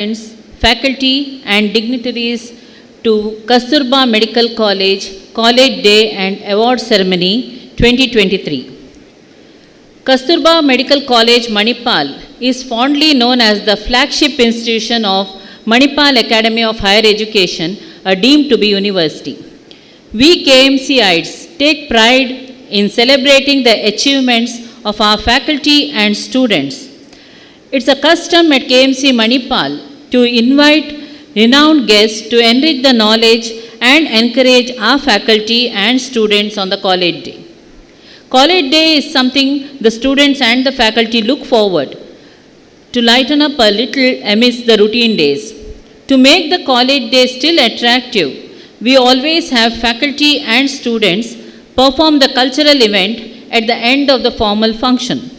Friends, faculty and dignitaries to Kasturba Medical College College Day and Award Ceremony 2023. Kasturba Medical College Manipal is fondly known as the flagship institution of Manipal Academy of Higher Education, a deemed to be university. We KMCites take pride in celebrating the achievements of our faculty and students. It's a custom at KMC Manipal to invite renowned guests to enrich the knowledge and encourage our faculty and students on the College Day. College Day is something the students and the faculty look forward to lighten up a little amidst the routine days. To make the College Day still attractive, we always have faculty and students perform the cultural event at the end of the formal function.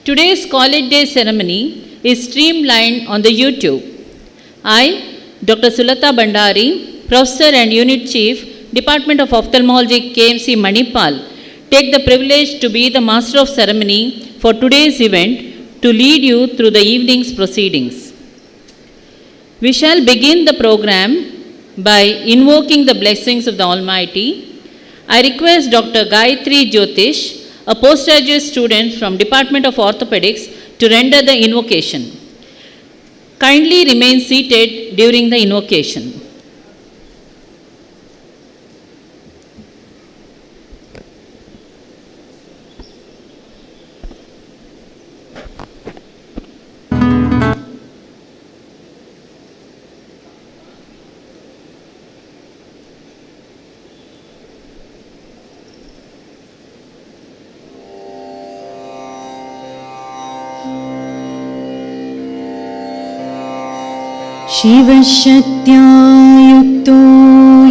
Today's College Day ceremony is streamlined on the YouTube. I, Dr. Sulata Bandari, Professor and Unit Chief, Department of Ophthalmology, KMC Manipal, take the privilege to be the Master of Ceremony for today's event to lead you through the evening's proceedings. We shall begin the program by invoking the blessings of the Almighty. I request Dr. Gayatri Jyotish, a postgraduate student from Department of Orthopedics, to render the invocation. Kindly remain seated during the invocation. शिवशक्त्या युक्तो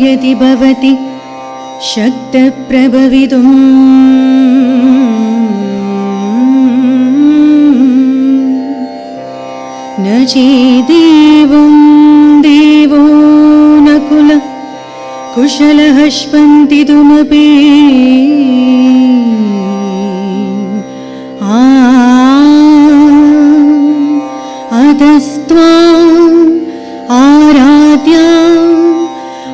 यदि भवति शक्तप्रभवितुं न चेदेवं देवो न कुशलः स्पन्दितुमपि अधस्त्वाम् आराध्या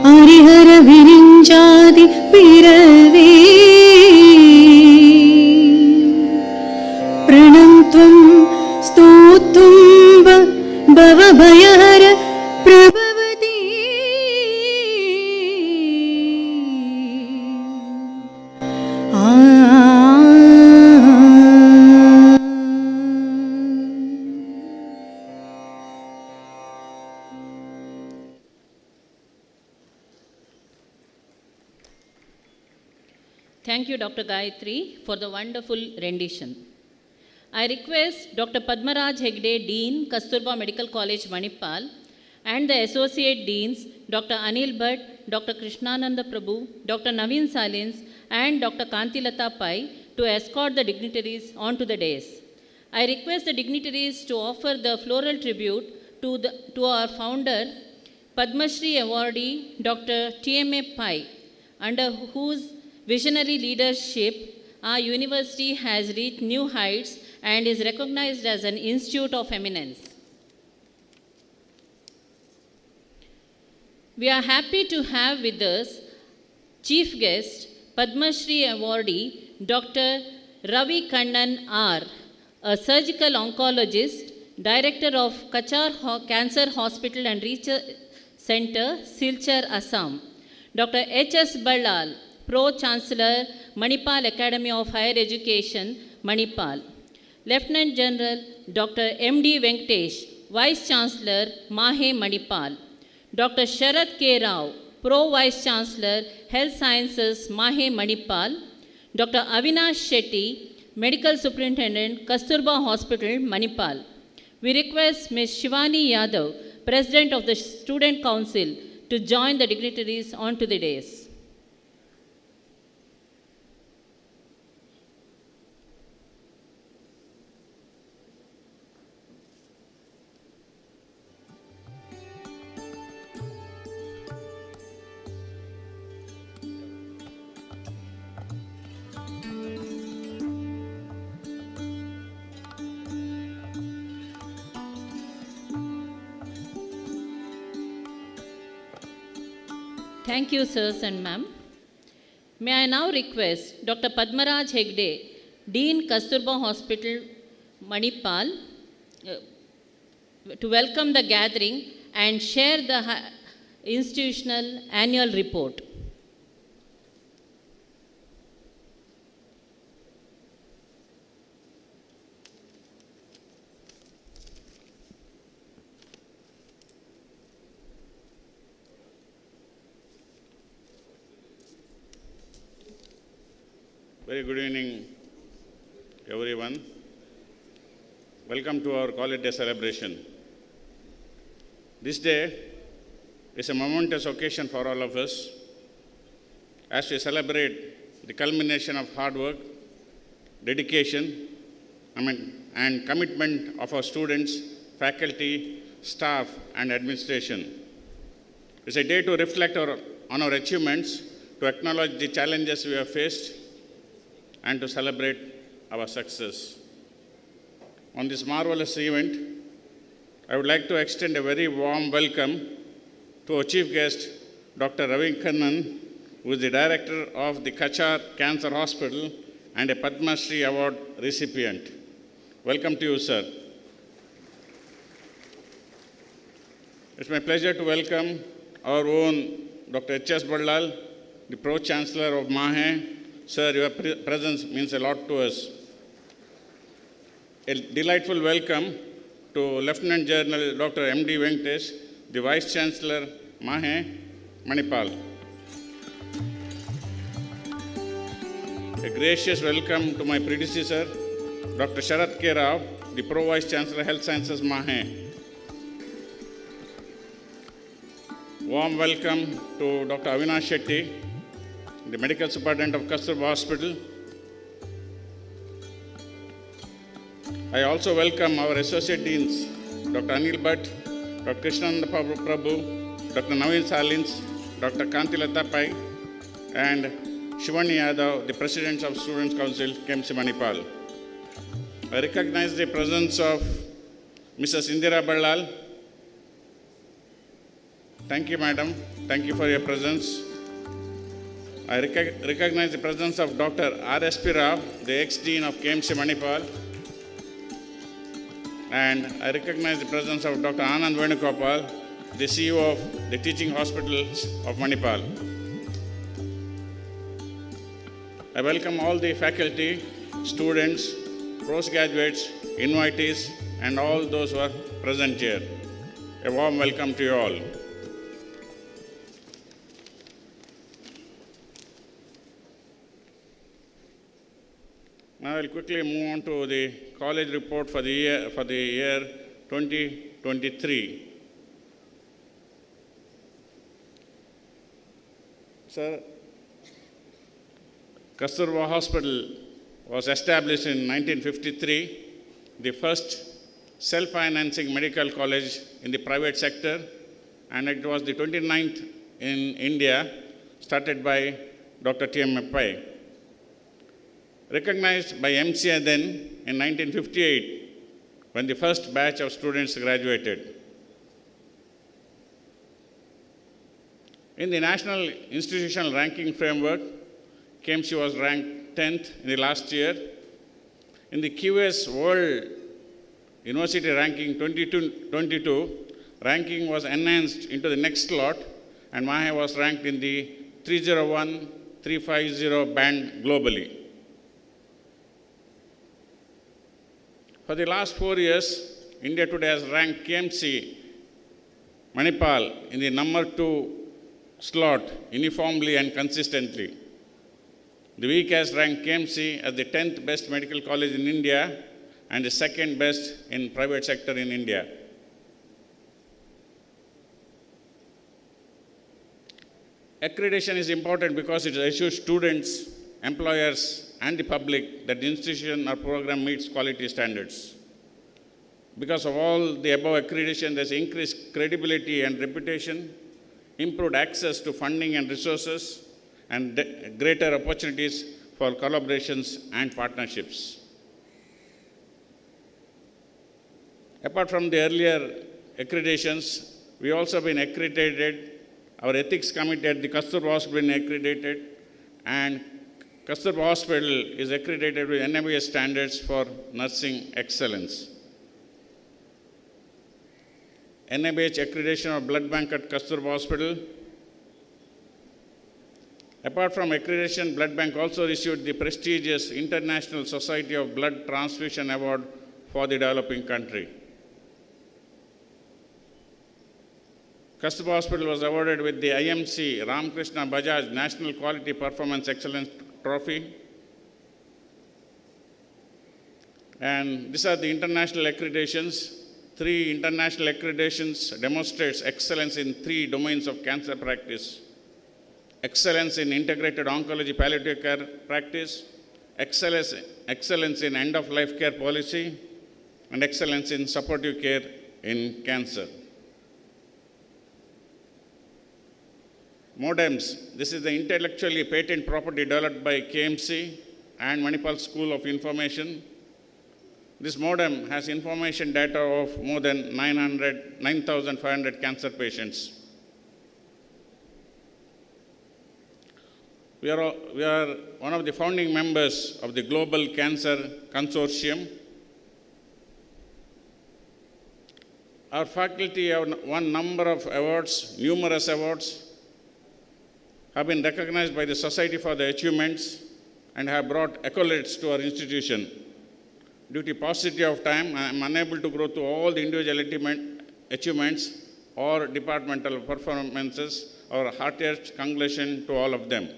हरिहर विरिञ्चादि पिरवे प्रणन्त्वं स्तोत्रुं भवभयहर प्रभवति Thank you, Dr. Gayatri, for the wonderful rendition. I request Dr. Padmaraj Hegde, Dean, Kasturba Medical College, Manipal, and the Associate Deans, Dr. Anil Bhatt, Dr. Krishnananda Prabhu, Dr. Naveen Salins, and Dr. Kantilata Pai to escort the dignitaries onto the dais. I request the dignitaries to offer the floral tribute to our founder, Padma Shri awardee, Dr. TMA Pai, under whose visionary leadership, our university has reached new heights and is recognized as an institute of eminence. We are happy to have with us chief guest, Padma Shri awardee, Dr. Ravi Kannan R., a surgical oncologist, director of Kachar Cancer Hospital and Research Center, Silchar, Assam. Dr. H.S. Ballal, Pro-Chancellor, Manipal Academy of Higher Education, Manipal. Lieutenant General Dr. M.D. Venkatesh, Vice-Chancellor, Mahe, Manipal. Dr. Sharad K. Rao, Pro-Vice-Chancellor, Health Sciences, Mahe, Manipal. Dr. Avinash Shetty, Medical Superintendent, Kasturba Hospital, Manipal. We request Ms. Shivani Yadav, President of the Student Council, to join the dignitaries onto the dais. Thank you, sirs and ma'am. May I now request Dr. Padmaraj Hegde, Dean Kasturba Hospital, Manipal, to welcome the gathering and share the institutional annual report. Very good evening, everyone. Welcome to our College Day celebration. This day is a momentous occasion for all of us as we celebrate the culmination of hard work, dedication, and commitment of our students, faculty, staff, and administration. It's a day to reflect on our achievements, to acknowledge the challenges we have faced, and to celebrate our success. On this marvelous event, I would like to extend a very warm welcome to our chief guest, Dr. Ravi Kannan, who is the director of the Kachar Cancer Hospital and a Padma Shri Award recipient. Welcome to you, sir. It's my pleasure to welcome our own Dr. H.S. Ballal, the Pro-Chancellor of MAHE. Sir, your presence means a lot to us. A delightful welcome to Lieutenant General Dr. M.D. Venkatesh, the Vice Chancellor, MAHE, Manipal. A gracious welcome to my predecessor, Dr. Sharat K. Rao, the Pro-Vice Chancellor, Health Sciences, MAHE. Warm welcome to Dr. Avinash Shetty, the Medical Superintendent of Kasturba Hospital. I also welcome our Associate Deans, Dr. Anil Bhatt, Dr. Krishnananda Prabhu, Dr. Naveen Salins, Dr. Kantilata Pai, and Shivani Yadav, the President of Students' Council, KMC Manipal. I recognize the presence of Mrs. Indira Ballal. Thank you, madam. Thank you for your presence. I recognize the presence of Dr. R.S.P. Rao, the ex-dean of KMC Manipal. And I recognize the presence of Dr. Anand Venugopal, the CEO of the Teaching Hospitals of Manipal. I welcome all the faculty, students, postgraduates, invitees, and all those who are present here. A warm welcome to you all. Now I will quickly move on to the college report for the year 2023. Sir, Kasturba Hospital was established in 1953, the first self-financing medical college in the private sector, and it was the 29th in India, started by Dr. T.M. Pai. Recognized by MCA then in 1958, when the first batch of students graduated. In the National Institutional Ranking Framework, KMC was ranked 10th in the last year. In the QS World University Ranking 2022, ranking was enhanced into the next slot, and MAHE was ranked in the 301-350 band globally. For the last 4 years, India Today has ranked KMC Manipal in the number 2 slot uniformly and consistently. The week has ranked KMC as the 10th best medical college in India and the second best in private sector in India. Accreditation is important because it assures students, employers, and the public that the institution or program meets quality standards. Because of all the above accreditation, there's increased credibility and reputation, improved access to funding and resources, and greater opportunities for collaborations and partnerships. Apart from the earlier accreditations, we also been accredited Our ethics committee at the Kasturba Hospital is accredited, and Kasturba Hospital is accredited with NABH standards for nursing excellence. NABH accreditation of blood bank at Kasturba Hospital. Apart from accreditation, blood bank also received the prestigious International Society of Blood Transfusion Award for the developing country. Kasturba Hospital was awarded with the IMC Ramakrishna Bajaj National Quality Performance Excellence Trophy. And these are the international accreditations. 3 international accreditations demonstrates excellence in 3 domains of cancer practice. Excellence in integrated oncology palliative care practice, excellence in end-of-life care policy, and excellence in supportive care in cancer. Modems, this is the intellectually patent property developed by KMC and Manipal School of Information. This modem has information data of more than 9,500 cancer patients. We are one of the founding members of the Global Cancer Consortium. Our faculty have won number of awards, numerous awards, have been recognized by the Society for the Achievements, and have brought accolades to our institution. Due to paucity of time, I am unable to go through all the individual achievements or departmental performances. Our heartiest congratulations to all of them.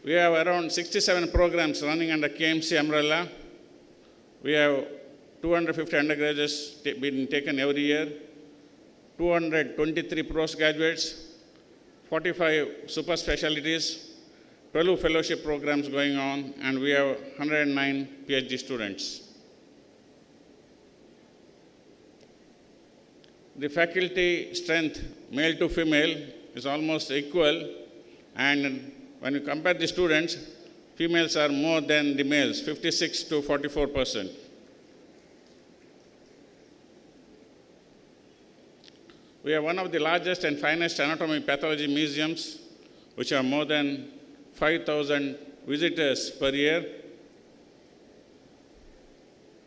We have around 67 programs running under KMC umbrella. We have 250 undergraduates being taken every year, 223 postgraduates, 45 super specialties, 12 fellowship programs going on, and we have 109 PhD students. The faculty strength, male to female, is almost equal, and when you compare the students, females are more than the males, 56 to 44%. We are one of the largest and finest anatomy pathology museums, which have more than 5,000 visitors per year.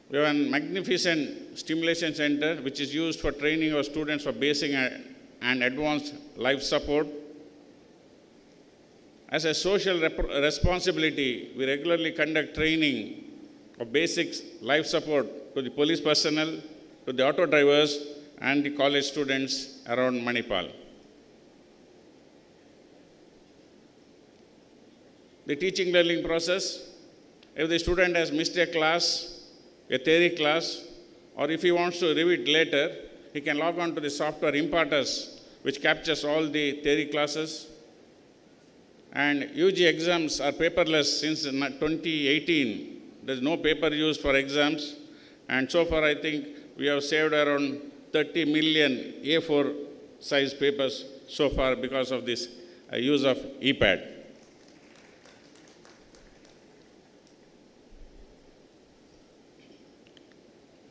We have a magnificent stimulation center, which is used for training our students for basic and advanced life support. As a social responsibility, we regularly conduct training of basic life support to the police personnel, to the auto drivers, and the college students around Manipal. The teaching learning process, if the student has missed a class, a theory class, or if he wants to review it later, he can log on to the software Imparters, which captures all the theory classes. And UG exams are paperless since 2018. There's no paper used for exams. And so far, I think we have saved around 30 million A4 size papers so far because of this use of ePad.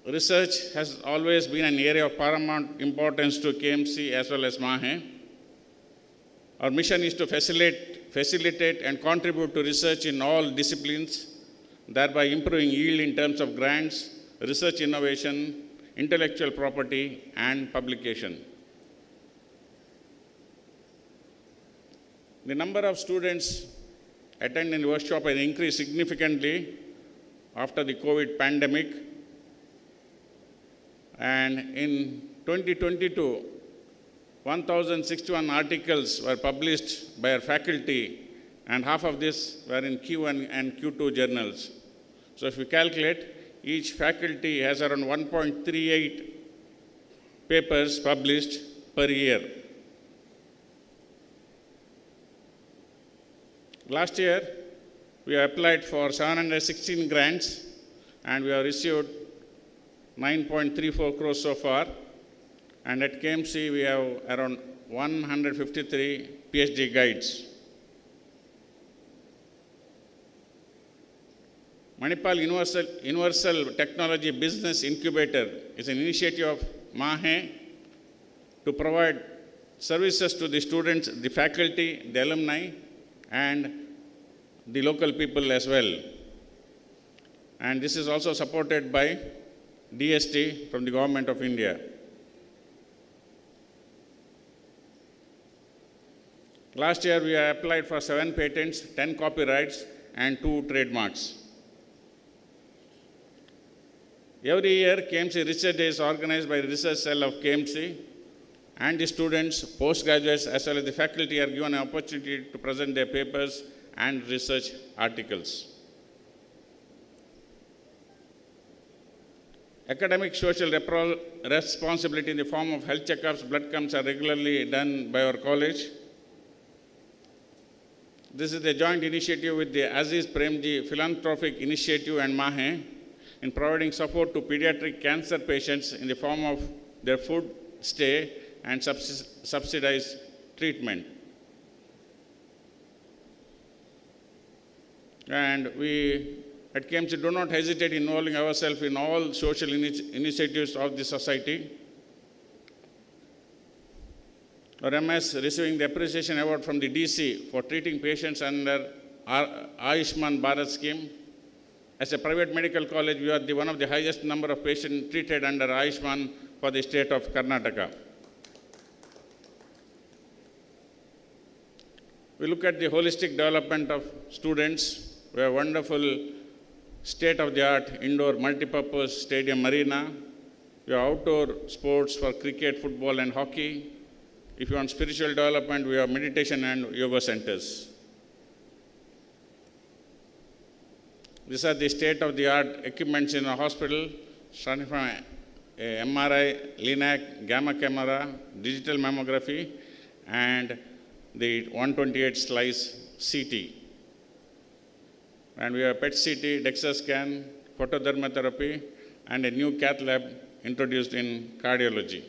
Research has always been an area of paramount importance to KMC as well as MAHE. Our mission is to facilitate and contribute to research in all disciplines, thereby improving yield in terms of grants, research innovation, intellectual property, and publication. The number of students attending the workshop has increased significantly after the COVID pandemic. And in 2022, 1,061 articles were published by our faculty, and half of this were in Q1 and Q2 journals. So if you calculate, each faculty has around 1.38 papers published per year. Last year, we applied for 716 grants, and we have received 9.34 crores so far. And at KMC, we have around 153 PhD guides. Manipal Universal Technology Business Incubator is an initiative of MAHE to provide services to the students, the faculty, the alumni, and the local people as well. And this is also supported by DST from the Government of India. Last year, we applied for 7 patents, 10 copyrights, and 2 trademarks. Every year, KMC Research Day is organized by the research cell of KMC, and the students, postgraduates, as well as the faculty are given an opportunity to present their papers and research articles. Academic social responsibility in the form of health checkups, blood camps are regularly done by our college. This is a joint initiative with the Aziz Premji Philanthropic Initiative and MAHE in providing support to pediatric cancer patients in the form of their food, stay, and subsidized treatment. And we at KMC do not hesitate in involving ourselves in all social initiatives of the society. Our MS receiving the appreciation award from the DC for treating patients under Ayushman Bharat scheme. As a private medical college, we are one of the highest number of patients treated under Ayushman for the state of Karnataka. We look at the holistic development of students. We have wonderful state-of-the-art indoor multipurpose stadium arena. We have outdoor sports for cricket, football, and hockey. If you want spiritual development, we have meditation and yoga centers. These are the state-of-the-art equipments in a hospital, starting from MRI, LINAC, gamma camera, digital mammography, and the 128 slice CT. And we have PET CT, DEXA scan, photodermatherapy, and a new cath lab introduced in cardiology.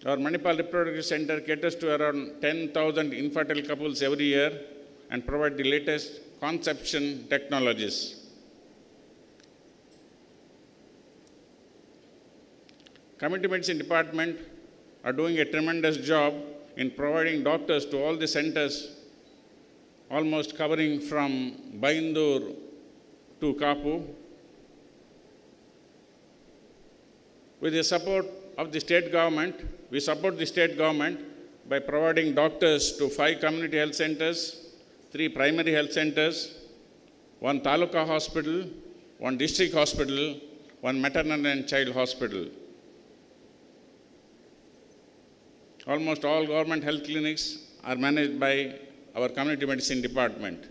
Our Manipal Reproductive Center caters to around 10,000 infertile couples every year and provide the latest conception technologies. Community Medicine Department are doing a tremendous job in providing doctors to all the centers, almost covering from Baindur to Kapu. With the support of the state government, we support the state government by providing doctors to 5 community health centers, 3 primary health centers, 1 taluka hospital, 1 district hospital, 1 maternal and child hospital. Almost all government health clinics are managed by our community medicine department.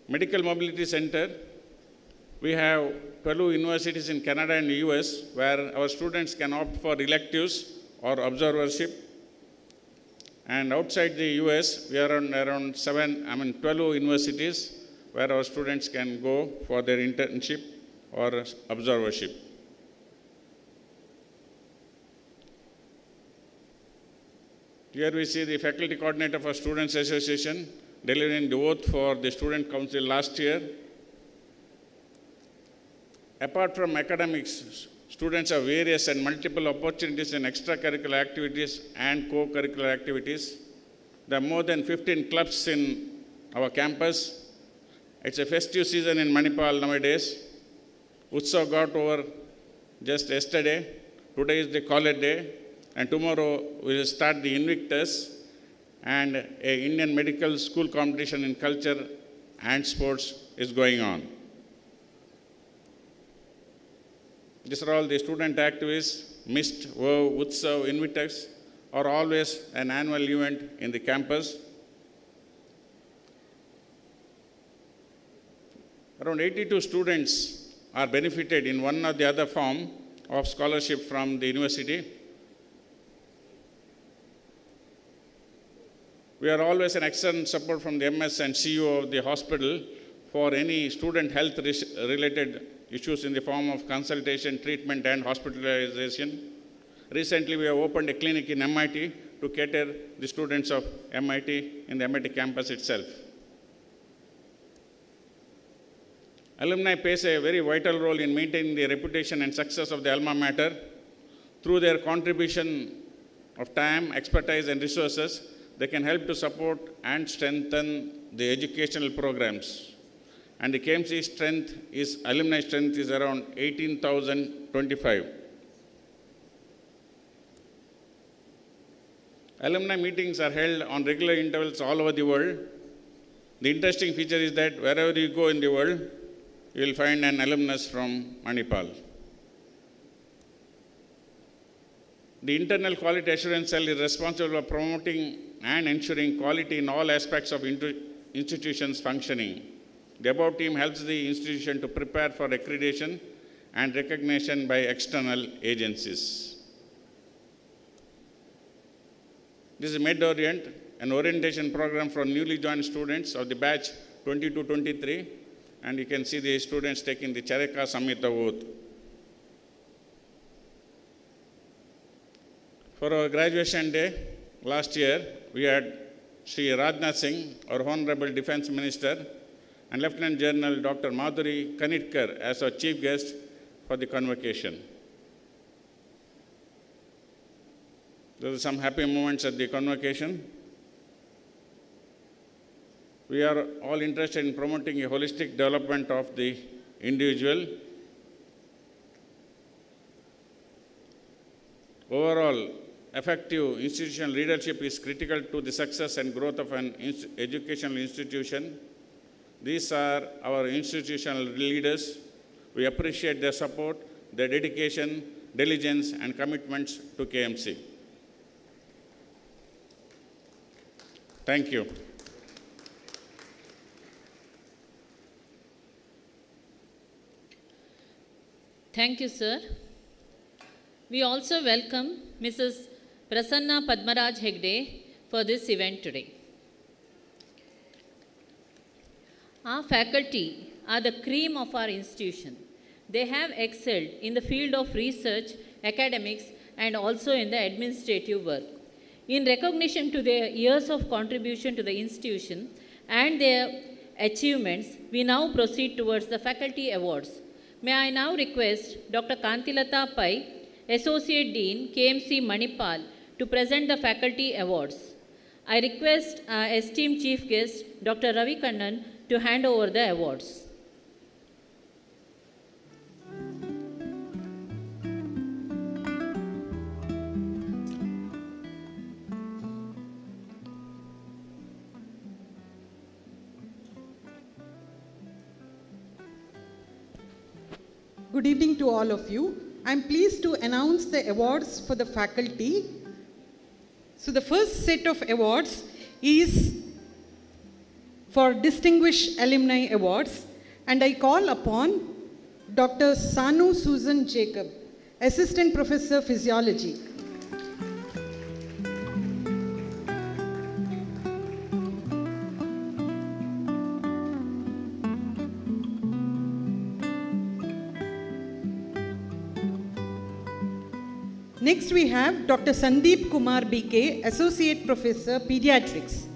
Medical Mobility Center, we have 12 universities in Canada and US where our students can opt for electives or observership. And outside the US, we are on around 12 universities where our students can go for their internship or observership. Here we see the faculty coordinator for Students Association delivering the oath for the Student Council last year. Apart from academics, students have various and multiple opportunities in extracurricular activities and co-curricular activities. There are more than 15 clubs in our campus. It's a festive season in Manipal nowadays. Utsav got over just yesterday. Today is the college day. And tomorrow we will start the Invictus and an Indian medical school competition in culture and sports is going on. These are all the student activities. MIST, WOW, Utsav, Invictus are always an annual event in the campus. Around 82 students are benefited in one or the other form of scholarship from the university. We are always an excellent support from the MS and CEO of the hospital for any student health related issues in the form of consultation, treatment, and hospitalization. Recently, we have opened a clinic in MIT to cater the students of MIT in the MIT campus itself. Alumni plays a very vital role in maintaining the reputation and success of the alma mater. Through their contribution of time, expertise, and resources, they can help to support and strengthen the educational programs. And the KMC strength is, alumni strength is around 18,025. Alumni meetings are held on regular intervals all over the world. The interesting feature is that wherever you go in the world, you will find an alumnus from Manipal. The internal quality assurance cell is responsible for promoting and ensuring quality in all aspects of institutions functioning. The above team helps the institution to prepare for accreditation and recognition by external agencies. This is Med-Orient, an orientation program for newly joined students of the batch 22-23, and you can see the students taking the Charaka Samhita oath. For our graduation day last year, we had Sri Rajnath Singh, our Honorable Defense Minister, and Lieutenant General Dr. Madhuri Kanitkar as our chief guest for the convocation. There were some happy moments at the convocation. We are all interested in promoting a holistic development of the individual. Overall, effective institutional leadership is critical to the success and growth of an educational institution. These are our institutional leaders. We appreciate their support, their dedication, diligence, and commitments to KMC. Thank you. Thank you, sir. We also welcome Mrs. Prasanna Padmaraj Hegde for this event today. Our faculty are the cream of our institution. They have excelled in the field of research, academics, and also in the administrative work. In recognition to their years of contribution to the institution and their achievements, we now proceed towards the faculty awards. May I now request Dr. Kantilata Pai, Associate Dean, KMC Manipal, to present the faculty awards. I request our esteemed chief guest, Dr. Ravi Kannan, to hand over the awards. Good evening to all of you. I'm pleased to announce the awards for the faculty. So the first set of awards is for Distinguished Alumni Awards, and I call upon Dr. Sanu Susan Jacob, Assistant Professor Physiology. Next we have Dr. Sandeep Kumar BK, Associate Professor Pediatrics.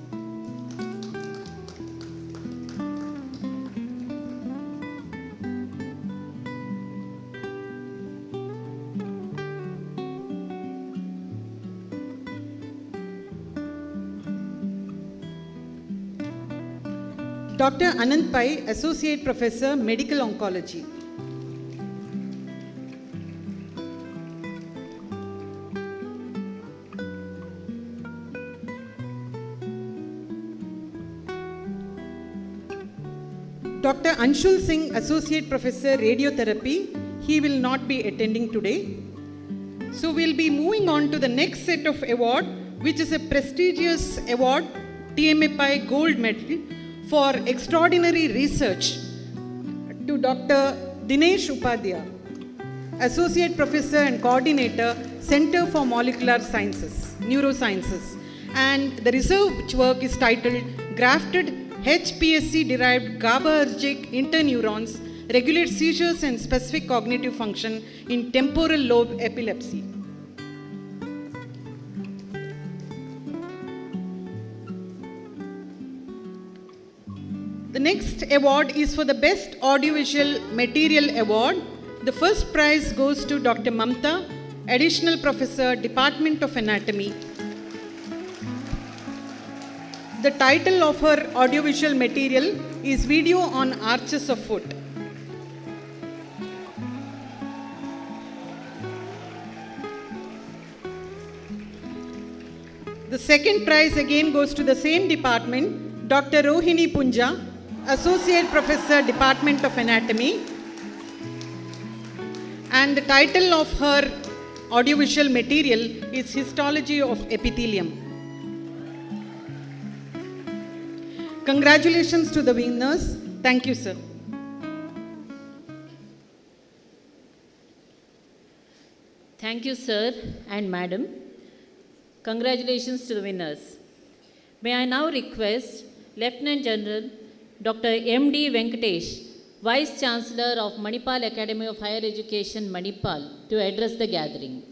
Dr. Anand Pai, Associate Professor, Medical Oncology. Dr. Anshul Singh, Associate Professor, Radiotherapy. He will not be attending today. So we'll be moving on to the next set of award, which is a prestigious award, TMA Pai Gold Medal, for extraordinary research to Dr. Dinesh Upadhyay, Associate Professor and Coordinator, Center for Molecular Sciences, Neurosciences. And the research work is titled Grafted HPSC-derived GABAergic interneurons regulate seizures and specific cognitive function in temporal lobe epilepsy. The next award is for the Best Audiovisual Material Award. The first prize goes to Dr. Mamta, Additional Professor, Department of Anatomy. The title of her audiovisual material is Video on Arches of Foot. The second prize again goes to the same department, Dr. Rohini Punja, Associate Professor, Department of Anatomy. And the title of her audiovisual material is Histology of Epithelium. Congratulations to the winners. Thank you, sir. Thank you, sir and madam. Congratulations to the winners. May I now request Lieutenant General Dr. M.D. Venkatesh, Vice Chancellor of Manipal Academy of Higher Education, Manipal, to address the gathering.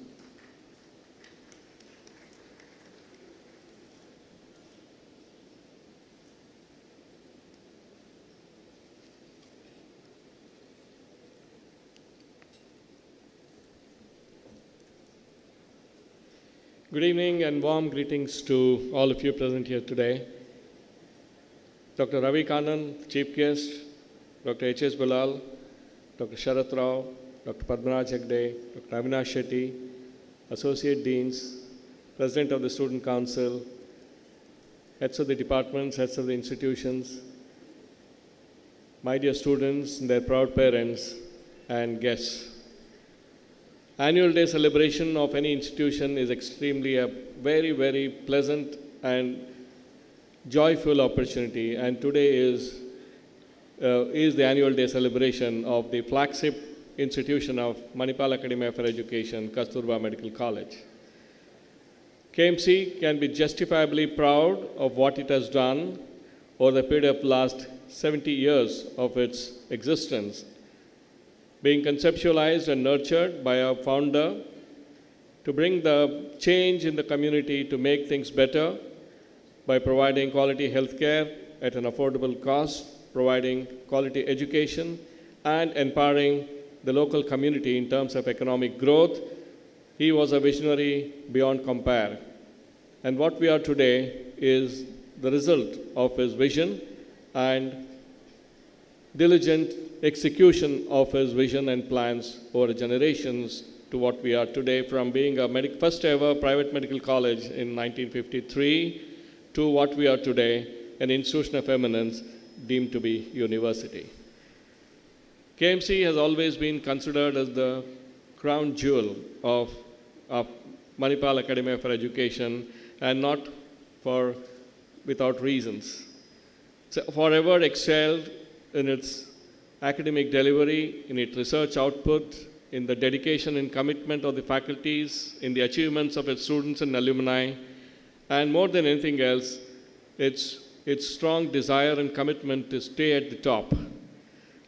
Good evening and warm greetings to all of you present here today. Dr. Ravi Kannan, Chief Guest, Dr. H.S. Bilal, Dr. Sharath Rao, Dr. Padmaraj Hegde, Dr. Avinash Shetty, Associate Deans, President of the Student Council, heads of the departments, heads of the institutions, my dear students, their proud parents, and guests. Annual day celebration of any institution is extremely a very, very pleasant and joyful opportunity, and today is the annual day celebration of the flagship institution of Manipal Academy of Higher Education, Kasturba Medical College. KMC can be justifiably proud of what it has done over the period of last 70 years of its existence, being conceptualized and nurtured by our founder to bring the change in the community to make things better by providing quality healthcare at an affordable cost, providing quality education, and empowering the local community in terms of economic growth. He was a visionary beyond compare. And what we are today is the result of his vision and diligent execution of his vision and plans over generations to what we are today, from being a first ever private medical college in 1953 to what we are today, an institution of eminence deemed to be university. KMC has always been considered as the crown jewel of Manipal Academy of Higher Education, and not without reasons. It's forever excelled in its academic delivery, in its research output, in the dedication and commitment of the faculties, in the achievements of its students and alumni, and more than anything else, its strong desire and commitment to stay at the top.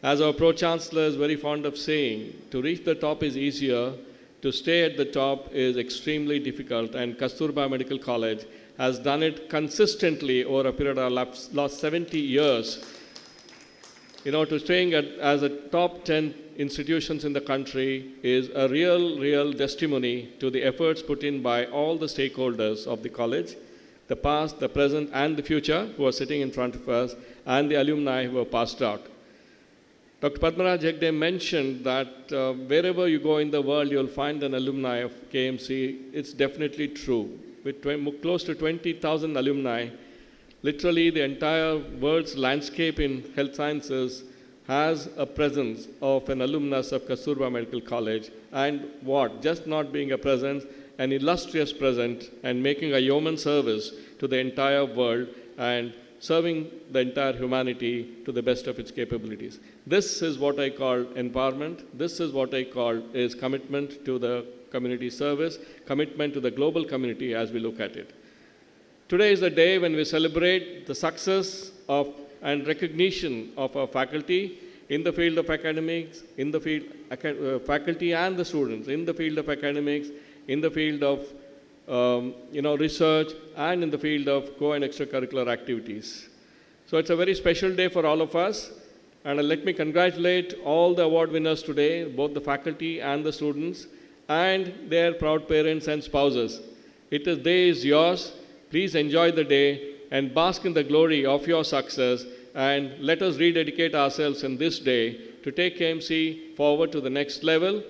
As our Pro-Chancellor is very fond of saying, to reach the top is easier, to stay at the top is extremely difficult, and Kasturba Medical College has done it consistently over a period of last 70 years. To staying as a top 10 institutions in the country is a real testimony to the efforts put in by all the stakeholders of the college, the past, the present, and the future who are sitting in front of us, and the alumni who have passed out. Dr. Padmaraj Hegde mentioned that wherever you go in the world, you'll find an alumni of KMC. It's definitely true. With close to 20,000 alumni, literally the entire world's landscape in health sciences has a presence of an alumnus of Kasturba Medical College. And just not being a presence, an illustrious presence, and making a yeoman service to the entire world and serving the entire humanity to the best of its capabilities. This is what I call empowerment. This is what I call is commitment to the community service, commitment to the global community as we look at it. Today is the day when we celebrate the success of and recognition of our faculty in the field of academics, in the field faculty and the students, in the field of academics, in the field of research, and in the field of co- and extracurricular activities. So it's a very special day for all of us. And let me congratulate all the award winners today, both the faculty and the students, and their proud parents and spouses. The day is yours. Please enjoy the day and bask in the glory of your success. And let us rededicate ourselves in this day to take KMC forward to the next level.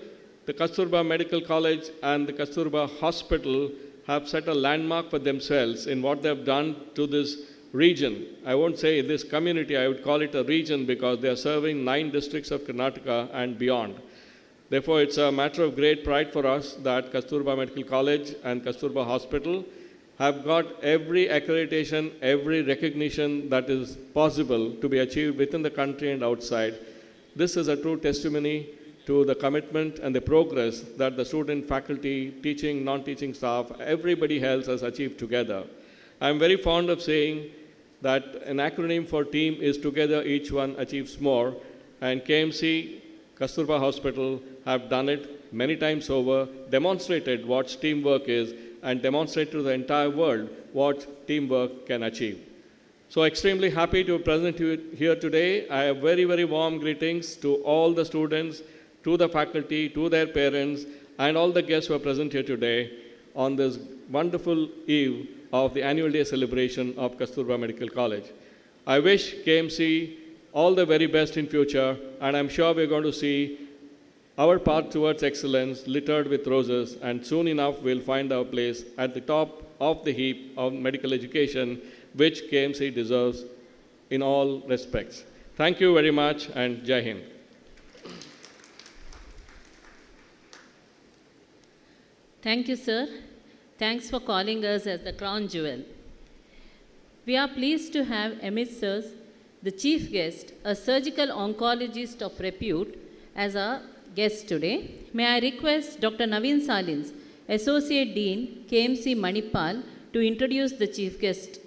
The Kasturba Medical College and the Kasturba Hospital have set a landmark for themselves in what they have done to this region. I won't say this community, I would call it a region because they are serving 9 districts of Karnataka and beyond. Therefore, it's a matter of great pride for us that Kasturba Medical College and Kasturba Hospital have got every accreditation, every recognition that is possible to be achieved within the country and outside. This is a true testimony to the commitment and the progress that the student, faculty, teaching, non-teaching staff, everybody else has achieved together. I'm very fond of saying that an acronym for team is together each one achieves more, and KMC, Kasturba Hospital have done it many times over, demonstrated what teamwork is, and demonstrated to the entire world what teamwork can achieve. So extremely happy to present you here today. I have very, very warm greetings to all the students, to the faculty, to their parents, and all the guests who are present here today on this wonderful eve of the annual day celebration of Kasturba Medical College. I wish KMC all the very best in future, and I'm sure we're going to see our path towards excellence littered with roses, and soon enough we'll find our place at the top of the heap of medical education, which KMC deserves in all respects. Thank you very much, and Jai Hind. Thank you, sir. Thanks for calling us as the crown jewel. We are pleased to have amidst us the chief guest, a surgical oncologist of repute, as our guest today. May I request Dr. Naveen Salins, Associate Dean, KMC Manipal, to introduce the chief guest.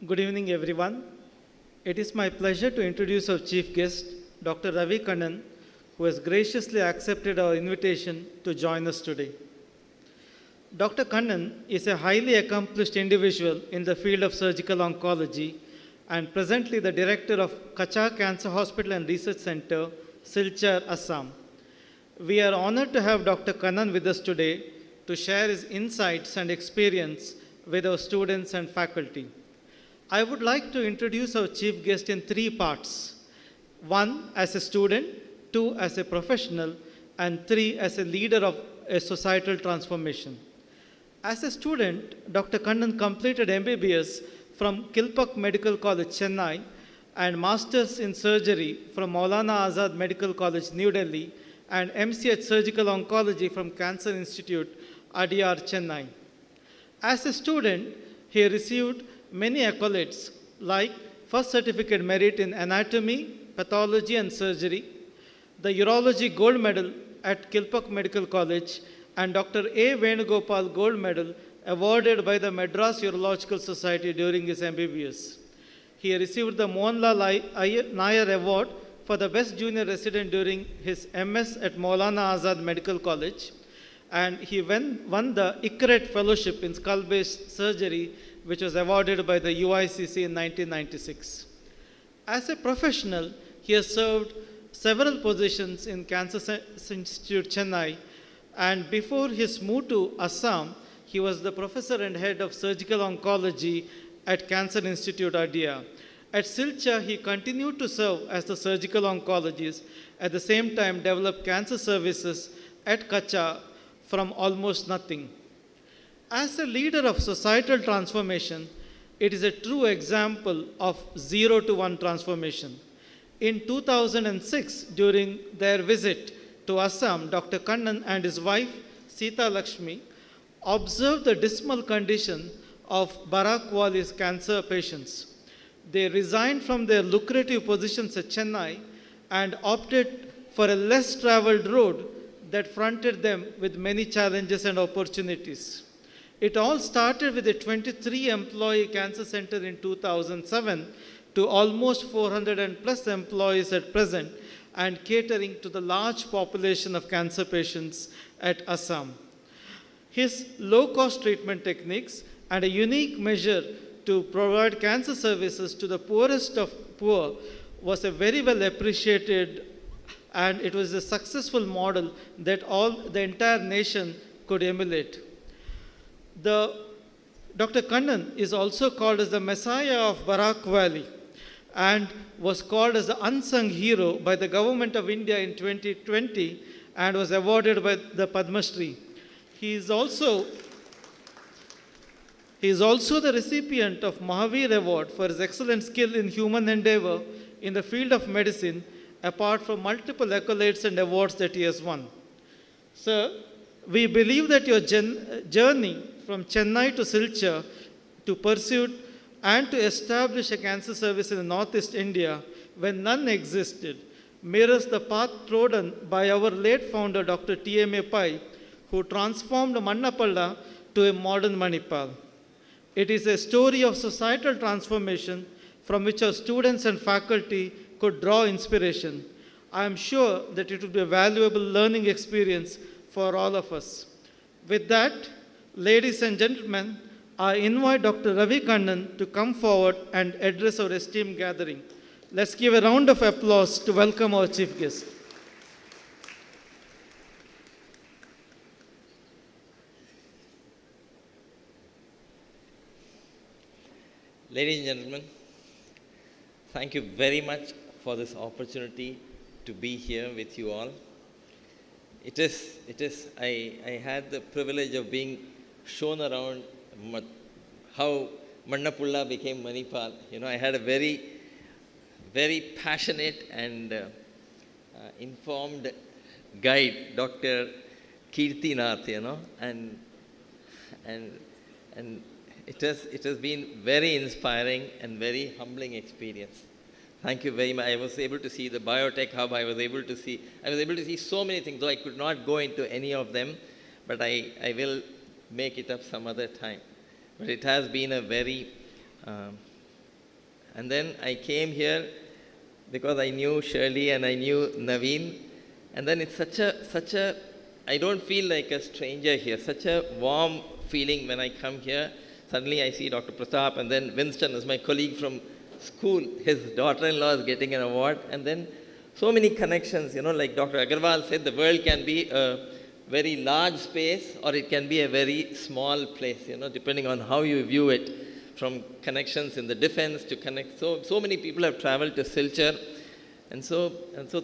Good evening, everyone. It is my pleasure to introduce our chief guest, Dr. Ravi Kannan, who has graciously accepted our invitation to join us today. Dr. Kannan is a highly accomplished individual in the field of surgical oncology and presently the director of Kacha Cancer Hospital and Research Center, Silchar, Assam. We are honored to have Dr. Kannan with us today to share his insights and experience with our students and faculty. I would like to introduce our chief guest in 3 parts. 1 as a student, 2 as a professional, and 3 as a leader of a societal transformation. As a student, Dr. Kannan completed MBBS from Kilpak Medical College, Chennai, and Masters in Surgery from Maulana Azad Medical College, New Delhi, and MCH Surgical Oncology from Cancer Institute, Adyar, Chennai. As a student, he received many accolades like First Certificate Merit in Anatomy, Pathology and Surgery, the Urology Gold Medal at Kilpak Medical College, and Dr. A. Venugopal Gold Medal awarded by the Madras Urological Society during his MBBS. He received the Mohanlal Nair Award for the Best Junior Resident during his MS at Maulana Azad Medical College, and he won the ICRET Fellowship in Skull-Based Surgery, which was awarded by the UICC in 1996. As a professional, he has served several positions in Cancer Institute, Chennai, and before his move to Assam, he was the professor and head of surgical oncology at Cancer Institute, Adyar. At Silchar, he continued to serve as the surgical oncologist, at the same time developed cancer services at Kacha from almost nothing. As a leader of societal transformation, it is a true example of 0 to 1 transformation. In 2006, during their visit to Assam, Dr. Kannan and his wife, Sita Lakshmi, observed the dismal condition of Barak Wali's cancer patients. They resigned from their lucrative positions at Chennai and opted for a less traveled road that fronted them with many challenges and opportunities. It all started with a 23-employee cancer center in 2007 to almost 400 plus employees at present and catering to the large population of cancer patients at Assam. His low-cost treatment techniques and a unique measure to provide cancer services to the poorest of poor was a very well appreciated, and it was a successful model that the entire nation could emulate. Dr. Kannan is also called as the Messiah of Barak Valley and was called as the unsung hero by the government of India in 2020 and was awarded by the Padma Shri. He is also the recipient of Mahavir Award for his excellent skill in human endeavor in the field of medicine, apart from multiple accolades and awards that he has won. Sir, we believe that your journey from Chennai to Silchar to pursue and to establish a cancer service in Northeast India when none existed mirrors the path trodden by our late founder Dr. T.M.A. Pai, who transformed Mannapalla to a modern Manipal. It is a story of societal transformation from which our students and faculty could draw inspiration. I am sure that it will be a valuable learning experience for all of us. With that, ladies and gentlemen, I invite Dr. Ravi Kannan to come forward and address our esteemed gathering. Let's give a round of applause to welcome our chief guest. Ladies and gentlemen, thank you very much for this opportunity to be here with you all. I had the privilege of being shown around how Mannapulla became Manipal. I had a very, very passionate and informed guide, Dr. Kirti Nath, and it has been very inspiring and very humbling experience. Thank you very much. I was able to see the biotech hub. I was able to see so many things, though I could not go into any of them, but I will make it up some other time. But it has been a very, and then I came here because I knew Shirley and I knew Naveen, and then it's such a, I don't feel like a stranger here, such a warm feeling when I come here. Suddenly I see Dr. Pratap, and then Winston is my colleague from school. His daughter-in-law is getting an award, and then so many connections, like Dr. Agarwal said, the world can be a very large space or it can be a very small place, depending on how you view it, from connections in the defense to connect. So many people have traveled to Silchar, and so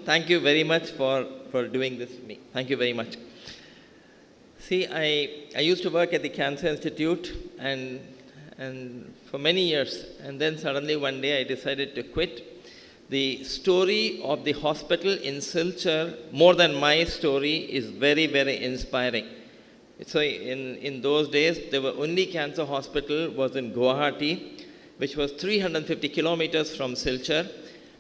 thank you very much for doing this for me. Thank you very much. See, I used to work at the Cancer Institute and for many years, and then suddenly one day I decided to quit. The story of the hospital in Silchar, more than my story, is very, very inspiring. So in those days, the only cancer hospital was in Guwahati, which was 350 kilometers from Silchar,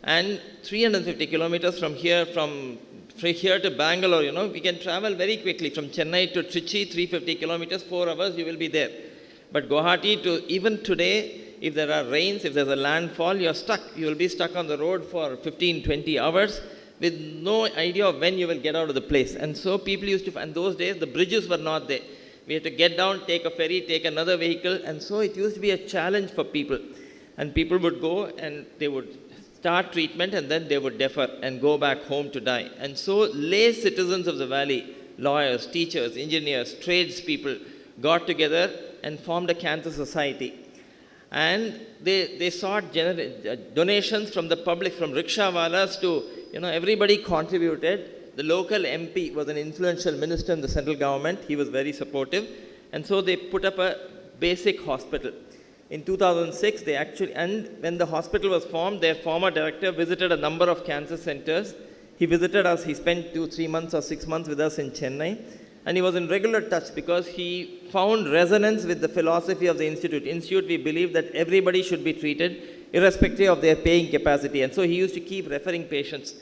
and 350 kilometers from here to Bangalore, we can travel very quickly. From Chennai to Trichy, 350 kilometers, 4 hours, you will be there. But Guwahati, even today, if there are rains, if there's a landfall, you're stuck. You will be stuck on the road for 15, 20 hours with no idea of when you will get out of the place. And so people used to, and those days, the bridges were not there. We had to get down, take a ferry, take another vehicle, and so it used to be a challenge for people. And people would go and they would start treatment and then they would defer and go back home to die. And so lay citizens of the valley, lawyers, teachers, engineers, tradespeople got together and formed a cancer society. And they sought donations from the public, from rickshawalas to, everybody contributed. The local MP was an influential minister in the central government. He was very supportive. And so they put up a basic hospital. In 2006, and when the hospital was formed, their former director visited a number of cancer centers. He visited us, he spent 2-3 months or 6 months with us in Chennai. And he was in regular touch because he found resonance with the philosophy of the institute. Institute, we believe that everybody should be treated irrespective of their paying capacity. And so he used to keep referring patients.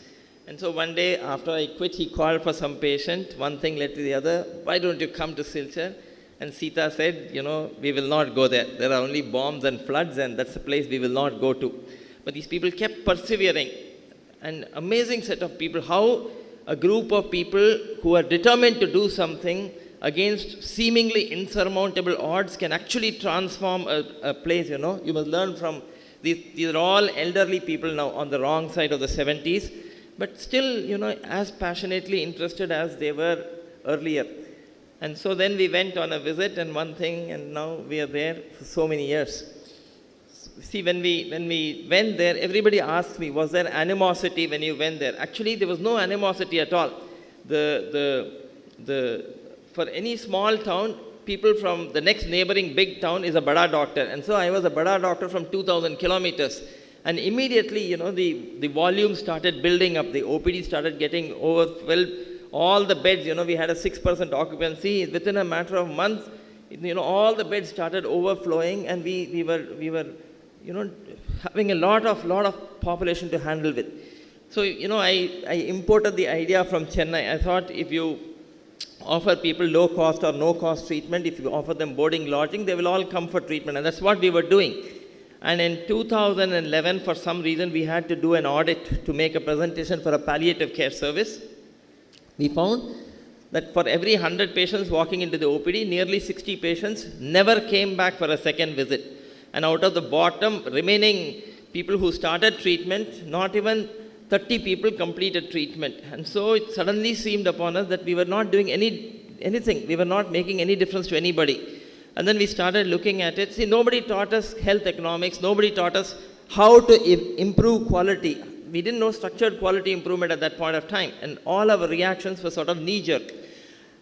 And so one day after I quit, he called for some patient. One thing led to the other. Why don't you come to Silchar? And Sita said, we will not go there. There are only bombs and floods, and that's a place we will not go to. But these people kept persevering. An amazing set of people. How a group of people who are determined to do something against seemingly insurmountable odds can actually transform a place, you know. You must learn from these are all elderly people now on the wrong side of the 70s, but still, you know, as passionately interested as they were earlier. And so then we went on a visit and one thing, and now we are there for so many years. See, when we went there, everybody asked me, was there animosity when you went there? Actually, there was no animosity at all. For any small town, people from the next neighboring big town is a bada doctor. And so I was a bada doctor from 2,000 kilometers. And immediately, you know, the volume started building up. The OPD started getting overfilled. All the beds, you know, we had a 6% occupancy. Within a matter of months, you know, all the beds started overflowing, and we were, you know, having a lot of population to handle with. So, you know, I imported the idea from Chennai. I thought if you offer people low cost or no cost treatment, if you offer them boarding, lodging, they will all come for treatment. And that's what we were doing. And in 2011, for some reason, we had to do an audit to make a presentation for a palliative care service. We found that for every 100 patients walking into the OPD, nearly 60 patients never came back for a second visit. And out of the bottom remaining people who started treatment, not even 30 people completed treatment. And so it suddenly seemed upon us that we were not doing anything. We were not making any difference to anybody. And then we started looking at it. See, nobody taught us health economics. Nobody taught us how to improve quality. We didn't know structured quality improvement at that point of time. And all our reactions were sort of knee-jerk.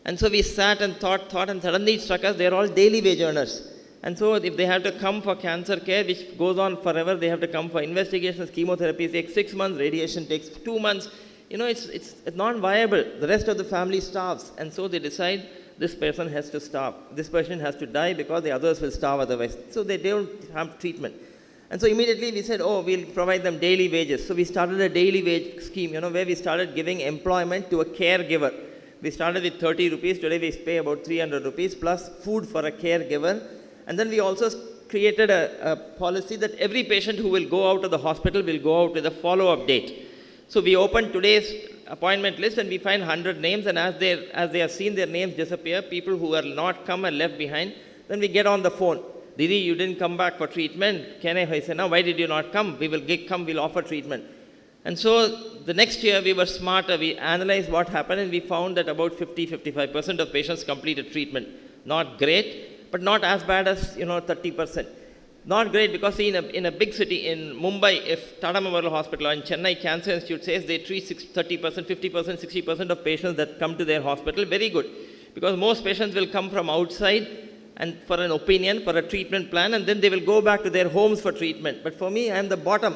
And so we sat and thought, and suddenly it struck us, they're all daily wage earners. And so if they have to come for cancer care, which goes on forever, they have to come for investigations, chemotherapy takes 6 months, radiation takes 2 months. You know, it's not viable. The rest of the family starves. And so they decide this person has to starve. This person has to die because the others will starve otherwise. So they don't have treatment. And so immediately we said, oh, we'll provide them daily wages. So we started a daily wage scheme, you know, where we started giving employment to a caregiver. We started with 30 rupees. Today we pay about 300 rupees plus food for a caregiver. And then we also created a policy that every patient who will go out of the hospital will go out with a follow-up date. So we opened today's appointment list and we find 100 names, and as they have seen their names disappear, people who are not come and left behind, then we get on the phone. Didi, you didn't come back for treatment. Can I say, now, why did you not come? We will we'll offer treatment. And so the next year we were smarter. We analyzed what happened and we found that about 55% of patients completed treatment. Not great, but not as bad as, you know, 30%. Not great because, see, in a big city, in Mumbai, if Tata Memorial Hospital or in Chennai Cancer Institute says they treat 30%, 50%, 60% of patients that come to their hospital, very good. Because most patients will come from outside and for an opinion, for a treatment plan, and then they will go back to their homes for treatment. But for me, I am the bottom.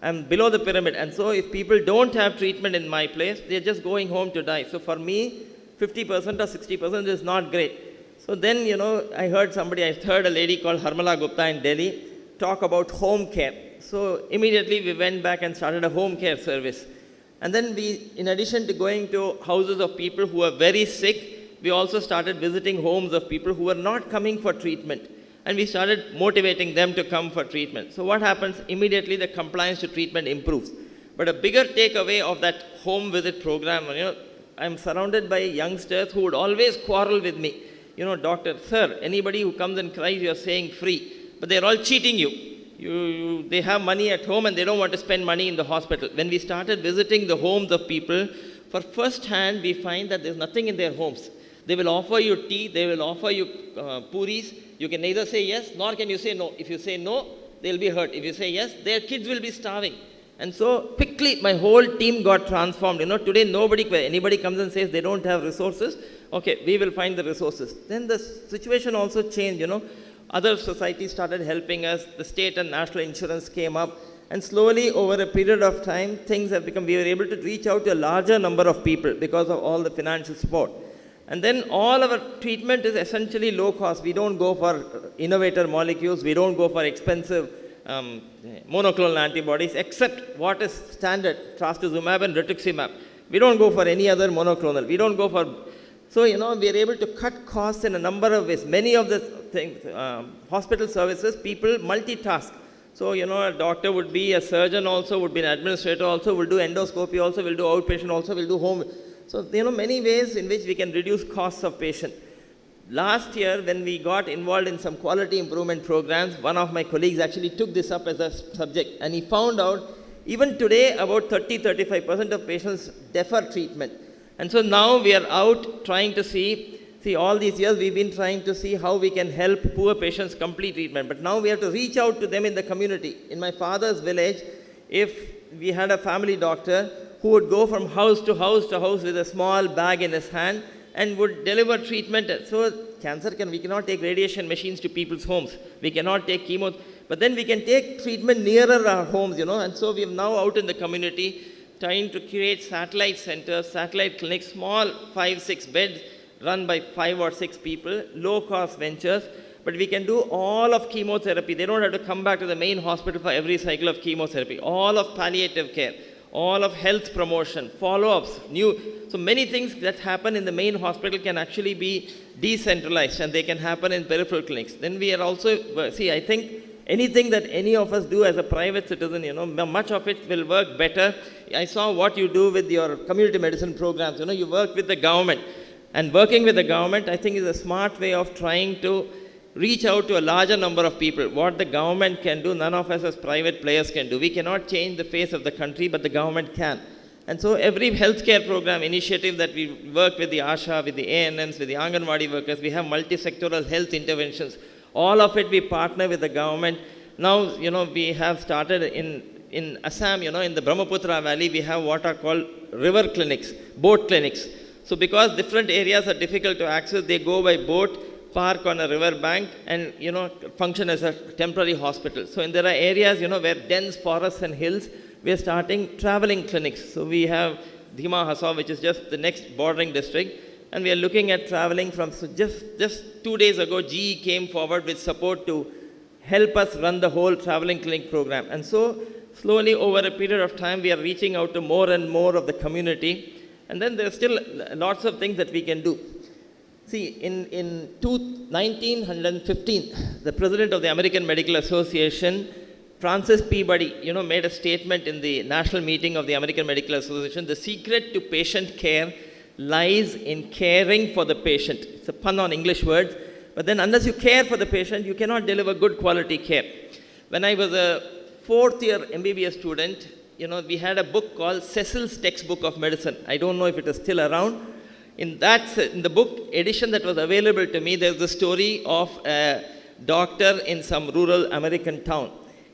I am below the pyramid. And so if people don't have treatment in my place, they are just going home to die. So for me, 50% or 60% is not great. So then, you know, I heard a lady called Harmala Gupta in Delhi talk about home care. So immediately we went back and started a home care service. And then we, in addition to going to houses of people who are very sick, we also started visiting homes of people who were not coming for treatment. And we started motivating them to come for treatment. So what happens? Immediately the compliance to treatment improves. But a bigger takeaway of that home visit program, you know, I'm surrounded by youngsters who would always quarrel with me. You know, doctor, sir, anybody who comes and cries, you're saying free. But they're all cheating you. They have money at home and they don't want to spend money in the hospital. When we started visiting the homes of people, for first hand, we find that there's nothing in their homes. They will offer you tea, they will offer you puris. You can neither say yes, nor can you say no. If you say no, they'll be hurt. If you say yes, their kids will be starving. And so quickly, my whole team got transformed. You know, today anybody comes and says they don't have resources, okay, we will find the resources. Then the situation also changed, you know. Other societies started helping us. The state and national insurance came up. And slowly, over a period of time, things have become, we were able to reach out to a larger number of people because of all the financial support. And then all our treatment is essentially low cost. We don't go for innovator molecules. We don't go for expensive monoclonal antibodies, except what is standard, trastuzumab and rituximab. We don't go for any other monoclonal. We don't go for... So, you know, we are able to cut costs in a number of ways. Many of the things, hospital services, people multitask. So, you know, a doctor would be a surgeon also, would be an administrator also, will do endoscopy also, will do outpatient also, will do home. So, you know, many ways in which we can reduce costs of patient. last year when we got involved in some quality improvement programs, one of my colleagues actually took this up as a subject, and he found out even today about 30-35% of patients defer treatment. And so now we are out trying to see all these years we've been trying to see how we can help poor patients complete treatment. But now we have to reach out to them in the community. In my father's village, if we had a family doctor who would go from house to house to house with a small bag in his hand and would deliver treatment. So we cannot take radiation machines to people's homes. We cannot take chemo. But then we can take treatment nearer our homes, And so we are now out in the community trying to create satellite centers, satellite clinics, small 5-6 beds, run by 5 or 6 people, low-cost ventures, but we can do all of chemotherapy. They don't have to come back to the main hospital for every cycle of chemotherapy. All of palliative care, all of health promotion, follow-ups, so many things that happen in the main hospital can actually be decentralized, and they can happen in peripheral clinics. Then we are also, I think anything that any of us do as a private citizen, much of it will work better. I saw what you do with your community medicine programs. You work with the government. And working with the government, I think, is a smart way of trying to reach out to a larger number of people. What the government can do, none of us as private players can do. We cannot change the face of the country, but the government can. And so every healthcare program initiative that we work with the ASHA, with the ANMs, with the Anganwadi workers, we have multi-sectoral health interventions. All of it we partner with the government. Now, we have started in Assam, in the Brahmaputra Valley, we have what are called river clinics, boat clinics. So because different areas are difficult to access, they go by boat, park on a river bank, and function as a temporary hospital. So there are areas where dense forests and hills, we are starting traveling clinics. So we have Dhima Hasaw, which is just the next bordering district, and we are looking at traveling from. So just 2 days ago, GE came forward with support to help us run the whole traveling clinic program. And so slowly over a period of time, we are reaching out to more and more of the community. And then there are still lots of things that we can do. See, in 1915, the president of the American Medical Association, Francis Peabody, made a statement in the national meeting of the American Medical Association. The secret to patient care lies in caring for the patient. It's a pun on English words. But then unless you care for the patient, you cannot deliver good quality care. When I was a 4th year MBBS student, we had a book called Cecil's Textbook of Medicine. I don't know if it is still around. In the book edition that was available to me, there's the story of a doctor in some rural American town.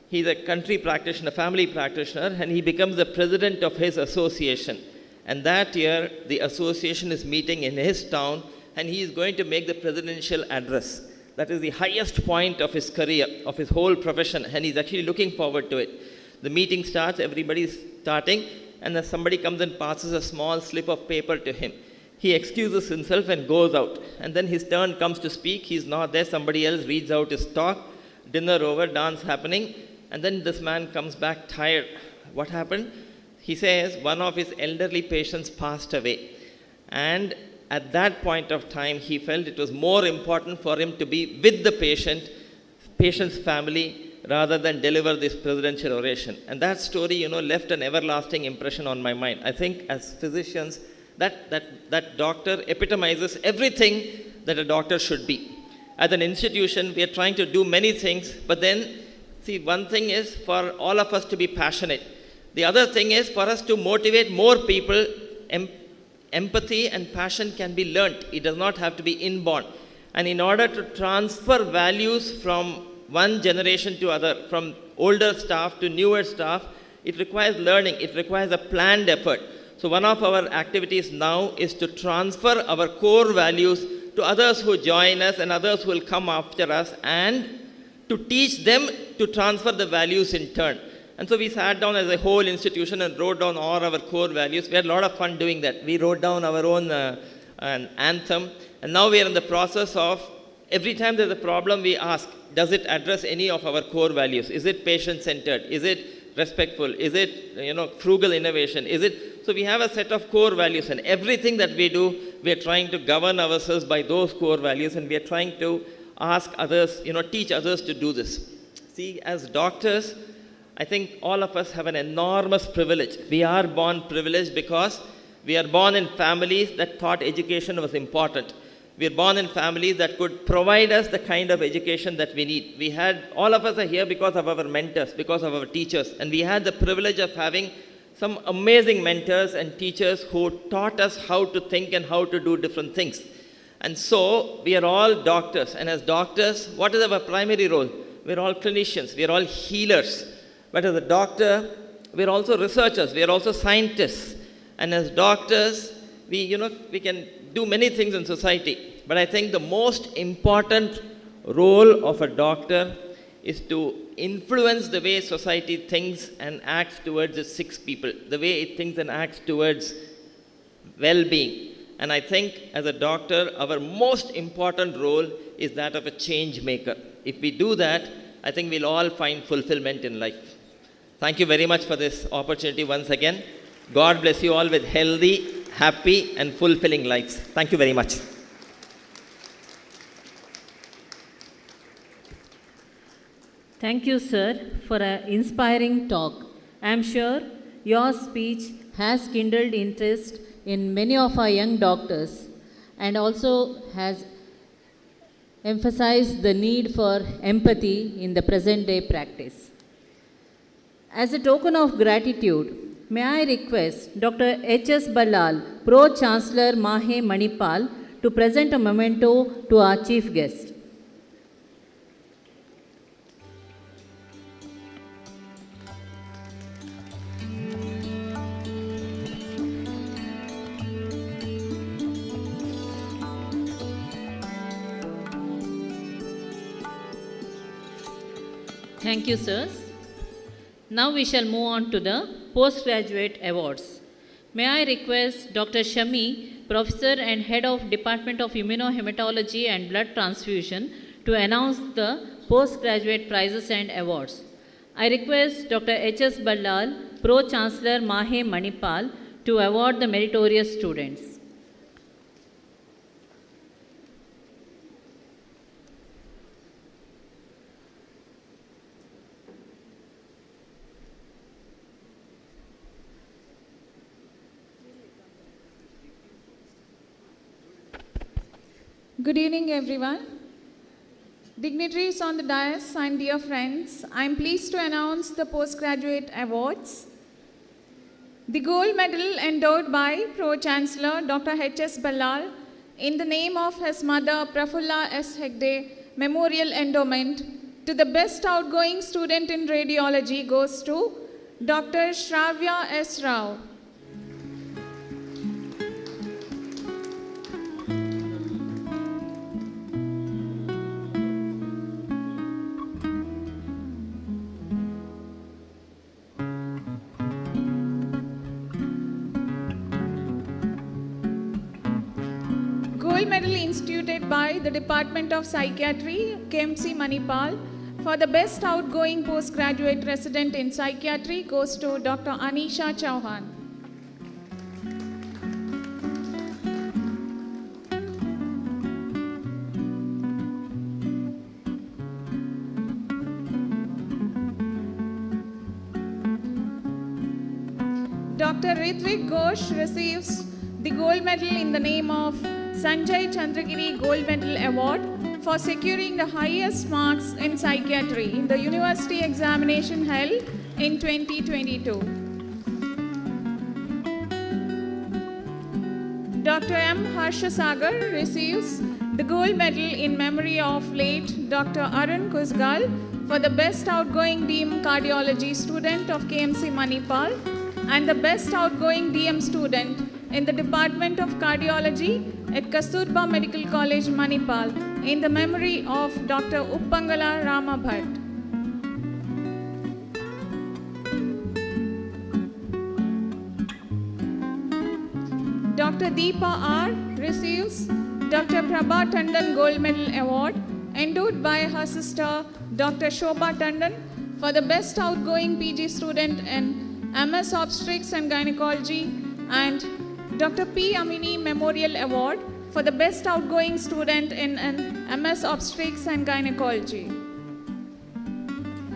He's a country practitioner, family practitioner, and he becomes the president of his association. And that year, the association is meeting in his town, and he is going to make the presidential address. That is the highest point of his career, of his whole profession, and he's actually looking forward to it. The meeting starts, everybody's starting, and then somebody comes and passes a small slip of paper to him. He excuses himself and goes out. And then his turn comes to speak. He's not there. Somebody else reads out his talk. Dinner over, dance happening. And then this man comes back tired. What happened? He says one of his elderly patients passed away. And at that point of time, he felt it was more important for him to be with the patient's family, rather than deliver this presidential oration. And that story, left an everlasting impression on my mind. I think as physicians, that doctor epitomizes everything that a doctor should be. As an institution, we are trying to do many things, but then, one thing is for all of us to be passionate. The other thing is for us to motivate more people. Empathy and passion can be learnt. It does not have to be inborn. And in order to transfer values from one generation to other, from older staff to newer staff, it requires learning. It requires a planned effort. So one of our activities now is to transfer our core values to others who join us and others who will come after us, and to teach them to transfer the values in turn. And so we sat down as a whole institution and wrote down all our core values. We had a lot of fun doing that. We wrote down our own anthem, and now we are in the process of, every time there's a problem, we ask, does it address any of our core values? Is it patient-centered? Is it respectful? Is it, frugal innovation? Is it? So we have a set of core values, and everything that we do, we are trying to govern ourselves by those core values, and we are trying to ask others, teach others to do this. See, as doctors, I think all of us have an enormous privilege. We are born privileged because we are born in families that thought education was important. We are born in families that could provide us the kind of education that we need. We had, all of us are here because of our mentors, because of our teachers, and we had the privilege of having some amazing mentors and teachers who taught us how to think and how to do different things. And so, we are all doctors, and as doctors, what is our primary role? We are all clinicians, we are all healers. But as a doctor, we are also researchers, we are also scientists. And as doctors, we can do many things in society. But I think the most important role of a doctor is to influence the way society thinks and acts towards its sick people, the way it thinks and acts towards well-being. And I think as a doctor, our most important role is that of a change maker. If we do that, I think we'll all find fulfillment in life. Thank you very much for this opportunity once again. God bless you all with healthy, happy, and fulfilling lives. Thank you very much. Thank you, sir, for an inspiring talk. I am sure your speech has kindled interest in many of our young doctors and also has emphasized the need for empathy in the present day practice. As a token of gratitude, may I request Dr. H.S. Ballal, Pro-Chancellor Mahe Manipal, to present a memento to our chief guest. Thank you, sirs. Now we shall move on to the postgraduate awards. May I request Dr. Shami, Professor and Head of Department of Immunohematology and Blood Transfusion, to announce the postgraduate prizes and awards. I request Dr. H.S. Ballal, Pro-Chancellor Mahe Manipal, to award the meritorious students. Good evening, everyone. Dignitaries on the dais and dear friends, I am pleased to announce the postgraduate awards. The gold medal endowed by Pro-Chancellor Dr. H.S. Ballal in the name of his mother Prafulla S. Hegde Memorial Endowment to the best outgoing student in radiology goes to Dr. Shravya S. Rao. Gold medal instituted by the Department of Psychiatry, KMC Manipal, for the best outgoing postgraduate resident in psychiatry goes to Dr. Anisha Chauhan. Dr. Ritvik Ghosh receives the gold medal in the name of Sanjay Chandragiri Gold Medal Award for securing the highest marks in psychiatry in the university examination held in 2022. Dr. M. Harshasagar receives the gold medal in memory of late Dr. Arun Kusgal for the best outgoing DM cardiology student of KMC Manipal and the best outgoing DM student in the Department of Cardiology at Kasturba Medical College, Manipal, in the memory of Dr. Uppangala Rama Bhatt. Dr. Deepa R. receives Dr. Prabha Tandon Gold Medal Award, endowed by her sister Dr. Shobha Tandon for the best outgoing PG student in MS Obstetrics and Gynecology, and Dr. P. Amini Memorial Award for the best outgoing student in MS Obstetrics and Gynecology.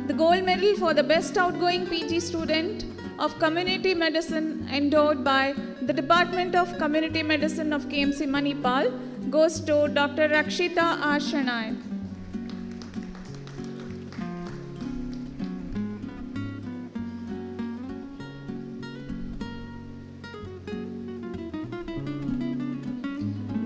The gold medal for the best outgoing PG student of Community Medicine endowed by the Department of Community Medicine of KMC Manipal goes to Dr. Rakshita R. Shanai.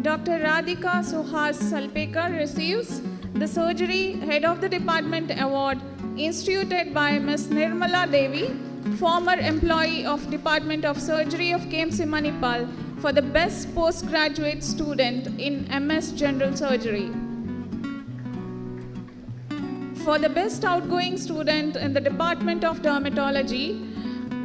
Dr. Radhika Suhas Salpekar receives the Surgery Head of the Department Award instituted by Ms. Nirmala Devi, former employee of Department of Surgery of KMC Manipal, for the best postgraduate student in MS General Surgery. For the best outgoing student in the Department of Dermatology,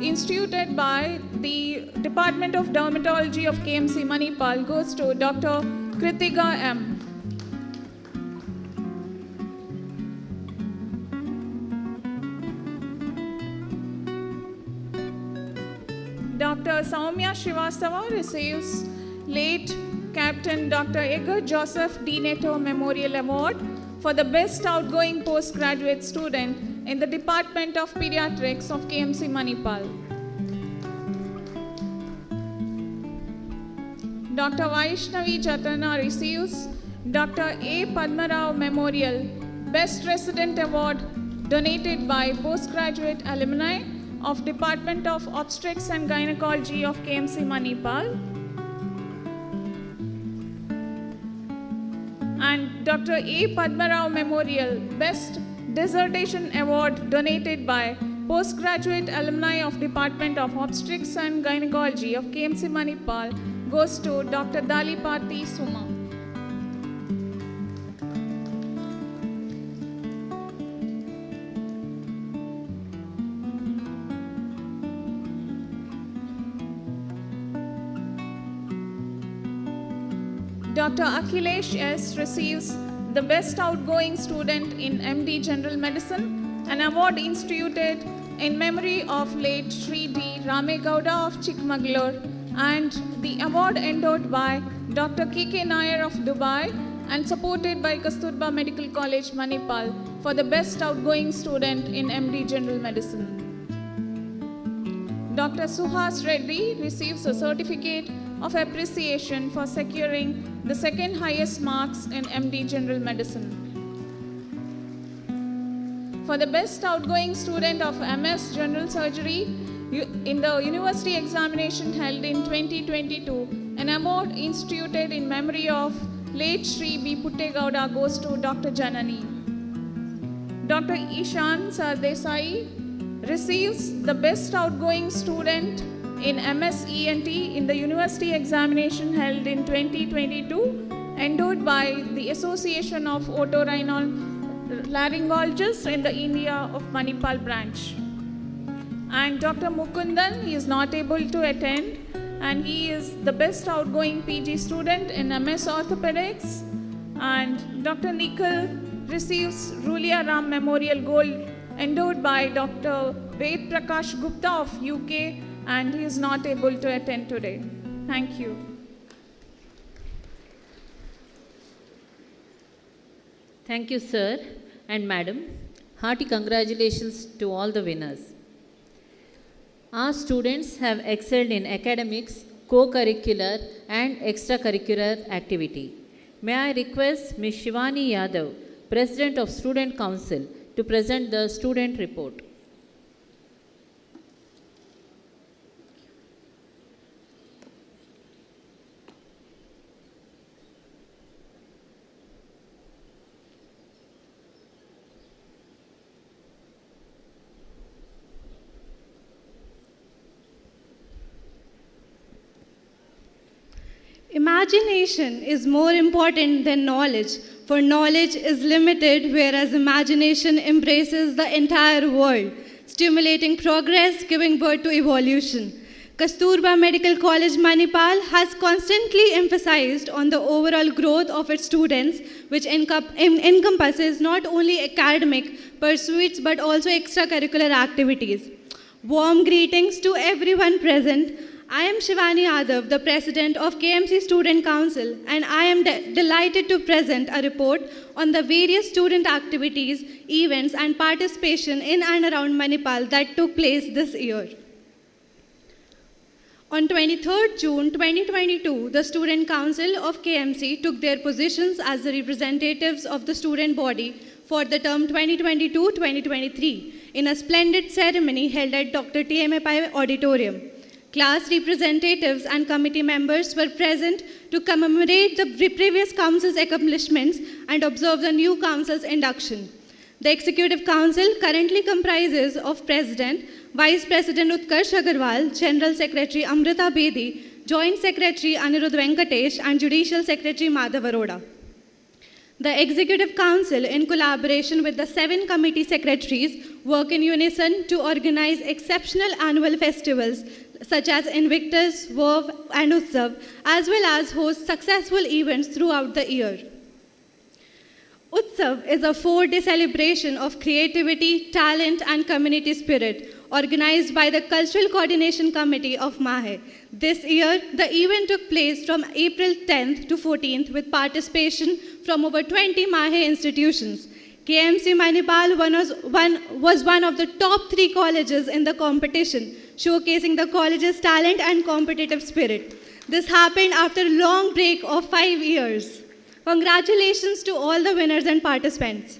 instituted by the Department of Dermatology of KMC Manipal, goes to Dr. Kritika M. Dr. Saumya Srivastava receives late Captain Dr. Edgar Joseph D. Neto Memorial Award for the best outgoing postgraduate student in the Department of Pediatrics of KMC Manipal. Dr. Vaishnavi Jatana receives Dr. A. Padmarao Memorial Best Resident Award donated by postgraduate alumni of Department of Obstetrics and Gynecology of KMC Manipal. And Dr. A. Padmarao Memorial Best Dissertation Award donated by postgraduate alumni of Department of Obstetrics and Gynecology of KMC Manipal goes to Dr. Dalipati Suma. Dr. Akhilesh S. receives the Best Outgoing Student in MD General Medicine, an award instituted in memory of late Sri D. Ramegowda of Chikmagalur, and the award endowed by Dr. K.K. Nair of Dubai and supported by Kasturba Medical College, Manipal, for the Best Outgoing Student in MD General Medicine. Dr. Suhas Reddy receives a certificate of appreciation for securing the second highest marks in MD General Medicine. For the best outgoing student of MS General Surgery in the university examination held in 2022, an award instituted in memory of late Sri B. Puttegowda goes to Dr. Janani. Dr. Ishan Sardesai receives the best outgoing student in MS ENT in the university examination held in 2022, endowed by the Association of Otorhinolaryngologists in the India of Manipal branch. And Dr. Mukundan, he is not able to attend, and he is the best outgoing PG student in MS Orthopedics. And Dr. Nikhil receives Rulia Ram Memorial Gold, endowed by Dr. Ved Prakash Gupta of UK, and he is not able to attend today. Thank you. Thank you, sir and madam. Hearty congratulations to all the winners. Our students have excelled in academics, co-curricular and extracurricular activity. May I request Ms. Shivani Yadav, President of Student Council, to present the student report. Imagination is more important than knowledge, for knowledge is limited, whereas imagination embraces the entire world, stimulating progress, giving birth to evolution. Kasturba Medical College, Manipal has constantly emphasized on the overall growth of its students, which encompasses not only academic pursuits but also extracurricular activities. Warm greetings to everyone present. I am Shivani Yadav, the President of KMC Student Council, and I am delighted to present a report on the various student activities, events, and participation in and around Manipal that took place this year. On 23rd June 2022, the Student Council of KMC took their positions as the representatives of the student body for the term 2022-2023 in a splendid ceremony held at Dr. TMA Pai Auditorium. Class representatives and committee members were present to commemorate the previous council's accomplishments and observe the new council's induction. The Executive Council currently comprises of President, Vice President Utkarsh Agarwal, General Secretary Amrita Bedi, Joint Secretary Anirudh Venkatesh, and Judicial Secretary Madhav Arora. The Executive Council, in collaboration with the 7 committee secretaries, work in unison to organize exceptional annual festivals such as Invictus, Verve, and Utsav, as well as host successful events throughout the year. Utsav is a 4-day celebration of creativity, talent, and community spirit, organized by the Cultural Coordination Committee of MAHE. This year, the event took place from April 10th to 14th with participation from over 20 MAHE institutions. KMC Manipal was one of the top 3 colleges in the competition, showcasing the college's talent and competitive spirit. This happened after a long break of 5 years. Congratulations to all the winners and participants.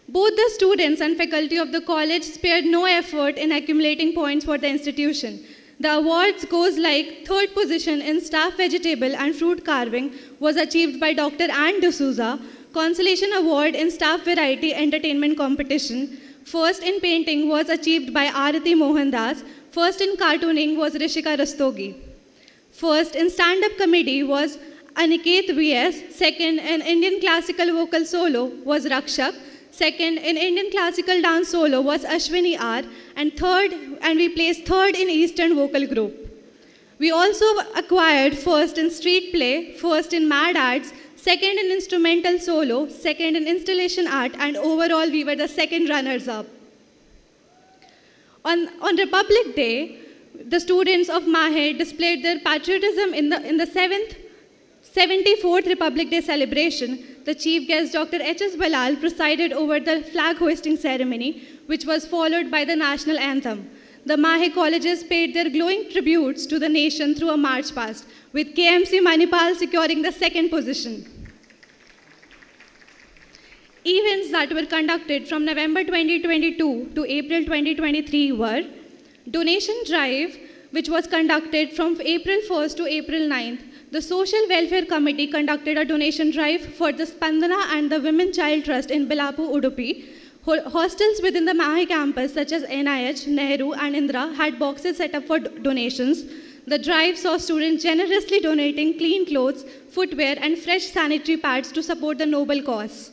Both the students and faculty of the college spared no effort in accumulating points for the institution. The awards goes like 3rd position in staff vegetable and fruit carving was achieved by Dr. Anne D'Souza, consolation award in staff variety entertainment competition. 1st in painting was achieved by Arati Mohandas. 1st in cartooning was Rishika Rastogi. 1st in stand-up comedy was Aniket VS. 2nd in Indian classical vocal solo was Rakshak. 2nd in Indian classical dance solo was Ashwini R. And we placed 3rd in Eastern vocal group. We also acquired 1st in street play, 1st in mad arts, 2nd in instrumental solo, 2nd in installation art, and overall we were the 2nd runners-up. On Republic Day, the students of MAHE displayed their patriotism in the 74th Republic Day celebration. The chief guest, Dr. H.S. Balal, presided over the flag hoisting ceremony, which was followed by the national anthem. The MAHE colleges paid their glowing tributes to the nation through a march past, with KMC Manipal securing the 2nd position. Events that were conducted from November 2022 to April 2023 were donation drive, which was conducted from April 1st to April 9th. The Social Welfare Committee conducted a donation drive for the Spandana and the Women Child Trust in Bilapu, Udupi. Hostels within the MAHE campus such as NIH, Nehru, and Indra had boxes set up for donations. The drive saw students generously donating clean clothes, footwear, and fresh sanitary pads to support the noble cause.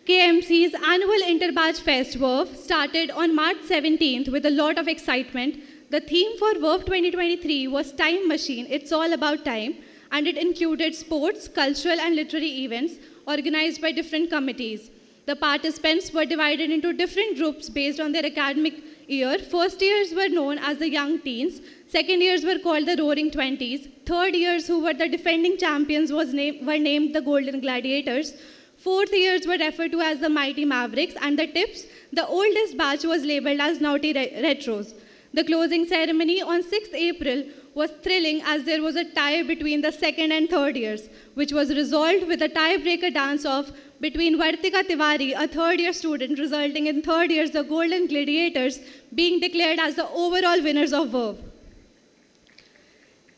KMC's annual Interbatch Fest Verve started on March 17th with a lot of excitement. The theme for Verve 2023 was Time Machine, It's All About Time, and it included sports, cultural, and literary events organized by different committees. The participants were divided into different groups based on their academic year. First years were known as the Young Teens, second years were called the Roaring Twenties, third years, who were the defending champions, were named the Golden Gladiators, fourth years were referred to as the Mighty Mavericks, and the tips, the oldest batch, was labeled as Naughty Retros. The closing ceremony on 6th April was thrilling as there was a tie between the 2nd and 3rd years, which was resolved with a tiebreaker dance-off between Vartika Tiwari, a 3rd-year student, resulting in 3rd years the Golden Gladiators being declared as the overall winners of Verve.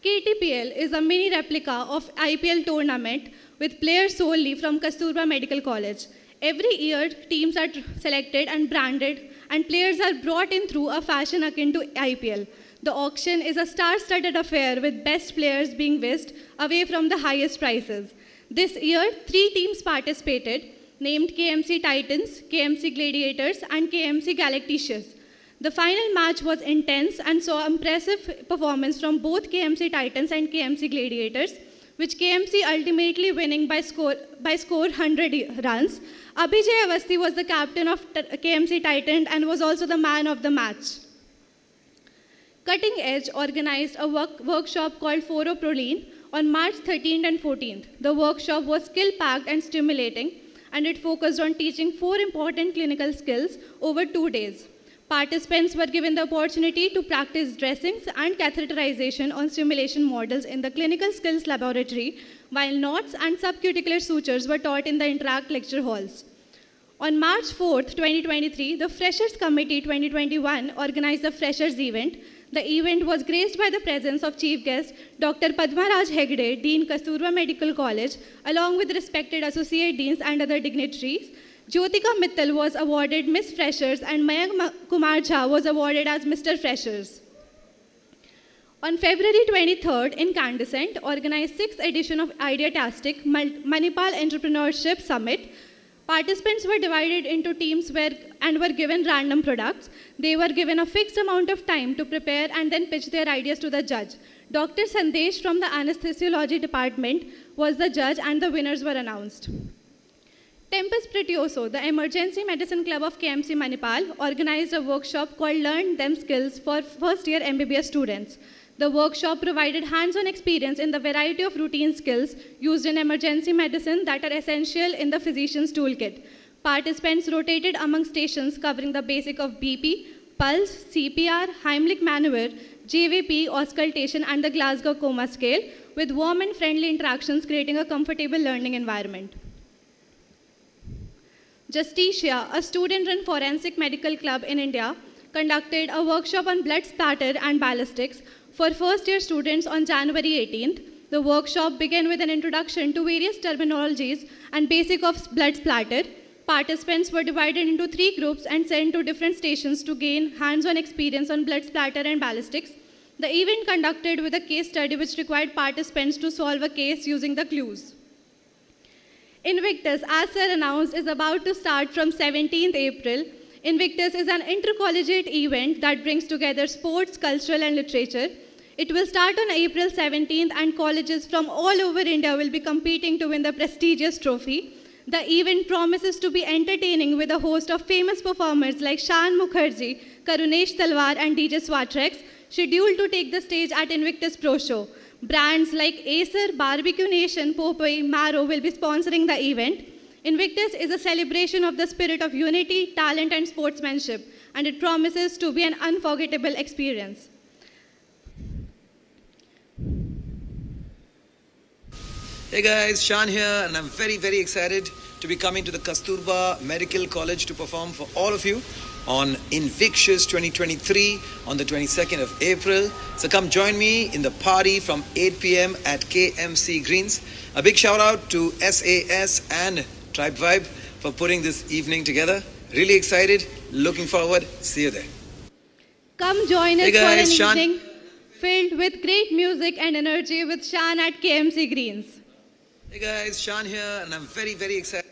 KTPL is a mini replica of IPL tournament with players solely from Kasturba Medical College. Every year, teams are selected and branded, and players are brought in through a fashion akin to IPL. The auction is a star-studded affair with best players being whisked away from the highest prices. This year, 3 teams participated, named KMC Titans, KMC Gladiators, and KMC Galacticious. The final match was intense and saw impressive performance from both KMC Titans and KMC Gladiators, which KMC ultimately winning by score 100 runs. Abhijay Avasti was the captain of KMC Titan and was also the man of the match. Cutting Edge organized a workshop called Foroproline on March 13th and 14th. The workshop was skill-packed and stimulating, and it focused on teaching 4 important clinical skills over 2 days. Participants were given the opportunity to practice dressings and catheterization on stimulation models in the clinical skills laboratory, while knots and subcuticular sutures were taught in the Interact lecture halls. On March 4th, 2023, the Freshers Committee 2021 organized the Freshers event. The event was graced by the presence of chief guest Dr. Padmaraj Hegde, Dean Kasturba Medical College, along with respected associate deans and other dignitaries. Jyotika Mittal was awarded Miss Freshers and Mayank Kumar Jha was awarded as Mr. Freshers. On February 23rd, Incandescent organized 6th edition of Ideatastic Manipal Entrepreneurship Summit. Participants were divided into teams and were given random products. They were given a fixed amount of time to prepare and then pitch their ideas to the judge. Dr. Sandesh from the anesthesiology department was the judge and the winners were announced. Tempus Pretioso, the Emergency Medicine Club of KMC Manipal, organized a workshop called Learn Them Skills for first-year MBBS students. The workshop provided hands-on experience in the variety of routine skills used in emergency medicine that are essential in the physician's toolkit. Participants rotated among stations covering the basic of BP, pulse, CPR, Heimlich maneuver, JVP, auscultation, and the Glasgow Coma Scale, with warm and friendly interactions creating a comfortable learning environment. Justitia, a student-run forensic medical club in India, conducted a workshop on blood splatter and ballistics for first-year students on January 18th. The workshop began with an introduction to various terminologies and basic of blood splatter. Participants were divided into 3 groups and sent to different stations to gain hands-on experience on blood splatter and ballistics. The event conducted with a case study which required participants to solve a case using the clues. Invictus, as Sir announced, is about to start from 17th April. Invictus is an intercollegiate event that brings together sports, cultural, and literature. It will start on April 17th, and colleges from all over India will be competing to win the prestigious trophy. The event promises to be entertaining with a host of famous performers like Shan Mukherjee, Karunesh Talwar, and DJ Swatrex, scheduled to take the stage at Invictus Pro Show. Brands like Acer, Barbecue Nation, Popeye, Marrow will be sponsoring the event. Invictus is a celebration of the spirit of unity, talent, and sportsmanship, and it promises to be an unforgettable experience. Hey guys, Shan here, and I'm very, very excited to be coming to the Kasturba Medical College to perform for all of you on Invictus 2023 on the 22nd of April. So come join me in the party from 8 p.m. at KMC Greens. A big shout out to SAS and Tribe Vibe for putting this evening together. Really excited, looking forward. See you there. Come join us Hey guys, for an Shan. evening filled with great music and energy with Shan at KMC Greens. Hey guys, Shan here, and I'm very, very excited.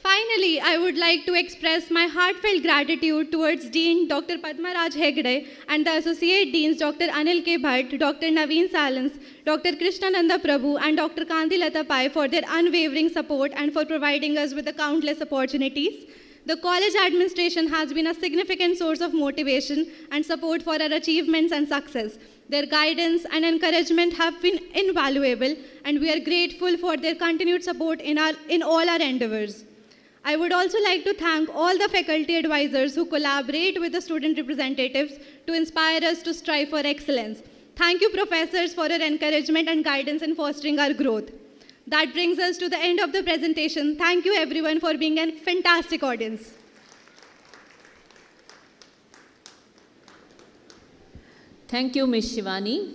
Finally, I would like to express my heartfelt gratitude towards Dean Dr. Padmaraj Hegde and the Associate Deans Dr. Anil K. Bhatt, Dr. Naveen Salans, Dr. Krishnananda Prabhu, and Dr. Kanti Lata Pai for their unwavering support and for providing us with the countless opportunities. The college administration has been a significant source of motivation and support for our achievements and success. Their guidance and encouragement have been invaluable, and we are grateful for their continued support in all our endeavors. I would also like to thank all the faculty advisors who collaborate with the student representatives to inspire us to strive for excellence. Thank you, professors, for your encouragement and guidance in fostering our growth. That brings us to the end of the presentation. Thank you, everyone, for being a fantastic audience. Thank you, Ms. Shivani.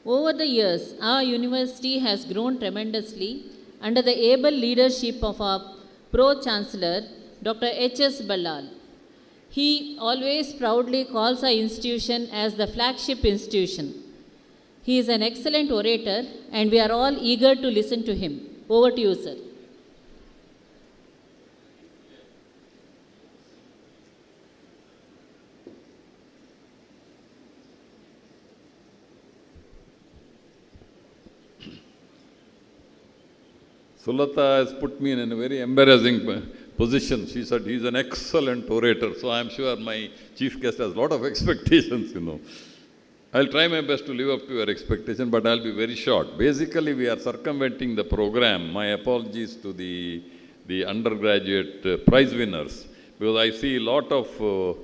Over the years, our university has grown tremendously under the able leadership of our Pro-Chancellor, Dr. H.S. Ballal. He always proudly calls our institution as the flagship institution. He is an excellent orator, and we are all eager to listen to him. Over to you, sir. Sulata has put me in a very embarrassing position. She said he's an excellent orator, so I'm sure my chief guest has a lot of expectations, I'll try my best to live up to your expectation, but I'll be very short. Basically, we are circumventing the program. My apologies to the undergraduate prize winners, because I see a lot of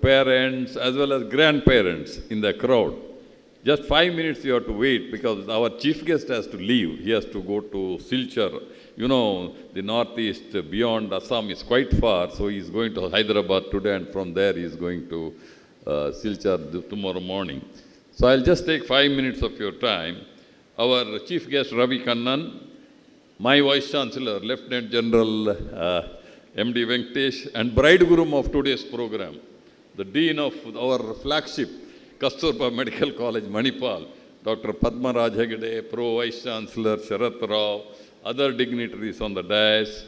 parents as well as grandparents in the crowd. Just 5 minutes you have to wait because our chief guest has to leave. He has to go to Silchar. You know, the northeast beyond Assam is quite far, so he is going to Hyderabad today, and from there he is going to Silchar tomorrow morning. So I'll just take 5 minutes of your time. Our chief guest Ravi Kannan, my Vice Chancellor, Lieutenant General MD Venkatesh, and bridegroom of today's program, the Dean of our flagship, Kasturba Medical College, Manipal, Dr. Padma Raj Hegde, Pro Vice Chancellor Sharat Rao, other dignitaries on the dais,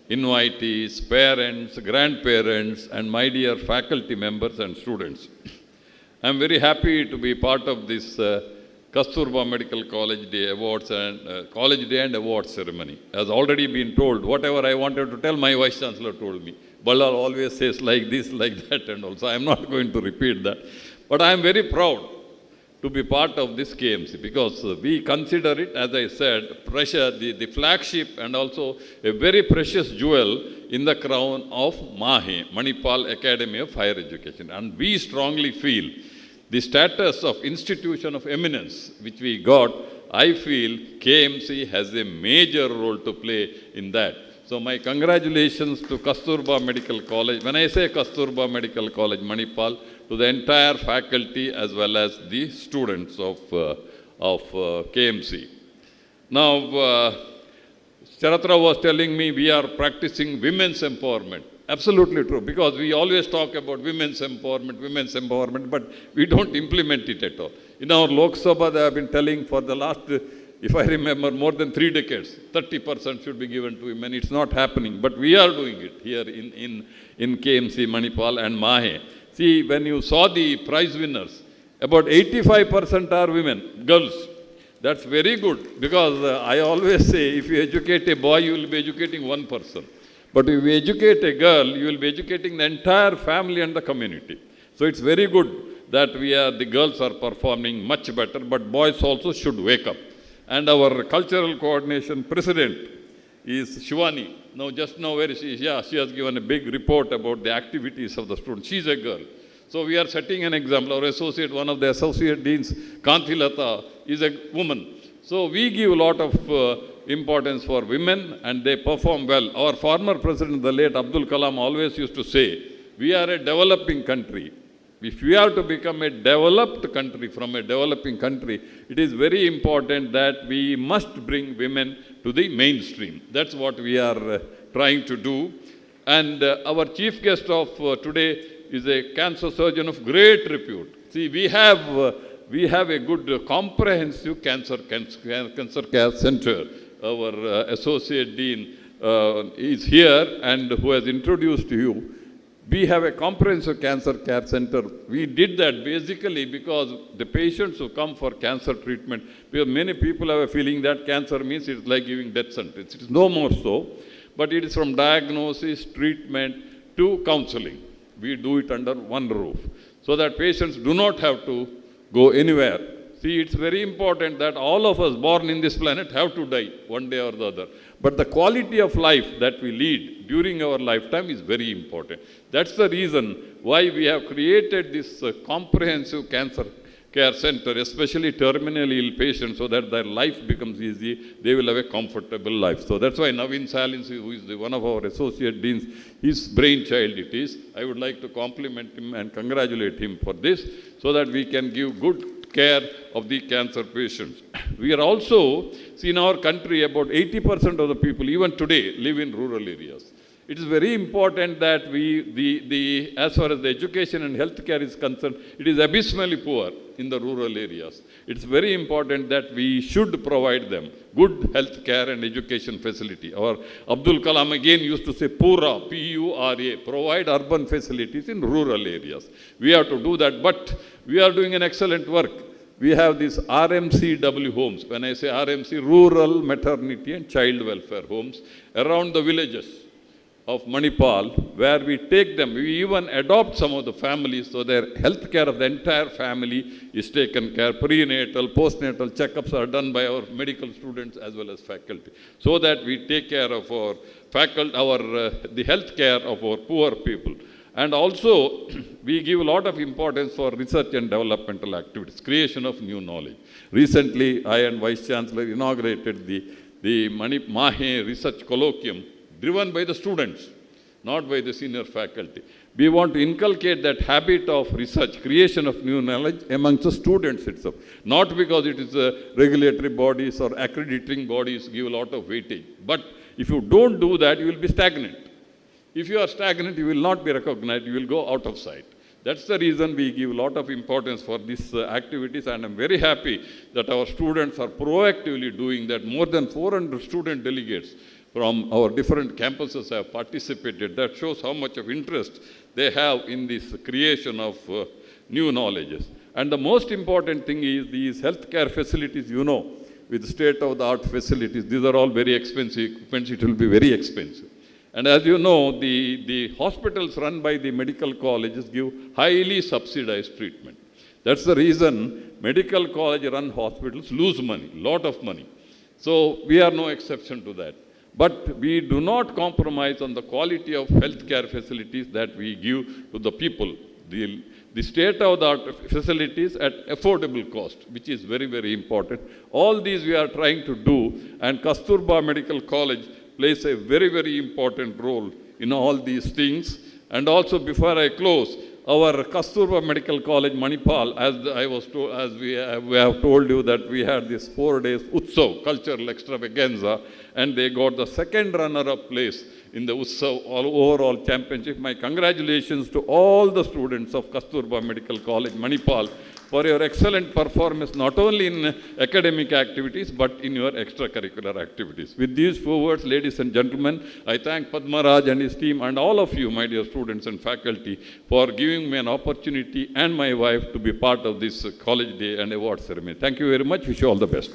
invitees, parents, grandparents, and my dear faculty members and students. I am very happy to be part of this Kasturba Medical College Day Awards and College Day and Awards ceremony. As already been told, whatever I wanted to tell, my Vice Chancellor told me. Ballal always says like this, like that, and also I am not going to repeat that. But I am very proud to be part of this KMC because we consider it, as I said, the flagship and also a very precious jewel in the crown of MAHE, Manipal Academy of Higher Education. And we strongly feel the status of institution of eminence which we got, I feel KMC has a major role to play in that. So my congratulations to Kasturba Medical College. When I say Kasturba Medical College, Manipal, to the entire faculty as well as the students of KMC. Now, Charatra was telling me we are practicing women's empowerment. Absolutely true, because we always talk about women's empowerment, but we don't implement it at all. In our Lok Sabha, they have been telling for the last, if I remember, more than 3 decades, 30% should be given to women. It's not happening, but we are doing it here in KMC, Manipal and MAHE. See, when you saw the prize winners, about 85% are women, girls. That's very good, because I always say, if you educate a boy, you will be educating one person. But if you educate a girl, you will be educating the entire family and the community. So it's very good that the girls are performing much better, but boys also should wake up. And our cultural coordination president is Shivani. Now, just now, where she is? Yeah, she has given a big report about the activities of the students. She's a girl. So we are setting an example. Our associate, one of the associate deans, Kantilata, is a woman. So we give a lot of importance for women, and they perform well. Our former president, the late Abdul Kalam, always used to say, we are a developing country. If we are to become a developed country from a developing country, it is very important that we must bring women to the mainstream. That's what we are trying to do. And our chief guest of today is a cancer surgeon of great repute. See, we have a good comprehensive cancer care center. Our associate dean is here and who has introduced you. We have a comprehensive cancer care center. We did that basically because the patients who come for cancer treatment, because many people have a feeling that cancer means it's like giving death sentence. It is no more so, but it is from diagnosis, treatment to counseling. We do it under one roof so that patients do not have to go anywhere. See, it's very important that all of us born in this planet have to die one day or the other. But the quality of life that we lead during our lifetime is very important. That's the reason why we have created this comprehensive cancer care center, especially terminally ill patients, so that their life becomes easy, they will have a comfortable life. So that's why Naveen Salins, who is one of our associate deans, his brainchild it is. I would like to compliment him and congratulate him for this, so that we can give good care of the cancer patients. We are also, see, in our country, about 80% of the people, even today, live in rural areas. It is very important that as far as the education and healthcare is concerned, it is abysmally poor in the rural areas. It's very important that we should provide them good healthcare and education facility. Our Abdul Kalam again used to say, Pura, P-U-R-A, provide urban facilities in rural areas. We have to do that, but we are doing an excellent work. We have these RMCW homes. When I say RMC, Rural Maternity and Child Welfare Homes, around the villages of Manipal, where we take them. We even adopt some of the families, so their health care of the entire family is taken care. Prenatal, postnatal checkups are done by our medical students as well as faculty, so that we take care of our faculty, the health care of our poor people. And also, we give a lot of importance for research and developmental activities, creation of new knowledge. Recently, I and Vice Chancellor inaugurated the Mahe Research Colloquium, driven by the students, not by the senior faculty. We want to inculcate that habit of research, creation of new knowledge amongst the students itself. Not because it is regulatory bodies or accrediting bodies give a lot of weightage. But if you don't do that, you will be stagnant. If you are stagnant, you will not be recognized, you will go out of sight. That's the reason we give a lot of importance for these activities, and I'm very happy that our students are proactively doing that. More than 400 student delegates from our different campuses have participated. That shows how much of interest they have in this creation of new knowledges. And the most important thing is these healthcare facilities, with state-of-the-art facilities, these are all very expensive. It will be very expensive. And as you know, the hospitals run by the medical colleges give highly subsidized treatment. That's the reason medical college-run hospitals lose money, lot of money. So we are no exception to that. But we do not compromise on the quality of healthcare facilities that we give to the people. The state-of-the-art facilities at affordable cost, which is very, very important. All these we are trying to do, and Kasturba Medical College plays a very, very important role in all these things. And also, before I close, our Kasturba Medical College, Manipal, as we have told you that we had this 4 days Utsav, cultural extravaganza, and they got the second runner-up place in the Utsav overall championship. My congratulations to all the students of Kasturba Medical College, Manipal, for your excellent performance, not only in academic activities, but in your extracurricular activities. With these few words, ladies and gentlemen, I thank Padmaraj and his team and all of you, my dear students and faculty, for giving me an opportunity and my wife to be part of this college day and award ceremony. Thank you very much. Wish you all the best.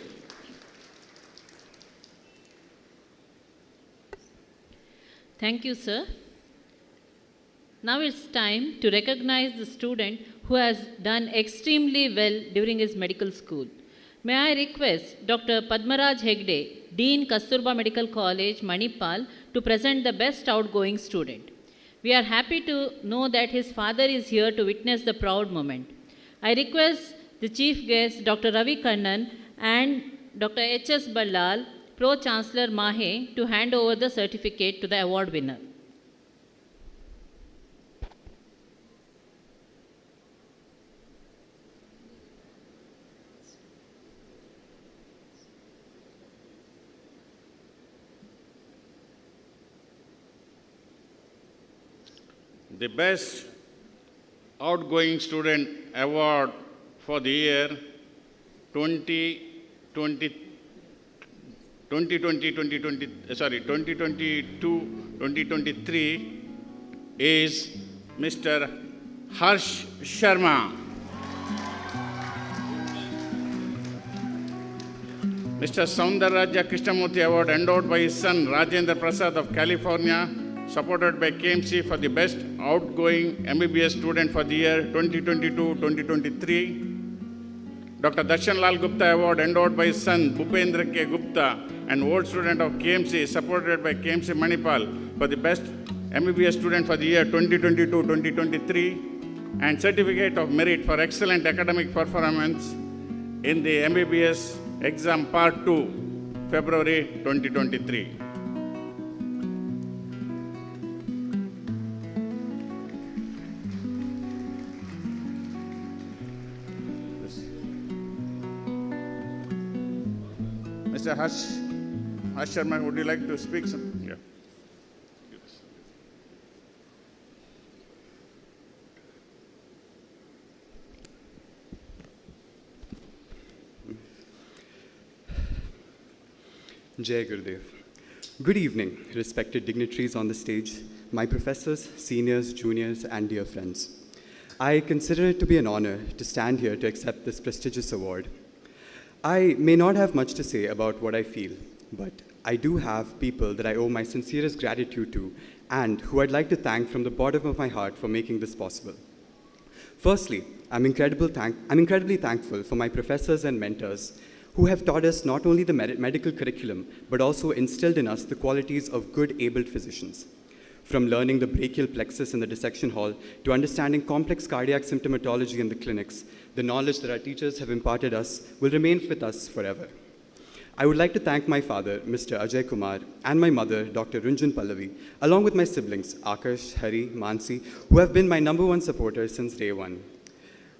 Thank you, sir. Now it's time to recognize the student who has done extremely well during his medical school. May I request Dr. Padmaraj Hegde, Dean Kasturba Medical College, Manipal, to present the best outgoing student. We are happy to know that his father is here to witness the proud moment. I request the chief guest, Dr. Ravi Kannan, and Dr. H.S. Ballal, Pro-Chancellor Mahe, to hand over the certificate to the award winner. The Best Outgoing Student Award for the year 2022-2023 is Mr. Harsh Sharma. Mr. Soundararaja Krishnamurthy Award endowed by his son Rajendra Prasad of California, supported by KMC for the Best Outgoing MBBS Student for the year 2022-2023. Dr. Darshan Lal Gupta Award endowed by his son Bhupendra K. Gupta, an old student of KMC, supported by KMC Manipal for the Best MBBS Student for the year 2022-2023, and Certificate of Merit for Excellent Academic Performance in the MBBS Exam Part 2, February 2023. Mr. Harsh Sharma, would you like to speak some? Yeah. Jai Gurudev. Good evening, respected dignitaries on the stage, my professors, seniors, juniors, and dear friends. I consider it to be an honor to stand here to accept this prestigious award. I may not have much to say about what I feel, but I do have people that I owe my sincerest gratitude to and who I'd like to thank from the bottom of my heart for making this possible. Firstly, I'm incredibly thankful for my professors and mentors who have taught us not only the medical curriculum, but also instilled in us the qualities of good, abled physicians. from learning the brachial plexus in the dissection hall to understanding complex cardiac symptomatology in the clinics, the knowledge that our teachers have imparted us will remain with us forever. I would like to thank my father, Mr. Ajay Kumar, and my mother, Dr. Runjan Pallavi, along with my siblings, Akash, Hari, Mansi, who have been my #1 supporters since day one,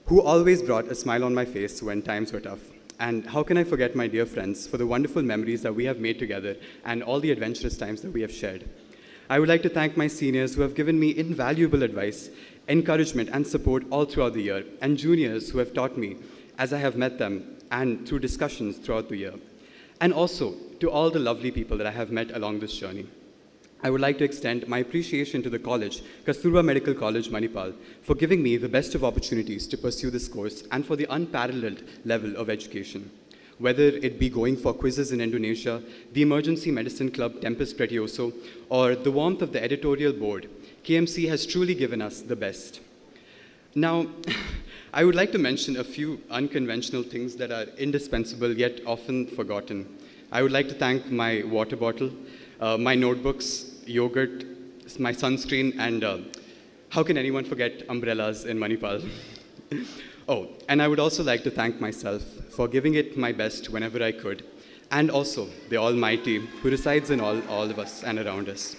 who always brought a smile on my face when times were tough. And how can I forget my dear friends for the wonderful memories that we have made together and all the adventurous times that we have shared. I would like to thank my seniors who have given me invaluable advice, encouragement, and support all throughout the year, and juniors who have taught me as I have met them and through discussions throughout the year. And also to all the lovely people that I have met along this journey. I would like to extend my appreciation to the college, Kasturba Medical College, Manipal, for giving me the best of opportunities to pursue this course and for the unparalleled level of education. Whether it be going for quizzes in Indonesia, the Emergency Medicine Club Tempus Pretioso, or the warmth of the editorial board, KMC has truly given us the best. Now, I would like to mention a few unconventional things that are indispensable yet often forgotten. I would like to thank my water bottle, my notebooks, yogurt, my sunscreen, and how can anyone forget umbrellas in Manipal? Oh, and I would also like to thank myself for giving it my best whenever I could, and also the Almighty who resides in all of us and around us.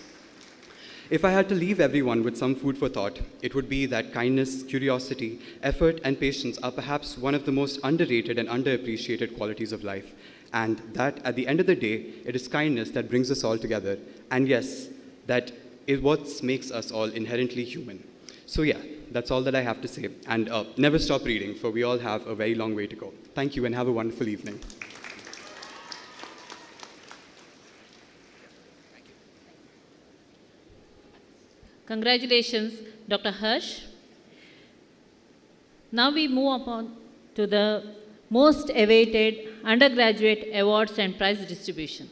If I had to leave everyone with some food for thought, it would be that kindness, curiosity, effort, and patience are perhaps one of the most underrated and underappreciated qualities of life. And that, at the end of the day, it is kindness that brings us all together. And yes, that is what makes us all inherently human. So yeah, that's all that I have to say. And never stop reading, for we all have a very long way to go. Thank you, and have a wonderful evening. Congratulations, Dr. Harsh. Now we move on to the most awaited undergraduate awards and prize distribution.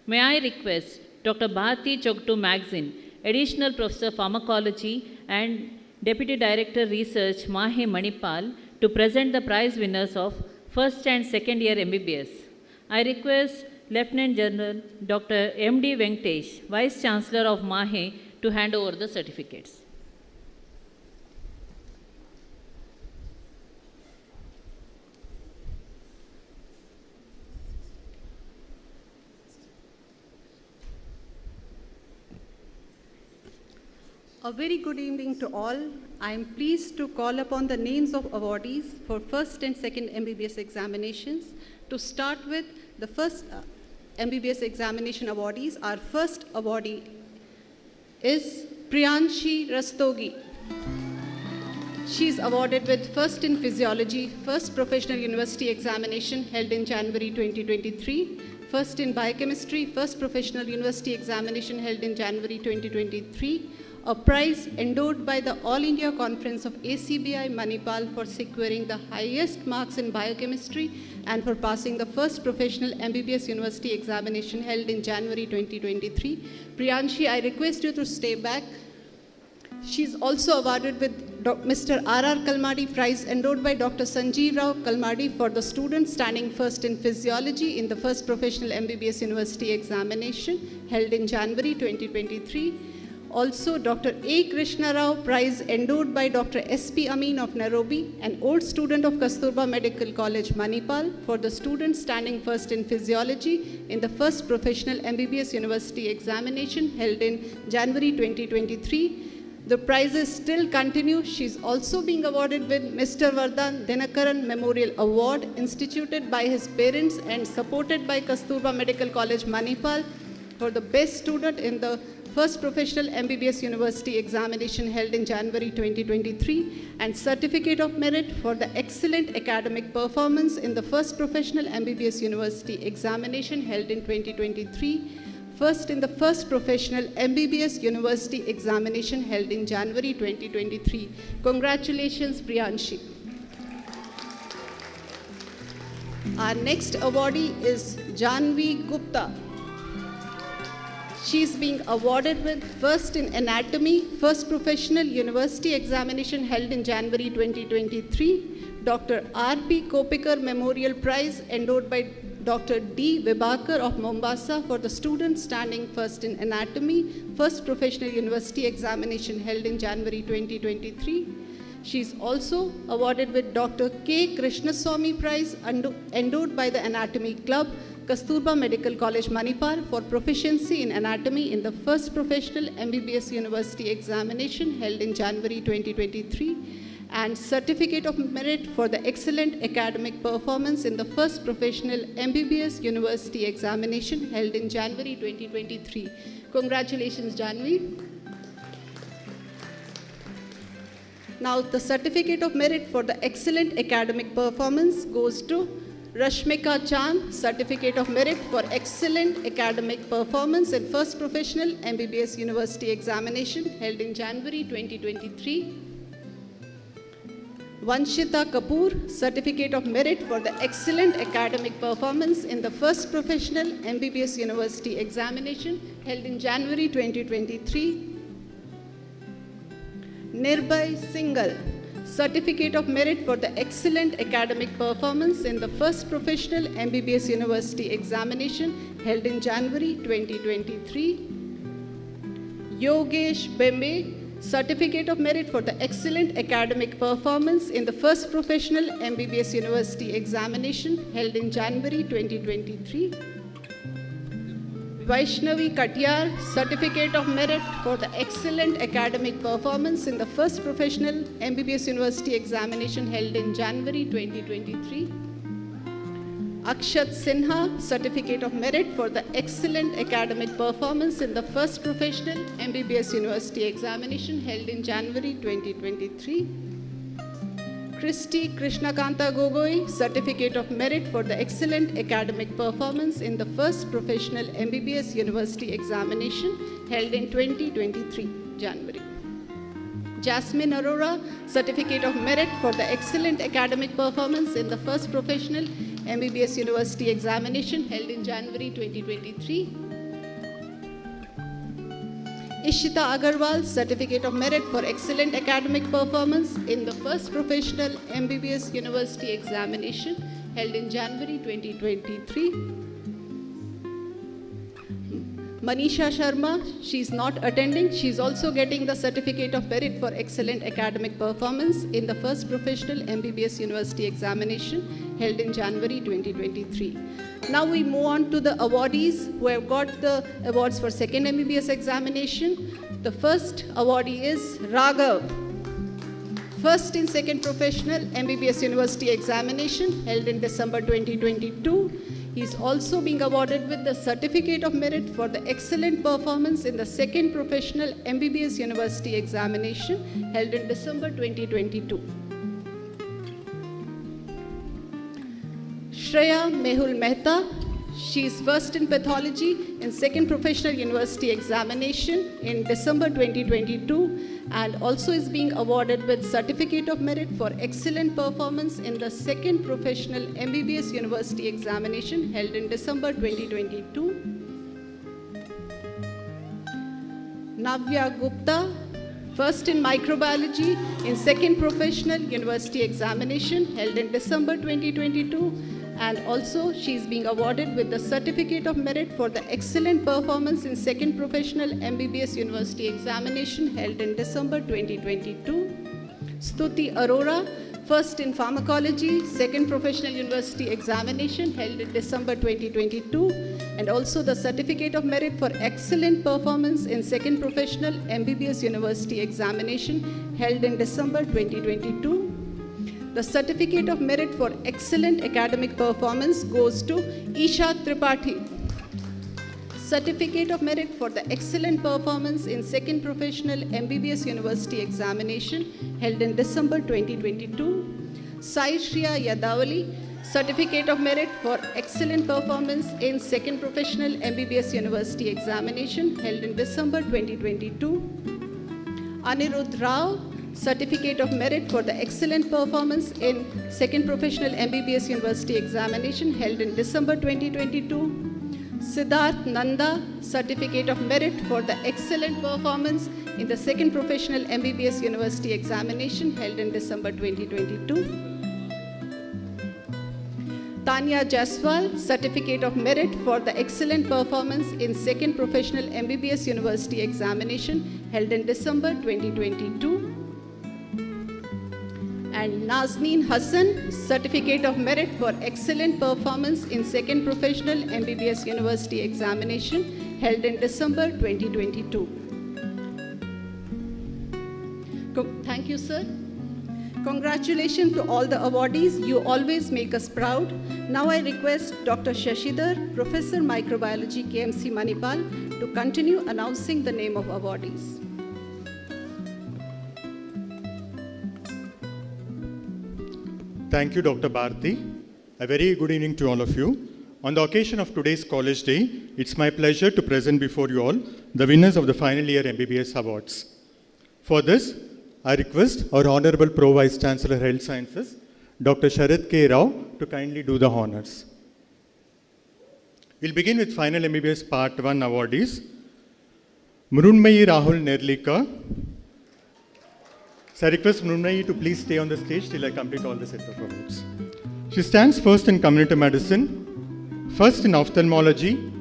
May I request Dr. Bharti Chogtu Magazine, Additional Professor Pharmacology and Deputy Director Research, Mahe Manipal, to present the prize winners of first and second year MBBS. I request Lieutenant General Dr. M.D. Venkatesh, Vice Chancellor of Mahe, to hand over the certificates. A very good evening to all. I am pleased to call upon the names of awardees for first and second MBBS examinations. To start with, the first MBBS examination awardees, our first awardee is Priyanshi Rastogi. She is awarded with first in physiology, first professional university examination held in January 2023, first in biochemistry, first professional university examination held in January 2023, a prize endowed by the All India Conference of ACBI Manipal for securing the highest marks in biochemistry and for passing the first professional MBBS university examination held in January 2023. Priyanshi, I request you to stay back. She is also awarded with Mr. R.R. Kalmadi Prize endowed by Dr. Sanjeev Rao Kalmadi for the student standing first in physiology in the first professional MBBS university examination held in January 2023. Also, Dr. A. Krishna Rao Prize endowed by Dr. S.P. Amin of Nairobi, an old student of Kasturba Medical College, Manipal, for the student standing first in physiology in the first professional MBBS university examination held in January 2023. The prizes still continue. She's also being awarded with Mr. Vardhan Dinakaran Memorial Award, instituted by his parents and supported by Kasturba Medical College, Manipal, for the best student in the first professional MBBS university examination held in January 2023, and certificate of merit for the excellent academic performance in the first professional MBBS university examination held in 2023, first in the first professional MBBS university examination held in January 2023. Congratulations, Priyanshi. Our next awardee is Janvi Gupta. She is being awarded with first in anatomy, first professional university examination held in January 2023, Dr. R.P. Kopikar Memorial Prize endowed by Dr. D. Vibhakar of Mombasa for the student standing first in anatomy, first professional university examination held in January 2023. She is also awarded with Dr. K. Krishnaswamy Prize endowed by the Anatomy Club, Kasturba Medical College, Manipal for proficiency in anatomy in the first professional MBBS university examination held in January 2023, and Certificate of Merit for the excellent academic performance in the first professional MBBS university examination held in January 2023. Congratulations, Janvi. Now, the Certificate of Merit for the excellent academic performance goes to Rashmika Chand, Certificate of Merit for excellent academic performance in first professional MBBS university examination held in January 2023. Vanshita Kapoor, Certificate of Merit for the excellent academic performance in the first professional MBBS university examination held in January 2023. Nirbhay Singhal, Certificate of Merit for the excellent academic performance in the first professional MBBS university examination held in January 2023. Yogesh Bembe, Certificate of Merit for the excellent academic performance in the first professional MBBS university examination held in January 2023. Vaishnavi Katyar, Certificate of Merit for the excellent academic performance in the first professional MBBS university examination held in January 2023. Akshat Sinha, Certificate of Merit for the excellent academic performance in the first professional MBBS university examination held in January 2023. Christy Krishnakanta Gogoi, Certificate of Merit for the excellent academic performance in the first professional MBBS university examination held in 2023, January. Jasmine Arora, Certificate of Merit for the excellent academic performance in the first professional MBBS university examination held in January 2023. Ishita Agarwal, Certificate of Merit for excellent academic performance in the first professional MBBS university examination held in January 2023. Manisha Sharma, she's not attending. She's also getting the Certificate of Merit for excellent academic performance in the first professional MBBS university examination held in January 2023. Now we move on to the awardees who have got the awards for second MBBS examination. The first awardee is Raghav, first in second professional MBBS university examination held in December 2022. He is also being awarded with the Certificate of Merit for the excellent performance in the second professional MBBS university examination held in December 2022. Shreya Mehul Mehta, she is first in pathology in second professional university examination in December 2022 and also is being awarded with Certificate of Merit for excellent performance in the second professional MBBS university examination held in December 2022. Navya Gupta, first in microbiology in second professional university examination held in December 2022. And also, she is being awarded with the Certificate of Merit for the excellent performance in second professional MBBS university examination held in December 2022. Stuti Arora, first in pharmacology, second professional university examination held in December 2022. And also the Certificate of Merit for excellent performance in second professional MBBS university examination held in December 2022. The Certificate of Merit for excellent academic performance goes to Isha Tripathi. Certificate of Merit for the excellent performance in second professional MBBS university examination held in December 2022. Sai Shriya Yadavali, Certificate of Merit for excellent performance in second professional MBBS university examination held in December 2022. Anirudh Rao, Certificate of Merit for the excellent performance in second professional MBBS university examination held in December 2022. Siddharth Nanda, Certificate of Merit for the excellent performance in the second professional MBBS university examination held in December 2022. Tanya Jaswal, Certificate of Merit for the excellent performance in second professional MBBS University examination held in December 2022. And Nazneen Hassan, Certificate of Merit for excellent performance in second professional MBBS University examination held in December 2022. Thank you, sir. Congratulations to all the awardees. You always make us proud. Now I request Dr. Shashidhar, Professor Microbiology, KMC Manipal, to continue announcing the name of awardees. Thank you, Dr. Bharti. A very good evening to all of you. On the occasion of today's College Day, it's my pleasure to present before you all the winners of the final year MBBS awards. For this, I request our Honorable Pro Vice Chancellor Health Sciences, Dr. Sharad K. Rao, to kindly do the honors. We'll begin with final MBBS Part 1 awardees. Mrunmayi Rahul Nerlika. So I request Mrunmayi to please stay on the stage till I complete all the set of awards. She stands first in community medicine, first in ophthalmology.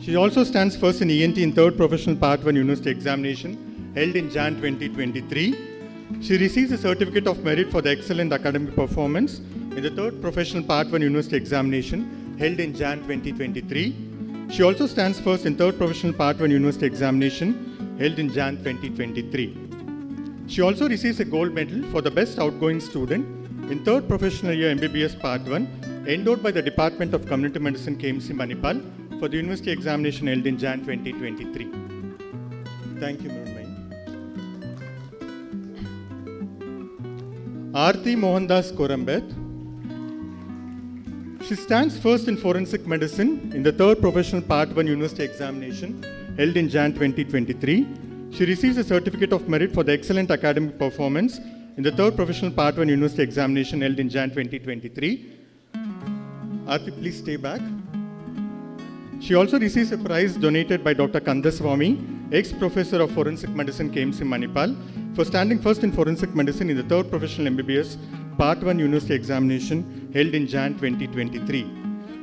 She also stands first in ENT in third professional Part 1 university examination held in Jan 2023. She receives a certificate of merit for the excellent academic performance in the third professional Part 1 university examination held in Jan 2023. She also stands first in third professional Part 1 university examination held in Jan 2023. She also receives a gold medal for the best outgoing student in third professional year MBBS Part 1 endowed by the Department of Community Medicine KMC Manipal for the university examination held in Jan 2023. Thank you, Mrunmayi. Aarti Mohandas Korambet. She stands first in forensic medicine in the third professional Part 1 university examination held in Jan 2023. She receives a certificate of merit for the excellent academic performance in the third professional Part 1 university examination held in Jan 2023. Aarti, please stay back. She also receives a prize donated by Dr. Kandaswamy, ex-professor of forensic medicine KMC Manipal, for standing first in forensic medicine in the third professional MBBS Part 1 university examination held in Jan 2023.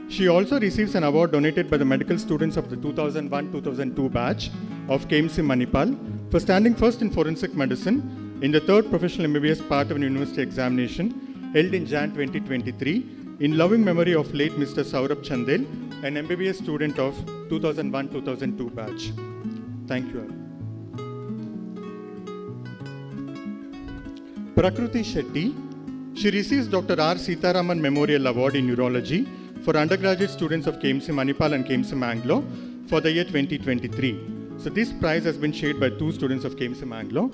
She also receives an award donated by the medical students of the 2001-2002 batch of KMC Manipal for standing first in forensic medicine in the third professional MBBS Part 1 university examination held in Jan 2023 in loving memory of late Mr. Saurabh Chandel, an MBBS student of 2001-2002 batch. Thank you all. Prakruti Shetty. She receives Dr. R. Sitaraman Memorial Award in Neurology for undergraduate students of KMC Manipal and KMC Mangalore for the year 2023. So this prize has been shared by two students of KMC Mangalore.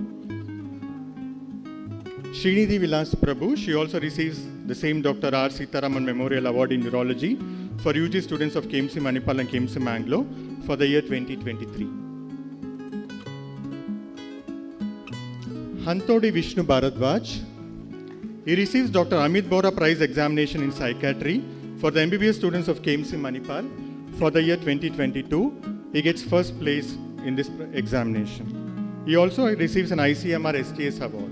Srinidhi Vilas Prabhu. She also receives the same Dr. R. Sitaraman Memorial Award in Neurology for UG students of KMC Manipal and KMC Mangalore for the year 2023. Hantodi Vishnu Bharadwaj. He receives Dr. Amit Bora Prize Examination in Psychiatry for the MBBS students of KMC Manipal for the year 2022. He gets first place in this examination. He also receives an ICMR STS award.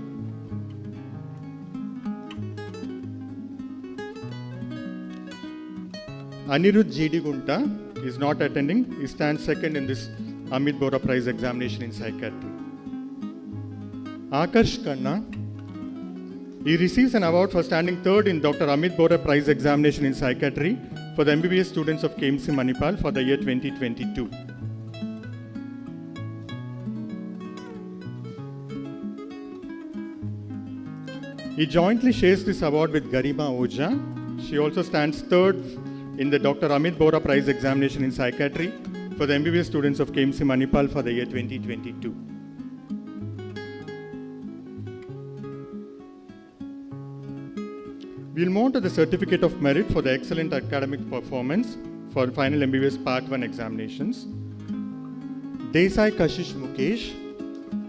Anirudh G.D. Gunta is not attending. He stands second in this Amit Bora Prize Examination in Psychiatry. Akarsh Khanna. He receives an award for standing third in Dr. Amit Bora Prize Examination in Psychiatry for the MBBS students of KMC Manipal for the year 2022. He jointly shares this award with Garima Oja. She also stands third in the Dr. Amit Bora Prize Examination in Psychiatry for the MBBS students of KMC Manipal for the year 2022. We'll move on to the Certificate of Merit for the excellent academic performance for final MBBS Part 1 examinations. Desai Kashish Mukesh.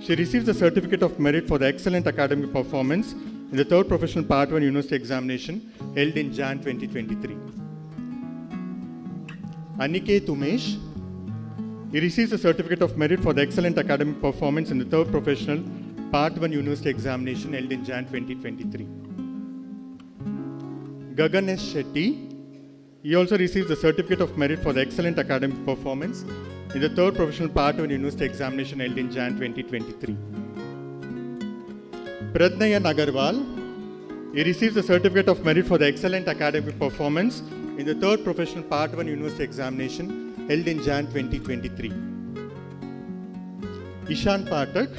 She receives the Certificate of Merit for the excellent academic performance in the third professional Part 1 university examination held in Jan 2023. Aniket Umesh. He receives the Certificate of Merit for the excellent academic performance in the third professional Part 1 university examination held in Jan 2023. Gagan S. Shetty. He also receives the Certificate of Merit for the Excellent Academic Performance in the 3rd Professional Part 1 University Examination held in Jan 2023. Pradnayan Agarwal, he receives the Certificate of Merit for the Excellent Academic Performance in the 3rd Professional Part 1 University Examination held in Jan 2023. Ishan Pathak,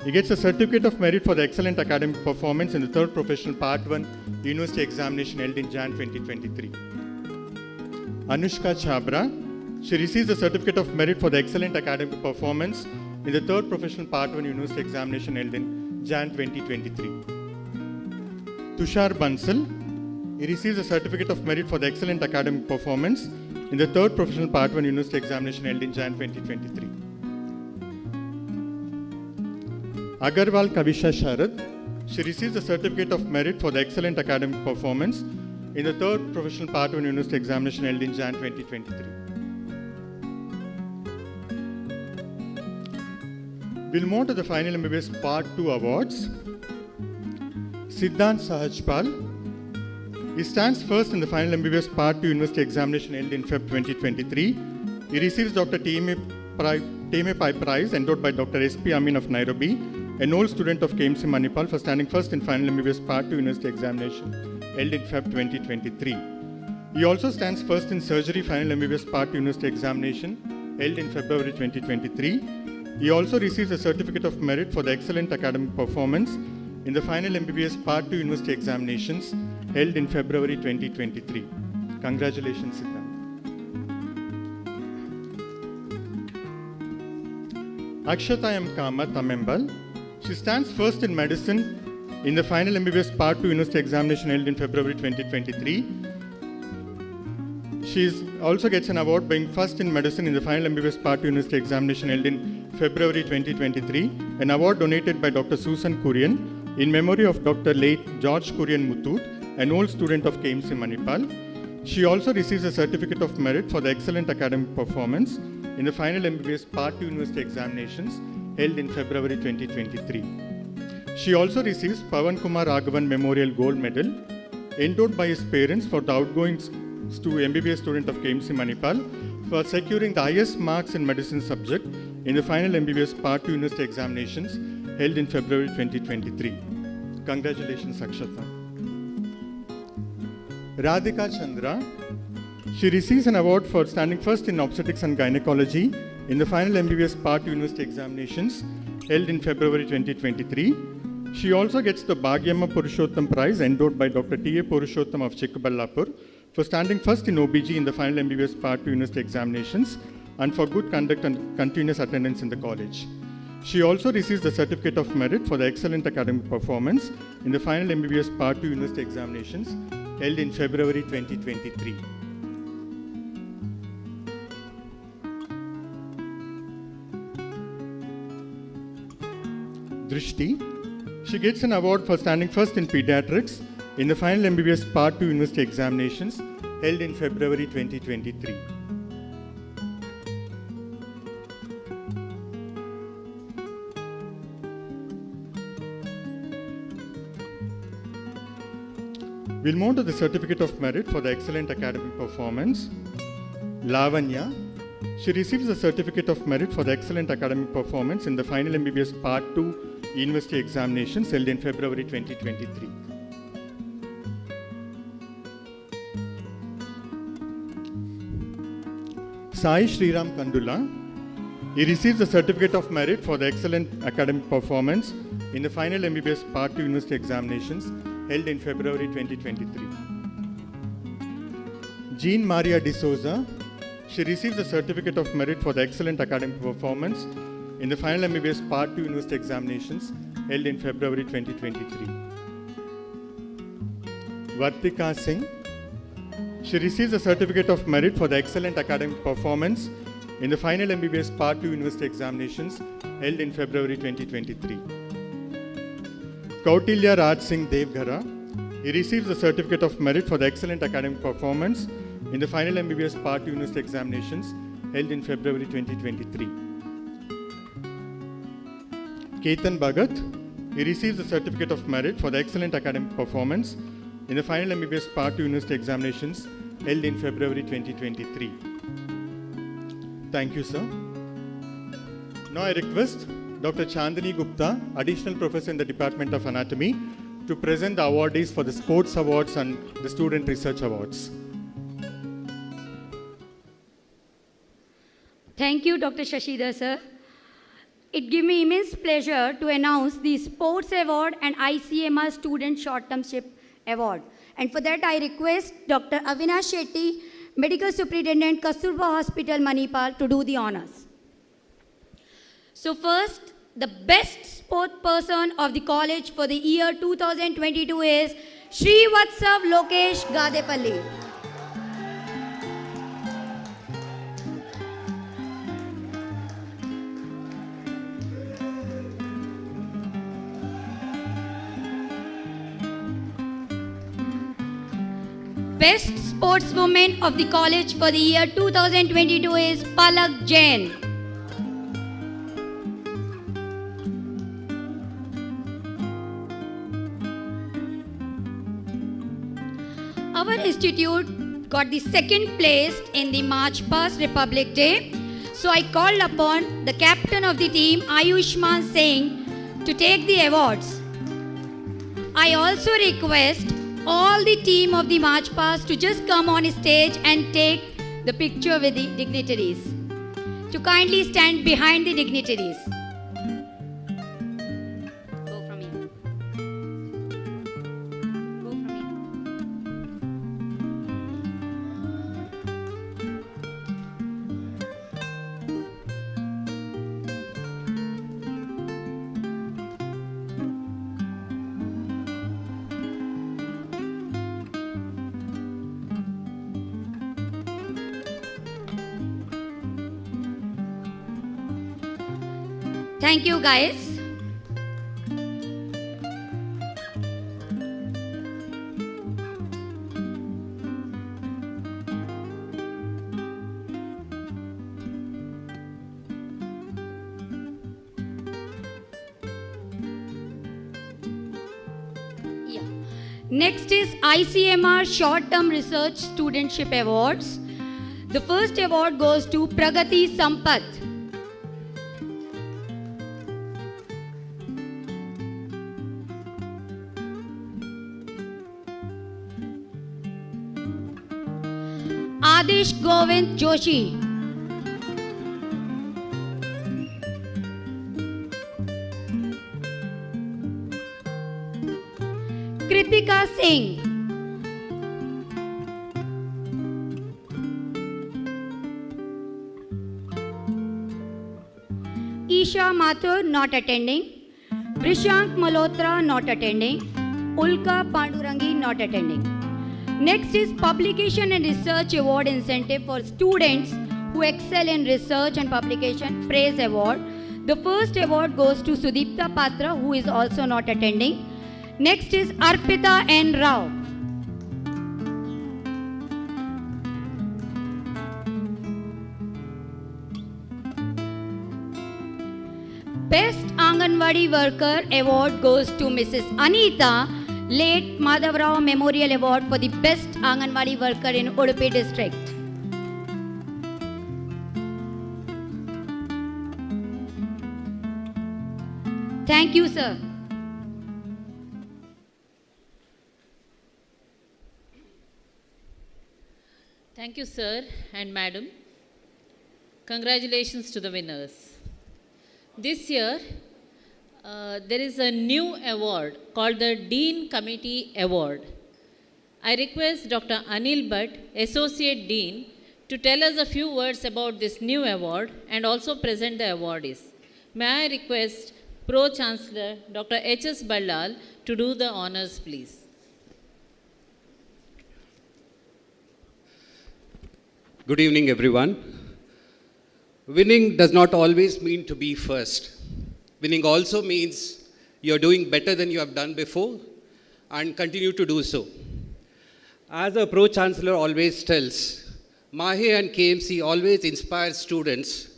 he gets a Certificate of Merit for the Excellent Academic Performance in the 3rd Professional Part 1 University Examination held in Jan 2023. Anushka Chabra, she receives the Certificate of Merit for the Excellent Academic Performance in the 3rd Professional Part 1 University Examination held in Jan 2023. Tushar Bansal, he receives the Certificate of Merit for the Excellent Academic Performance in the 3rd Professional Part 1 University Examination held in Jan 2023. Agarwal Kavisha Sharad, she receives the Certificate of Merit for the Excellent Academic Performance in the 3rd Professional Part 1 University Examination held in Jan 2023. We'll move to the final MBBS Part 2 awards. Siddhant Sahajpal, he stands first in the final MBBS Part 2 University Examination held in Feb 2023. He receives Dr. T.M.A. Pai Prize endowed by Dr. S.P. Amin of Nairobi, an old student of KMC Manipal, for standing first in final MBBS Part 2 University Examination held in Feb 2023. He also stands first in Surgery Final MBBS Part 2 University Examination held in February 2023. He also receives a Certificate of Merit for the Excellent Academic Performance in the final MBBS Part 2 University Examinations held in February 2023. Congratulations, Siddhant. Akshata M. Kamath, a member. She stands first in medicine in the final MBBS Part 2 University Examination held in February 2023. She also gets an award being first in medicine in the final MBBS Part 2 University Examination held in February 2023, an award donated by Dr. Susan Kurian in memory of Dr. late George Kurian Muthoot, an old student of KMC Manipal. She also receives a Certificate of Merit for the Excellent Academic Performance in the final MBBS Part 2 University Examinations held in February 2023. She also receives Pavan Kumar Raghavan Memorial Gold Medal, endowed by his parents for the outgoing MBBS student of KMC Manipal for securing the highest marks in medicine subject in the final MBBS Part 2 University Examinations held in February 2023. Congratulations, Akshata. Radhika Chandra, she receives an award for standing first in obstetrics and gynecology in the final MBBS Part 2 University Examinations held in February 2023. She also gets the Bhagyamma Purushottam Prize endowed by Dr. T.A. Purushottam of Chikkaballapur for standing first in OBG in the final MBBS Part 2 University Examinations and for good conduct and continuous attendance in the college. She also receives the Certificate of Merit for the Excellent Academic Performance in the final MBBS Part 2 University Examinations held in February 2023. Drishti, she gets an award for standing first in pediatrics in the final MBBS Part 2 University Examinations held in February 2023. We'll move to the Certificate of Merit for the Excellent Academic Performance. Lavanya, she receives the Certificate of Merit for the Excellent Academic Performance in the final MBBS Part 2 University Examinations held in February 2023. Sai Sriram Kandula, he receives the Certificate of Merit for the Excellent Academic Performance in the final MBBS Part 2 University Examinations held in February 2023. Jean Maria D'Souza, she receives the Certificate of Merit for the Excellent Academic Performance in the final MBBS Part 2 University Examinations held in February 2023. Vartika Singh, she receives the Certificate of Merit for the Excellent Academic Performance in the final MBBS Part 2 University Examinations held in February 2023. Kautilya Raj Singh Devghara, he receives the Certificate of Merit for the Excellent Academic Performance in the final MBBS Part 2 University Examinations held in February 2023. Ketan Bhagat, he receives the Certificate of Merit for the Excellent Academic Performance in the final MBBS Part 2 University Examinations held in February 2023. Thank you, sir. Now I request Dr. Chandani Gupta, Additional Professor in the Department of Anatomy, to present the awardees for the Sports Awards and the Student Research Awards. Thank you, Dr. Shashidhar, sir. It gives me immense pleasure to announce the Sports Award and ICMR Student Short-Termship Award. And for that, I request Dr. Avinash Shetty, Medical Superintendent, Kasturba Hospital, Manipal, to do the honors. So first, the best sport person of the college for the year 2022 is Shri Vatsav Lokesh Gadepalli. Best sportswoman of the college for the year 2022 is Palak Jain. Our institute got the second place in the March Past Republic Day. So I called upon the captain of the team, Ayushman Singh, to take the awards. I also request all the team of the March Past to just come on stage and take the picture with the dignitaries. To kindly stand behind the dignitaries. Go from here. Go from here. Thank you, guys. Yeah. Next is ICMR Short-Term Research Studentship Awards. The first award goes to Pragati Sampath. Adish Govind Joshi. Kritika Singh. Isha Mathur not attending. Vrishank Malhotra not attending. Ulka Pandurangi not attending. Next is Publication and Research Award Incentive for students who excel in research and publication praise award. The first award goes to Sudipta Patra, who is also not attending. Next is Arpita N. Rao. Best Anganwadi Worker Award goes to Mrs. Anita, late Madhavrao Memorial Award for the best Anganwadi worker in Udupi district. Thank you, sir. Thank you, sir and madam. Congratulations to the winners. This year, there is a new award called the Dean Committee Award. I request Dr. Anil Bhatt, Associate Dean, to tell us a few words about this new award and also present the awardees. May I request Pro-Chancellor Dr. H.S. Ballal to do the honors, please. Good evening, everyone. Winning does not always mean to be first. Winning also means you're doing better than you have done before and continue to do so. As a Pro-Chancellor always tells, MAHE and KMC always inspire students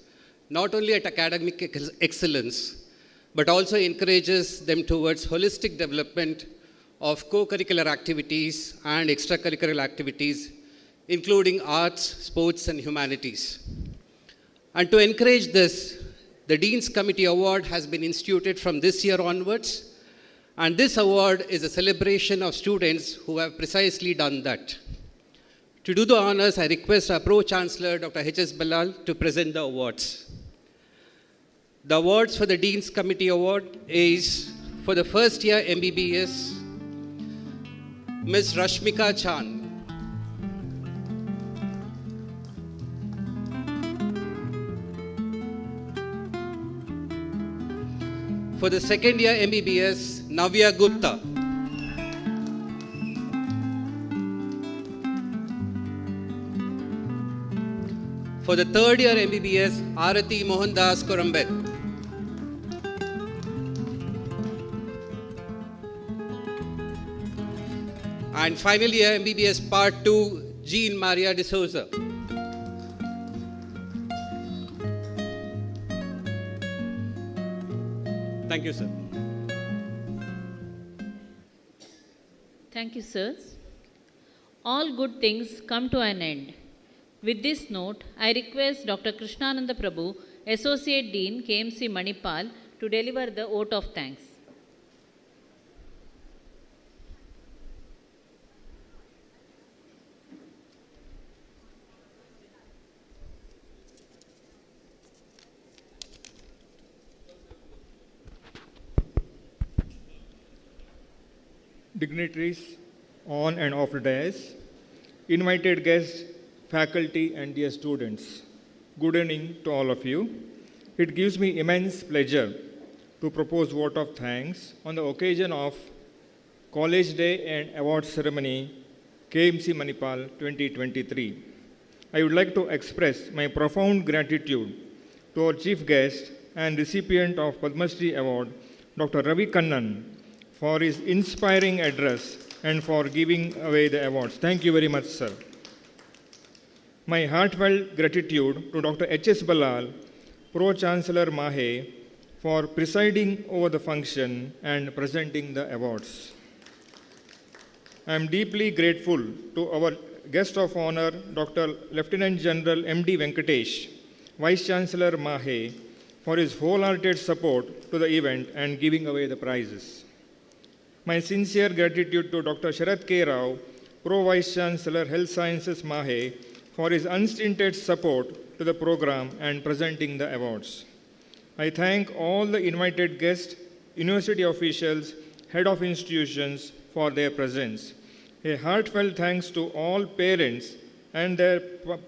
not only at academic excellence, but also encourages them towards holistic development of co-curricular activities and extracurricular activities including arts, sports, and humanities. And to encourage this, the Dean's Committee Award has been instituted from this year onwards, and this award is a celebration of students who have precisely done that. To do the honors, I request our Pro-Chancellor, Dr. H.S. Ballal, to present the awards. The awards for the Dean's Committee Award is, for the first year MBBS, Ms. Rashmika Chan. For the second year MBBS, Navya Gupta. For the third year MBBS, Arati Mohandas Korambet. And final year MBBS Part 2, Jean Maria de Souza. Thank you, sir. Thank you, sirs. All good things come to an end. With this note, I request Dr. Krishnananda Prabhu, Associate Dean, KMC Manipal, to deliver the vote of thanks. Dignitaries on and off the dais, invited guests, faculty and dear students, good evening to all of you. It gives me immense pleasure to propose vote of thanks on the occasion of College Day and Award Ceremony KMC Manipal 2023. I would like to express my profound gratitude to our chief guest and recipient of Padma Shri Award, Dr. Ravi Kannan, for his inspiring address and for giving away the awards. Thank you very much, sir. My heartfelt gratitude to Dr. H.S. Ballal, Pro-Chancellor Mahe, for presiding over the function and presenting the awards. I am deeply grateful to our guest of honor, Dr. Lieutenant General M.D. Venkatesh, Vice-Chancellor Mahe, for his wholehearted support to the event and giving away the prizes. My sincere gratitude to Dr. Sharat K. Rao, Pro-Vice-Chancellor Health Sciences Mahe, for his unstinted support to the program and presenting the awards. I thank all the invited guests, university officials, head of institutions for their presence. A heartfelt thanks to all parents and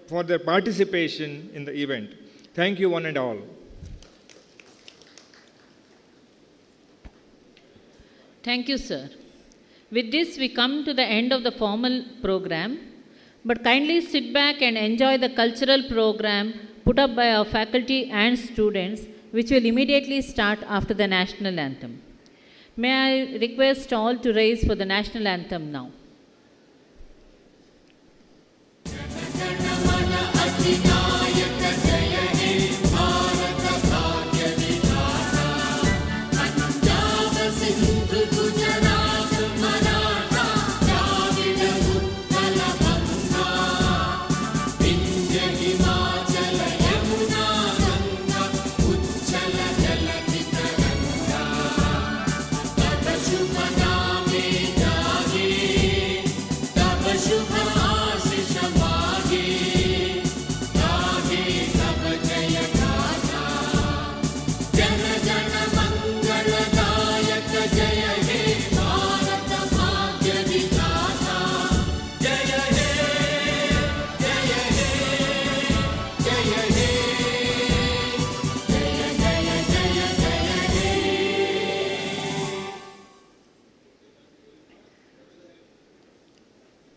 for their participation in the event. Thank you one and all. Thank you, sir. With this, we come to the end of the formal program, but kindly sit back and enjoy the cultural program put up by our faculty and students, which will immediately start after the national anthem. May I request all to raise for the national anthem now.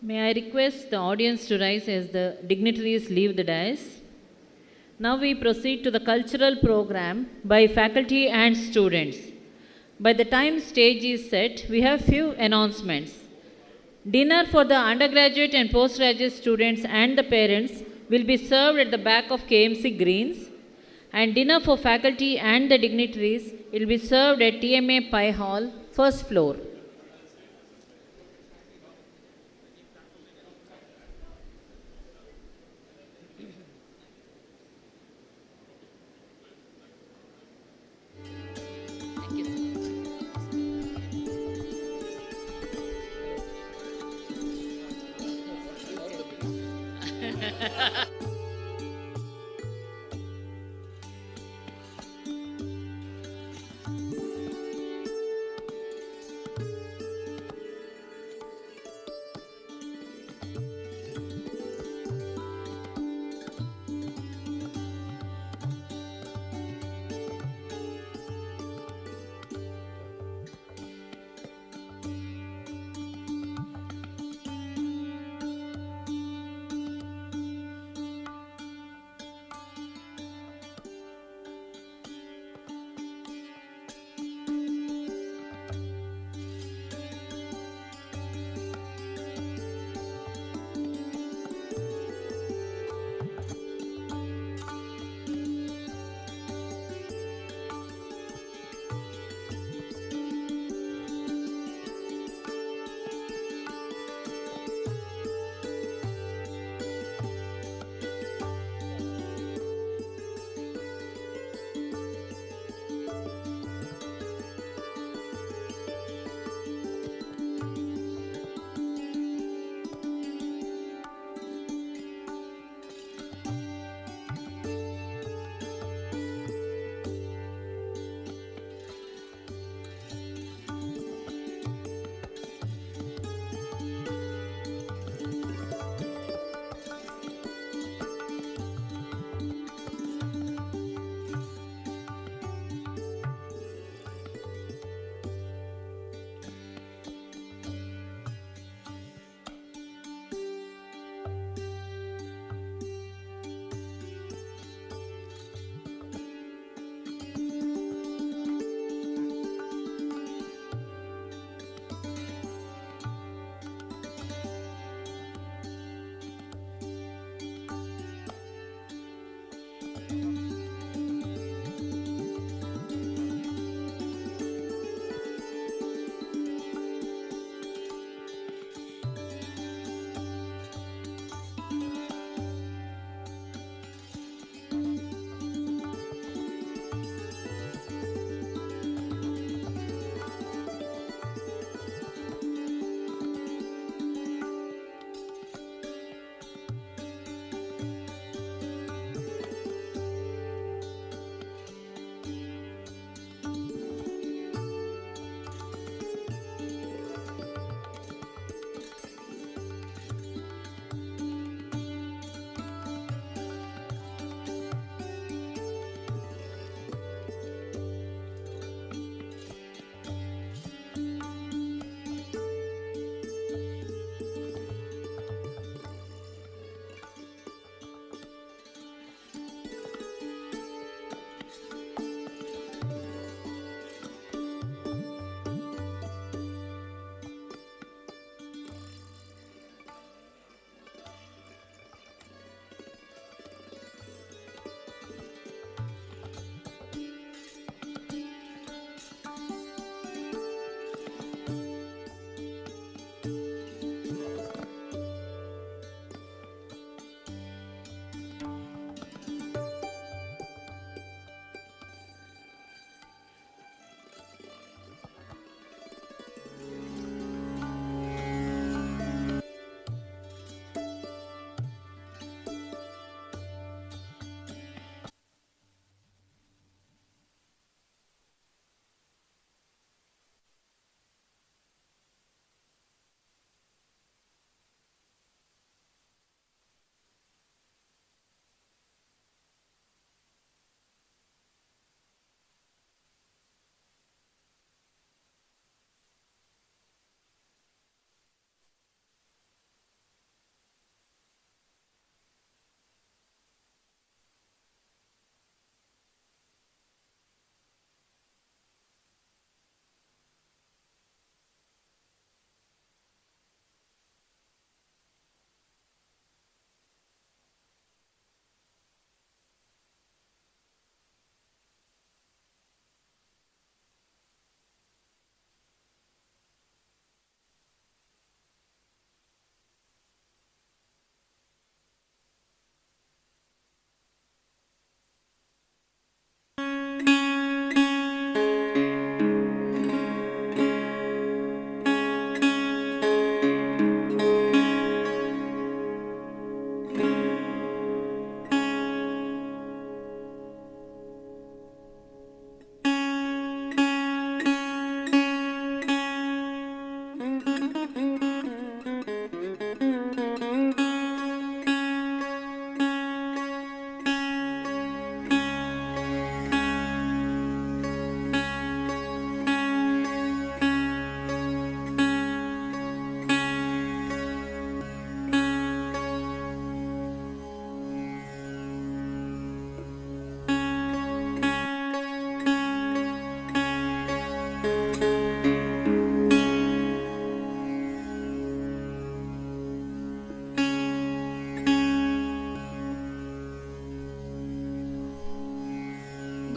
May I request the audience to rise as the dignitaries leave the dais. Now we proceed to the cultural program by faculty and students. By the time stage is set, we have few announcements. Dinner for the undergraduate and postgraduate students and the parents will be served at the back of KMC Greens, and dinner for faculty and the dignitaries will be served at TMA Pie Hall, first floor.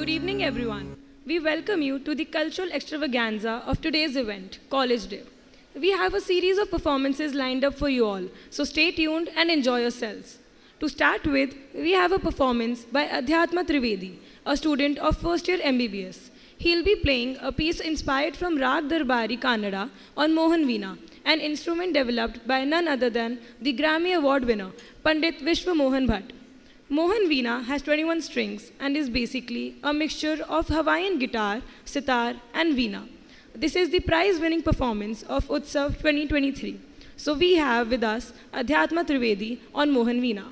Good evening, everyone. We welcome you to the cultural extravaganza of today's event, College Day. We have a series of performances lined up for you all, so stay tuned and enjoy yourselves. To start with, we have a performance by Adhyatma Trivedi, a student of first year MBBS. He'll be playing a piece inspired from Rag Darbari Kannada on Mohan Veena, an instrument developed by none other than the Grammy Award winner, Pandit Vishwa Mohan Bhatt. Mohan Veena has 21 strings and is basically a mixture of Hawaiian guitar, sitar, and veena. This is the prize-winning performance of Utsav 2023. So we have with us Adhyatma Trivedi on Mohan Veena.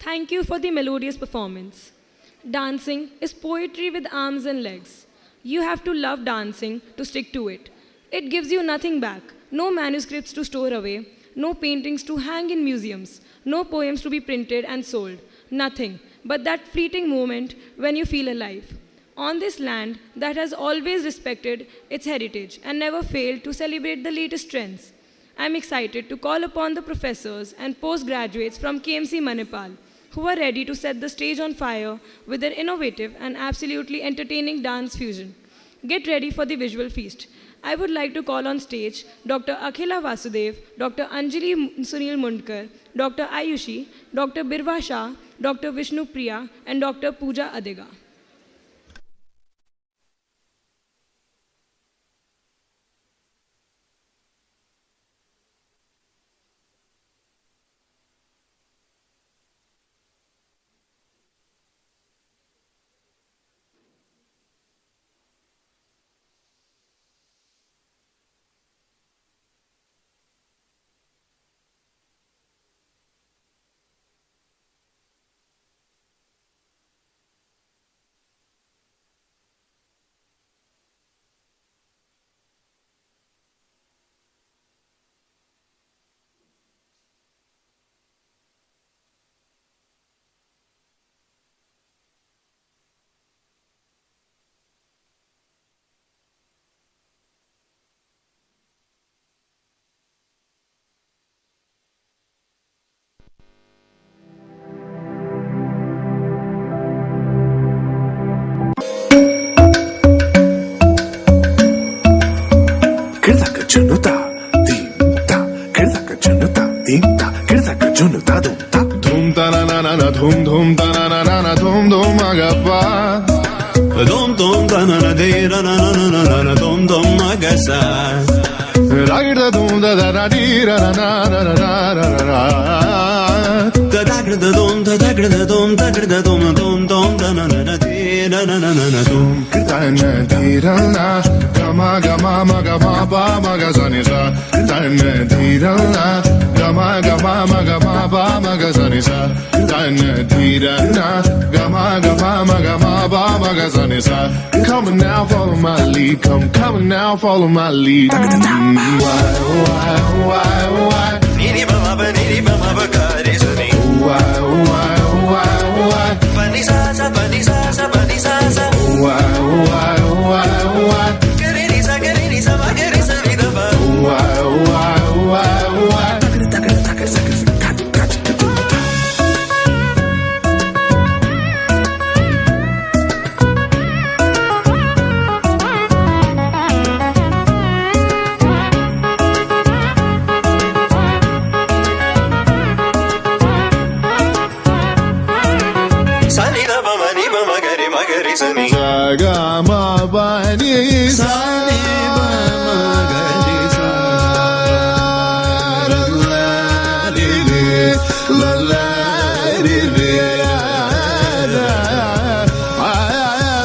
Thank you for the melodious performance. Dancing is poetry with arms and legs. You have to love dancing to stick to it. It gives you nothing back, no manuscripts to store away, no paintings to hang in museums, no poems to be printed and sold, nothing but that fleeting moment when you feel alive. On this land that has always respected its heritage and never failed to celebrate the latest trends, I'm excited to call upon the professors and postgraduates from KMC Manipal who are ready to set the stage on fire with their innovative and absolutely entertaining dance fusion. Get ready for the visual feast. I would like to call on stage Dr. Akhila Vasudev, Dr. Anjali Sunil Mundkar, Dr. Ayushi, Dr. Birva Shah, Dr. Vishnu Priya, and Dr. Pooja Adega. junuta dim ta kirdaka junuta dim ta kirdaka junuta dum ta na na na na dhum ta na na na na dhum agappa dum ta na na de na na na na na na dum agasa ragda dum da da di ra na na na na na na da dagda dum da dagda dum dagda dum da na na na de na na na na dum kirtana di ra na gama gama ma gama ba ma ga sa ni sa kirtana di ra na gama gama ma gama ba ma ga sa ni sa kirtana di ra na gama gama ma gama ba ma ga sa ni sa come now follow my lead come now follow my lead why niri ba ba ga re sa ni why pani sa sa pani sa sa pani sa sa why gare ni sa ma gare sa ni da ba why ga ma ba ni sa ni ba ma ga ni sa la la li li la la li li la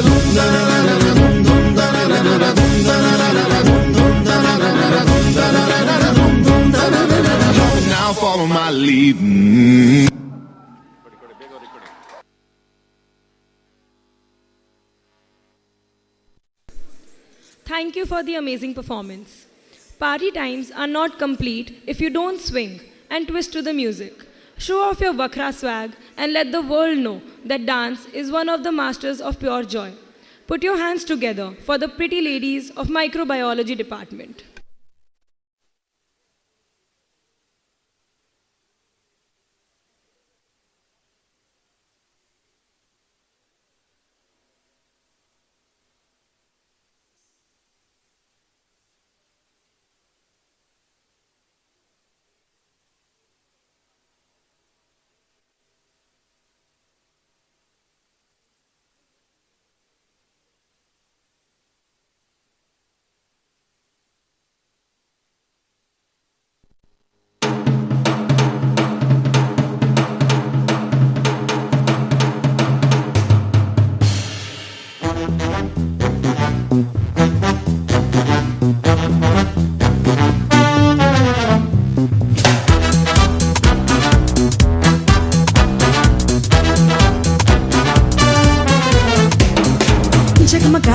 dum da na na na dum da na na na dum da na na na dum da na na na dum da na na na dum da na na na now follow my lead. Thank you for the amazing performance. Party times are not complete if you don't swing and twist to the music. Show off your Vakra swag and let the world know that dance is one of the masters of pure joy. Put your hands together for the pretty ladies of microbiology department.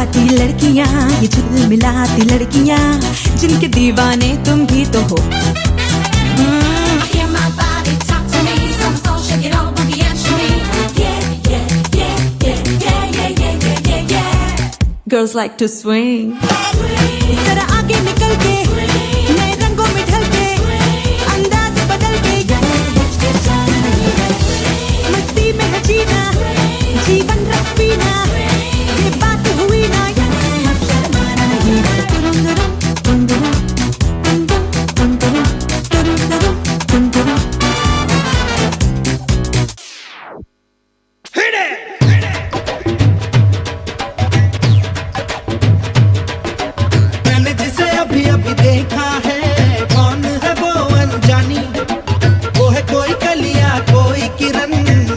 मिलाती लड़कियां, ये झिलमिलाती लड़कियां, जिनके दीवाने तुम भी तो हो। Girls like to swing. जरा आगे निकल के, नए रंगों में ढल के, अंदाज बदल के, मस्ती में है जीना, जीवन रस पीना, ये बात हुई ना, शर्माना नहीं। देखा है कौन है वो अनजानी, वो है कोई कलिया कोई किरण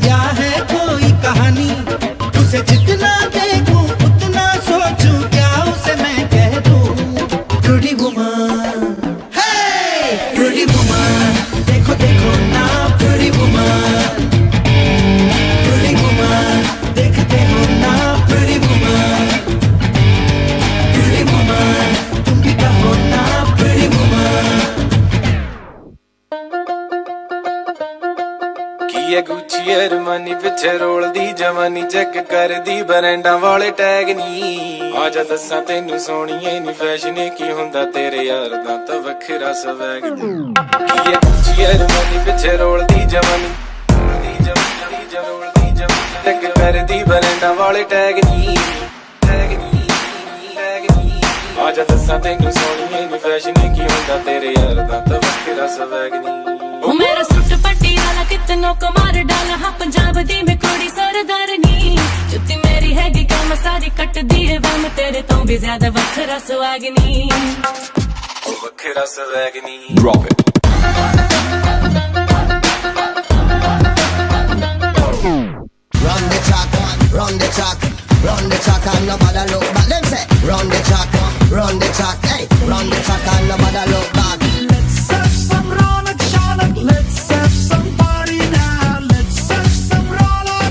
या है कोई कहानी। उसे जितना देखूं उतना सोचूं, क्या उसे मैं कह दूं। प्रिटी वुमन, हे प्रिटी वुमन, देखो देखो ना प्रिटी वुमन, प्रिटी वुमन, देखते हो ना प्रिटी वुमन, प्रिटी वुमन, तुम भी कहो ना। गुच्ची अरमानी पिछे रोल दी जवानी, चेक कर दी बरैंडा वाले टैग नी। आजा दसा तेनू सोहणीए नी फैशन की हुंदा तेरे यार दा तां वखरा स्वैग नी। गुच्ची अरमानी पिछे रोल दी जवानी, चेक कर दी बरैंडा वाले टैग नी। आजा दसा तेनू सोहणीए नी फैशन की हुंदा तेरे यार दा तां वखरा स्वैग नी। ओ मेरा सुट पट्टी वाला कितनों को मार डाला, हाँ पंजाब दी में कोड़ी सरदारनी। जुत्ती मेरी हैगी कम सारी कट दी है वम, तेरे तो भी ज्यादा वखरा सुहागनी, ओ वखरा सुहागनी। Drop it. Run the track, run the track, run the track and nobody look back. Them say run the track, hey, run the track and nobody look back. Let's have some Ronak Shanak, let's have some party now. Let's have some roller.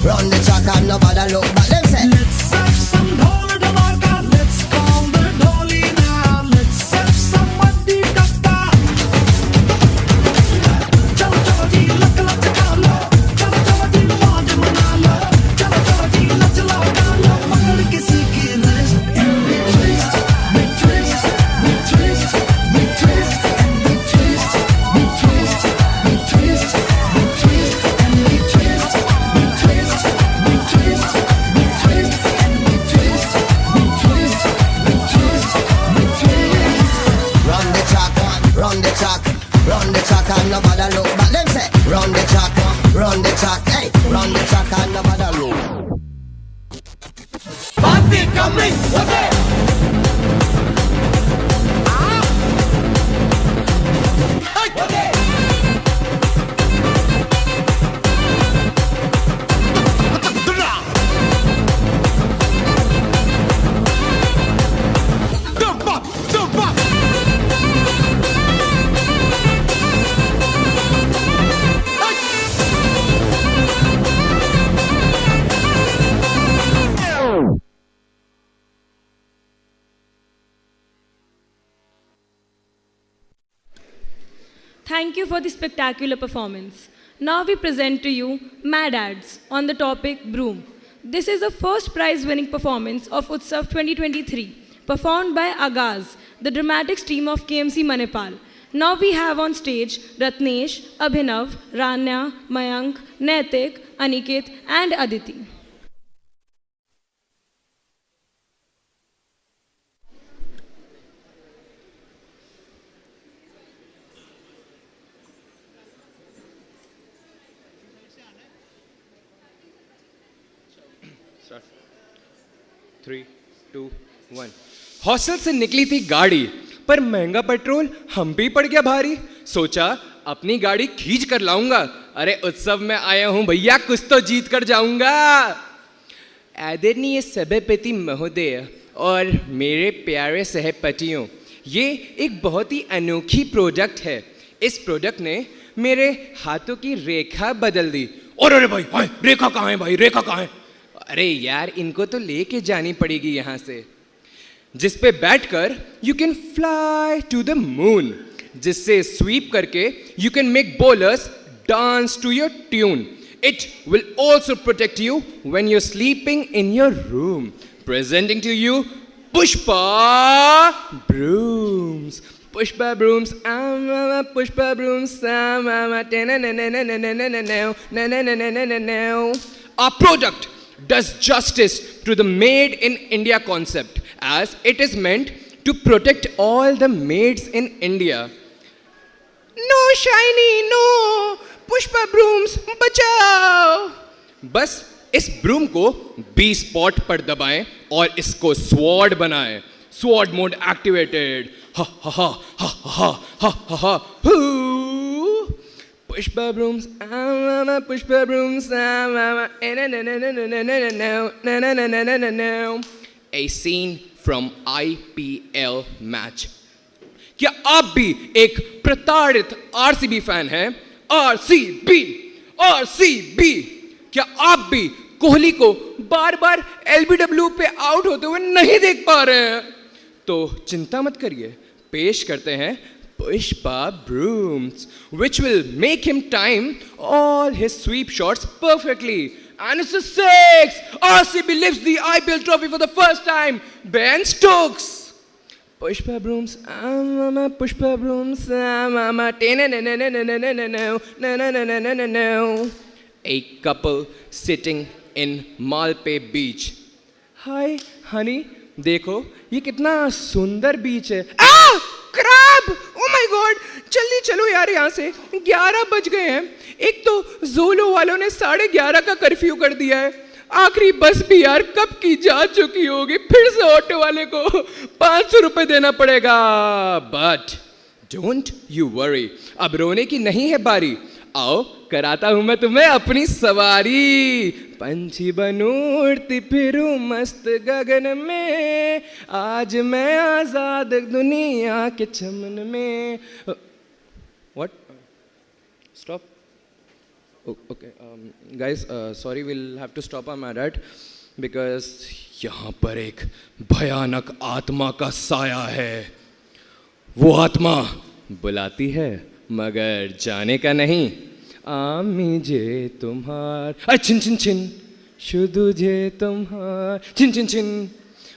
Run the track and nobody look back. Them say let's have some Dhol Dhamarka, let's call the Dholi now. Let's have some Muddy Tappa. Chalo chalo ji lak lak chalo, chalo chalo ji mauj mana lo, chalo chalo ji lach laka lo, pakad kisi ki wrist and we twist, we twist, we twist, we twist and we twist, we twist, we twist, we twist and we twist, we twist, we twist, we twist and we twist, we twist, we twist, we twist. Run the track, run the track, run the track and nobody look back. Them say run the track, hey, run the track and nobody look. Party coming, okay. Thank you for the spectacular performance. Now we present to you Mad Ads on the topic Broom. This is the first prize-winning performance of Utsav 2023, performed by Agaz, the dramatics team of KMC Manipal. Now we have on stage Ratnesh, Abhinav, Rania, Mayank, Naitik, Aniket and Aditi. Start. 3, 2, 1. Hostel से निकली थी गाड़ी, पर महंगा petrol हम भी पड़ गया भारी। सोचा अपनी गाड़ी खींच कर लाऊंगा, अरे उत्सव में आया हूं भैया, कुछ तो जीत कर जाऊंगा। आदरणीय सभापति महोदय और मेरे प्यारे सहपतियों, ये एक बहुत ही अनोखी प्रोडक्ट है। इस प्रोडक्ट ने मेरे हाथों की रेखा बदल दी। और अरे भाई, रेखा कहाँ है भाई, रेखा कहाँ है? अरे यार इनको तो लेके जानी पड़ेगी यहाँ से, जिस पे बैठकर you can fly to the moon, जिससे स्वीप करके you can make bowlers dance to your tune. It will also protect you when you're sleeping in your room. Presenting to you Pushpa brooms. Pushpa brooms, Pushpa brooms, Our product does justice to the Made in India concept, as it is meant to protect all the maids in India. No shiny, no Pushpa brooms बचाओ. बस इस broom को B spot पर दबाएं और इसको sword बनाएं. Sword mode activated. हा हा हा हा हा हा हा हा. Pushpa brooms, Pushpa brooms. A scene from IPL match. क्या आप भी एक प्रताड़ित आरसीबी फैन हैं? RCB, RCB. क्या आप भी कोहली को बार बार एलबीडब्ल्यू पे आउट होते हुए नहीं देख पा रहे हैं? तो चिंता मत करिए, पेश करते हैं Pushpa brooms, which will make him time all his sweep shots perfectly. And it's a six. RCB lifts the IPL trophy for the first time. Ben Stokes. Pushpa brooms, Pushpa brooms, A couple sitting in Malpe beach. Hi, honey, देखो ये कितना सुंदर बीच है. Crab! Oh my God! जल्दी चलो यार यहाँ से, 11 बज गए हैं. एक तो जोलो वालों ने 11:30 का कर्फ्यू कर दिया है. आखिरी बस भी यार कब की जा चुकी होगी. फिर से ऑटो वाले को 500 रुपए देना पड़ेगा. बट डोंट यू वरी, अब रोने की नहीं है बारी. आओ कराता हूं मैं तुम्हें अपनी सवारी. पंछी बनूं उड़ती फिरूं मस्त गगन में, आज मैं आजाद दुनिया के चमन में. What? Stop. Okay, guys, sorry, we'll have to stop our madad because यहाँ पर एक भयानक आत्मा का साया है. वो आत्मा बुलाती है मगर जाने का नहीं. आमी जे तुम्हार छिन छिन छिन, शुदु जे तुम्हार छिन छिन छिन.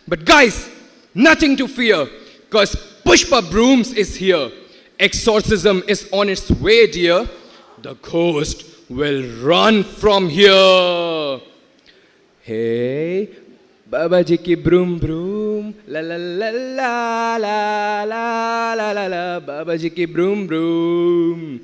But guys, nothing to fear, cause Pushpa Brooms is here. Exorcism is on its way, dear. The ghost will run from here. Hey, Baba ji ki broom broom, la la la la la la la la la, Baba ji ki broom broom.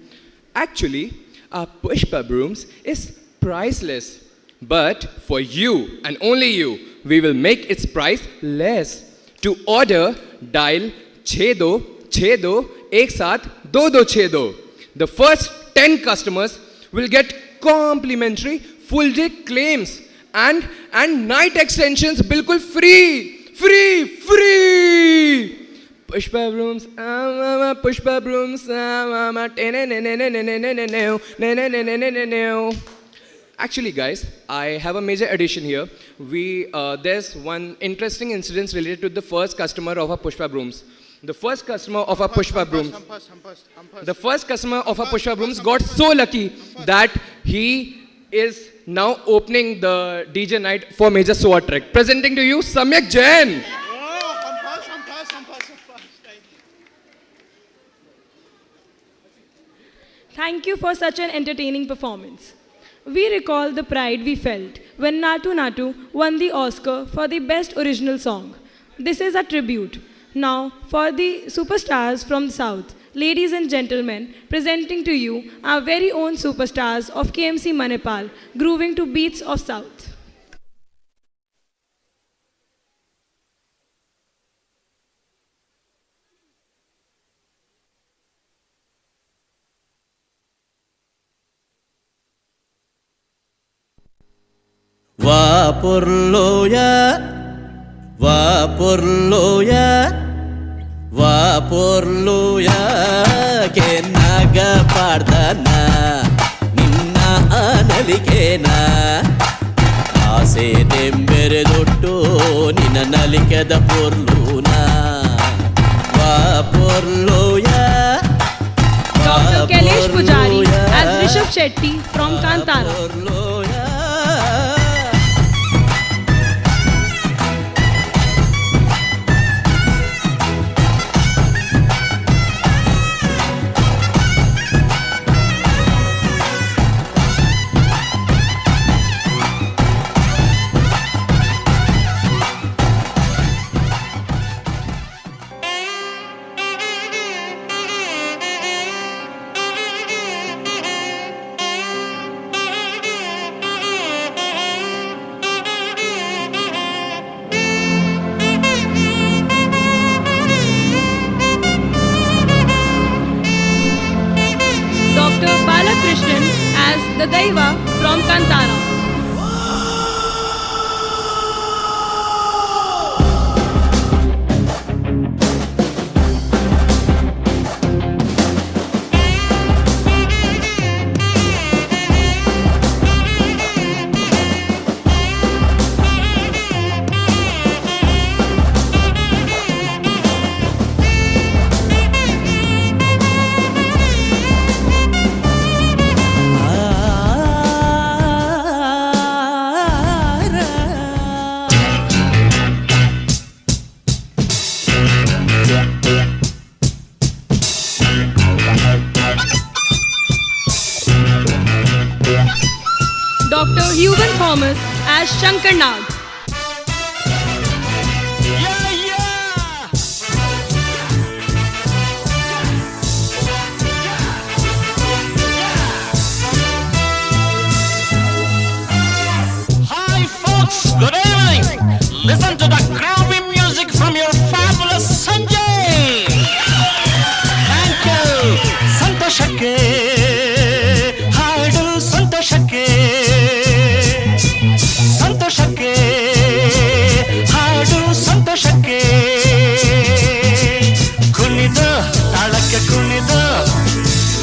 Actually, our Pushpa brooms is priceless, but for you and only you, we will make its price less. To order, dial 6262 एक साथ 2262. The first 10 customers will get complimentary full day claims and night extensions बिल्कुल free. Pushpa brooms, Pushpa brooms, Actually, guys, I have a major addition here. There's one interesting incident related to the first customer of our Pushpa brooms. The first customer of our Pushpa brooms. The first customer of our Pushpa brooms got so lucky that he is now opening the DJ night for Major SWAT Trek. Presenting to you, Samyak Jain. Thank you for such an entertaining performance. We recall the pride we felt when Natu Natu won the Oscar for the Best Original Song. This is a tribute. Now, for the superstars from the South, ladies and gentlemen, presenting to you our very own superstars of KMC Manipal, grooving to beats of South. ವಾಪುರ್ಲೂಯ ಕೆನ್ನಾಗ ಪಾಡ್ದನ ನಿನ್ನ ಅನಲಿಕೆನ ಆ ಆಸೆ ತೆಂಬೆರೆದೊಟ್ಟು ನಿನ್ನ ನಲಿಕೆದ ಪೊರ್ಲೂನ ವಾ ಪೊರ್ಲೋಯ Dr. Kailesh Pujari as Rishabh Shetty from Kantara. Dr. Balakrishnan as the Daiva from Kantara. Dr. Heuben Thomas as Shankar Nag. Hi folks, good evening. Listen to the groovy music from your fabulous Sanjay. Thank you. Santoshake, ಹಾಡು ಸಂತೋಷಕ್ಕೆ. ಸಂತೋಷಕ್ಕೆ, ಹಾಡು ಸಂತೋಷಕ್ಕೆ. ಕುಣಿದು ತಾಳಕ್ಕೆ ಕುಣಿದು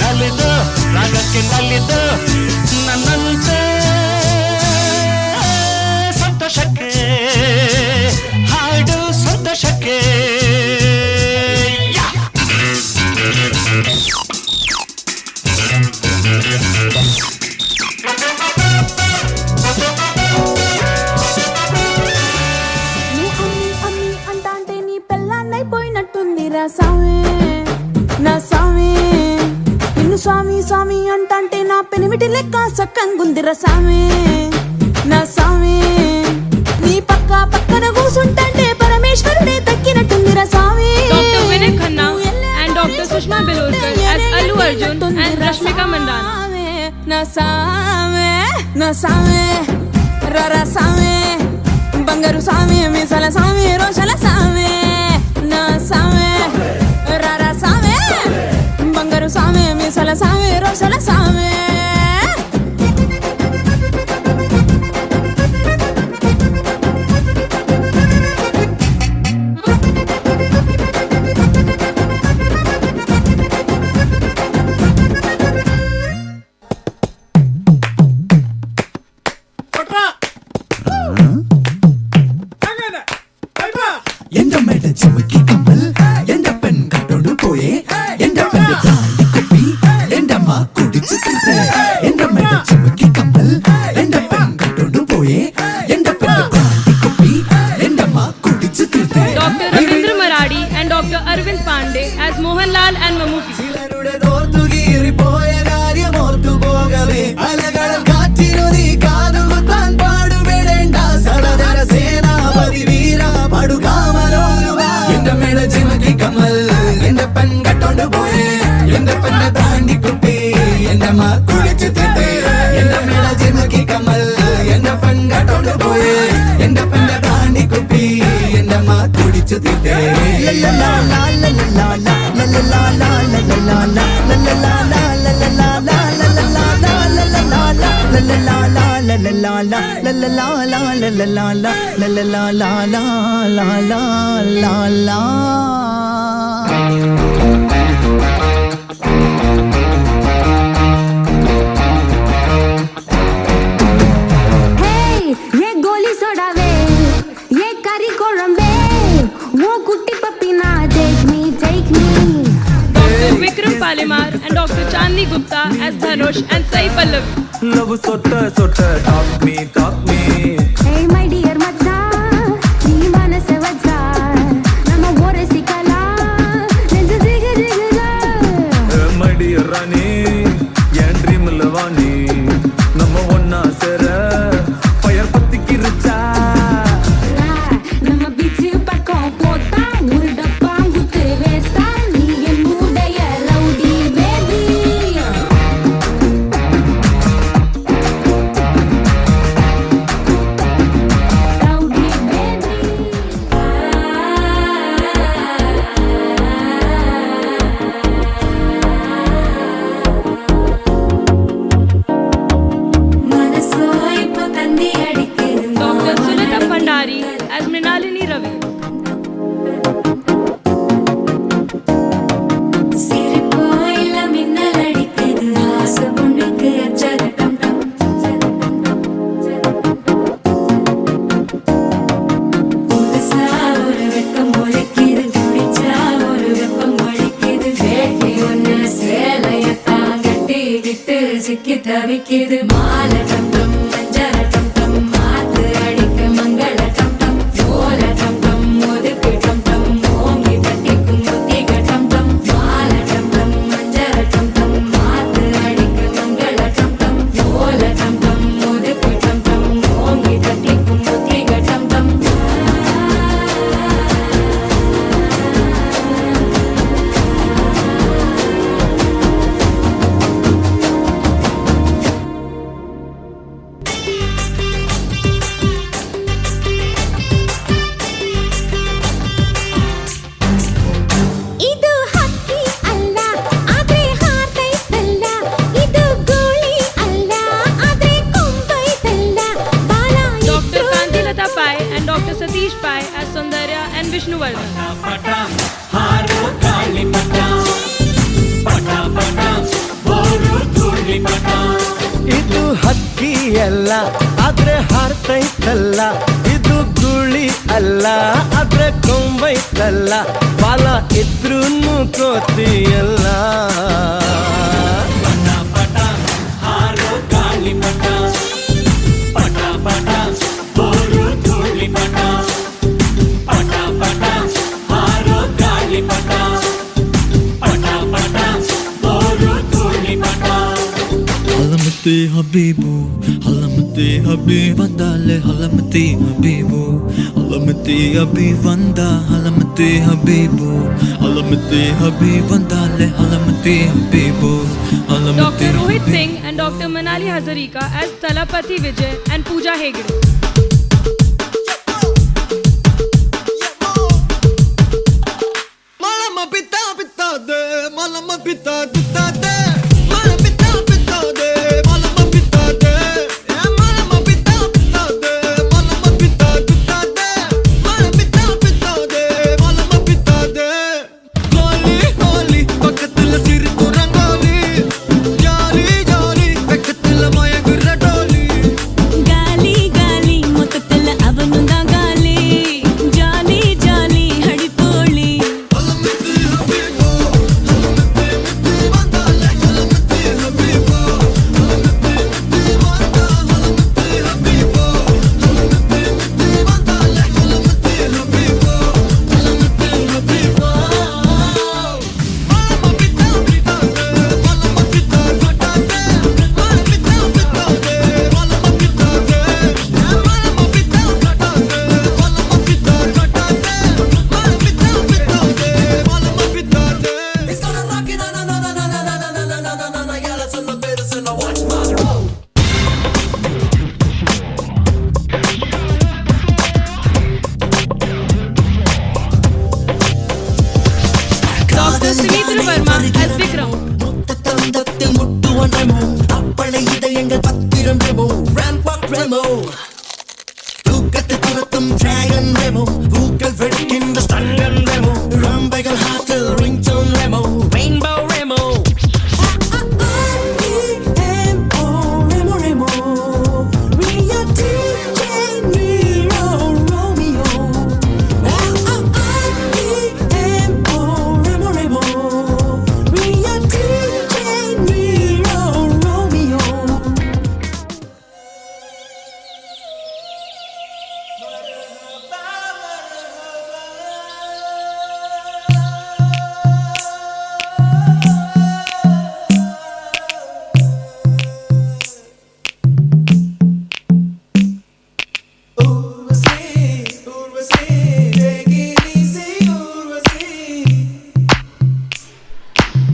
ನಲಿದು ರಾಗಕ್ಕೆ ನಲಿದು ನನ್ನಂತೆ ಸಂತೋಷಕ್ಕೆ ಹಾಡು ಸಂತೋಷಕ್ಕೆ. నువ్వు అమ్మి అమ్మి అంటాంటే నీ పెళ్ళాన్నైపోయినట్టుందిరా సామే నా సామే. నిన్ను స్వామి స్వామి అంటాంటే నా పెనిమిటి లెక్క సక్కంగుందిరా సామే నా సామే. నీ పక్కన కూసుంటే పరమేశ్వరుడే తక్కినట్టుందిరా సామే. Dr. Vinay Khanna and Dr. Sushma Belolkar as Allu Arjun and Rashmika Mandana. నా సామే నా సామే రరా సామే బంగారు సామే మీసాల సామే రోషాల సామే. నా సామే రరా సామే బంగారు సామే మీసాల సామే రోషాల సామే. எந்த மேட சிமுக்கி கம்மல் எந்த பெண் கட்டோடு போயே எந்த பெண் தாண்டி குப்பி எந்த அம்மா குடிச்சு தீர்த்து. எந்த மேட சிமுக்கி கம்மல் எந்த பெண் கட்டோடு போயே எந்த பெண் தாண்டி குப்பி எந்த அம்மா குடிச்சு தீர்த்து. Dr. Ravindra Maradi and Dr. Arvind Pandey as Mohanlal and Mammootty. പോയ കാര്യം ഓർത്തു പോകവേ അലകടൽ കാറ്റിനൊതി കാതുകുത്താൻ പാടുപെടേണ്ട സടതര സേനാപതി വീര പടുകാമലോലുവ. എന്റെ മേട ചിമക്കി കമ്മൽ എന്റെ പെൺ കട്ടോണ്ട് പോയേ എന്റെ പെണ്ണെ താണ്ടി കുപ്പി എന്റെ അമ്മ കുളിച്ചു തീർത്തേ. എന്റെ മേട ചിമക്കി കമ്മൽ എന്റെ പെൺ കട്ടോണ്ട് പോയേ എന്റെ പെണ്ണെ താണ്ടി കുപ്പി എന്റെ അമ്മ കുടിച്ചു തീർത്തേ. Hey, ye Vikram Palimar and Dr. Chandni Gupta as Dhanush and Sai Pallavi. Love sotta sotta, talk me, talk me. Hey my dear Macha, nee manase vacha, nama ore sikala, nenju jiga jiga. My dear Rani, yan dream lavani, nama onna sera, fire patti kircha. Nama beach pakko pota, murda pangu te vesta, nee mudaya rowdy baby. Dr. Sunita Pandari as Mrinalini Ravi. சிரிப்பாயில மின்னல் அடிக்குது ஆசை பொண்ணுக்கு அச்சத டம் டம் புதுசா ஒரு வெக்கம் முளைக்குது குடிச்சா ஒரு வெப்பம் முளைக்குது வேட்டி ஒண்ணு சேலையத்தான் கட்டி விட்டு சிக்கி தவிக்குது மாலை டம் டம் மஞ்சர டம் டம் மாத்து அடிக்க மங்கள டம் டம் ஓல டம் டம் ஒதுக்கு டம் டம் ஓங்கி தட்டிக்கும் முத்திக டம் டம் மாலை டம் டம் மஞ்சர டம் டம் மாத்து அடிக்க மங்கள டம் டம் ஓல டம் டம் ஒதுக்கு டம் டம் ஓங்கி தட்டிக்கும் முத்திக டம் டம் ಇದು ಹಕ್ಕಿ ಅಲ್ಲ ಆದ್ರೆ ಹಾರೈತಲ್ಲ ಇದು ಗೋಳಿ ಅಲ್ಲ ಆದ್ರೆ ಕೊಂಬೈತಲ್ಲ ಬಾಲ Dr. Kantilata Pai and Dr. Satish Pai as Sundarya and Vishnuvardhan. ಇದು ಹಕ್ಕಿ ಅಲ್ಲ ಆದ್ರೆ ಹಾರ್ತೈತಲ್ಲ ಇದು ಗುಳಿ ಅಲ್ಲ ಆದ್ರೆ ಕೊಂಬೈತಲ್ಲ ಬಾಲ ಇದ್ರೂನು ಕೋತಿಯಲ್ಲ Halamati Habibu, Halamati Habib Vandale, Halamati Habibu, Halamati Habib Vanda, Halamati Habibu, Halamati Habib Vandale, Halamati Habibu, Halamati Dr. Rohit Singh and Dr. Manali Hazarika as Talapati Vijay and Pooja Hegde. Malama pita pita de, malama pita pita de, malama pita pita de, malama pita de, malama pita pita de, malama pita pita de, malama pita pita de, malama pita de. Holi holi, பக்கத்துல சிரிப்பு rangoli, jolly jolly, பக்கத்துல மயங்குற டோலி. ಗಾಲಿ ಗಾಲಿ ಮೊತ್ತಲ್ಲ ಅವನುಂದ ಗಾಲಿ ಜಾಲಿ ಜಾಲಿ ಹಡಿಪೋಳಿ Halamati Habibu, Halamati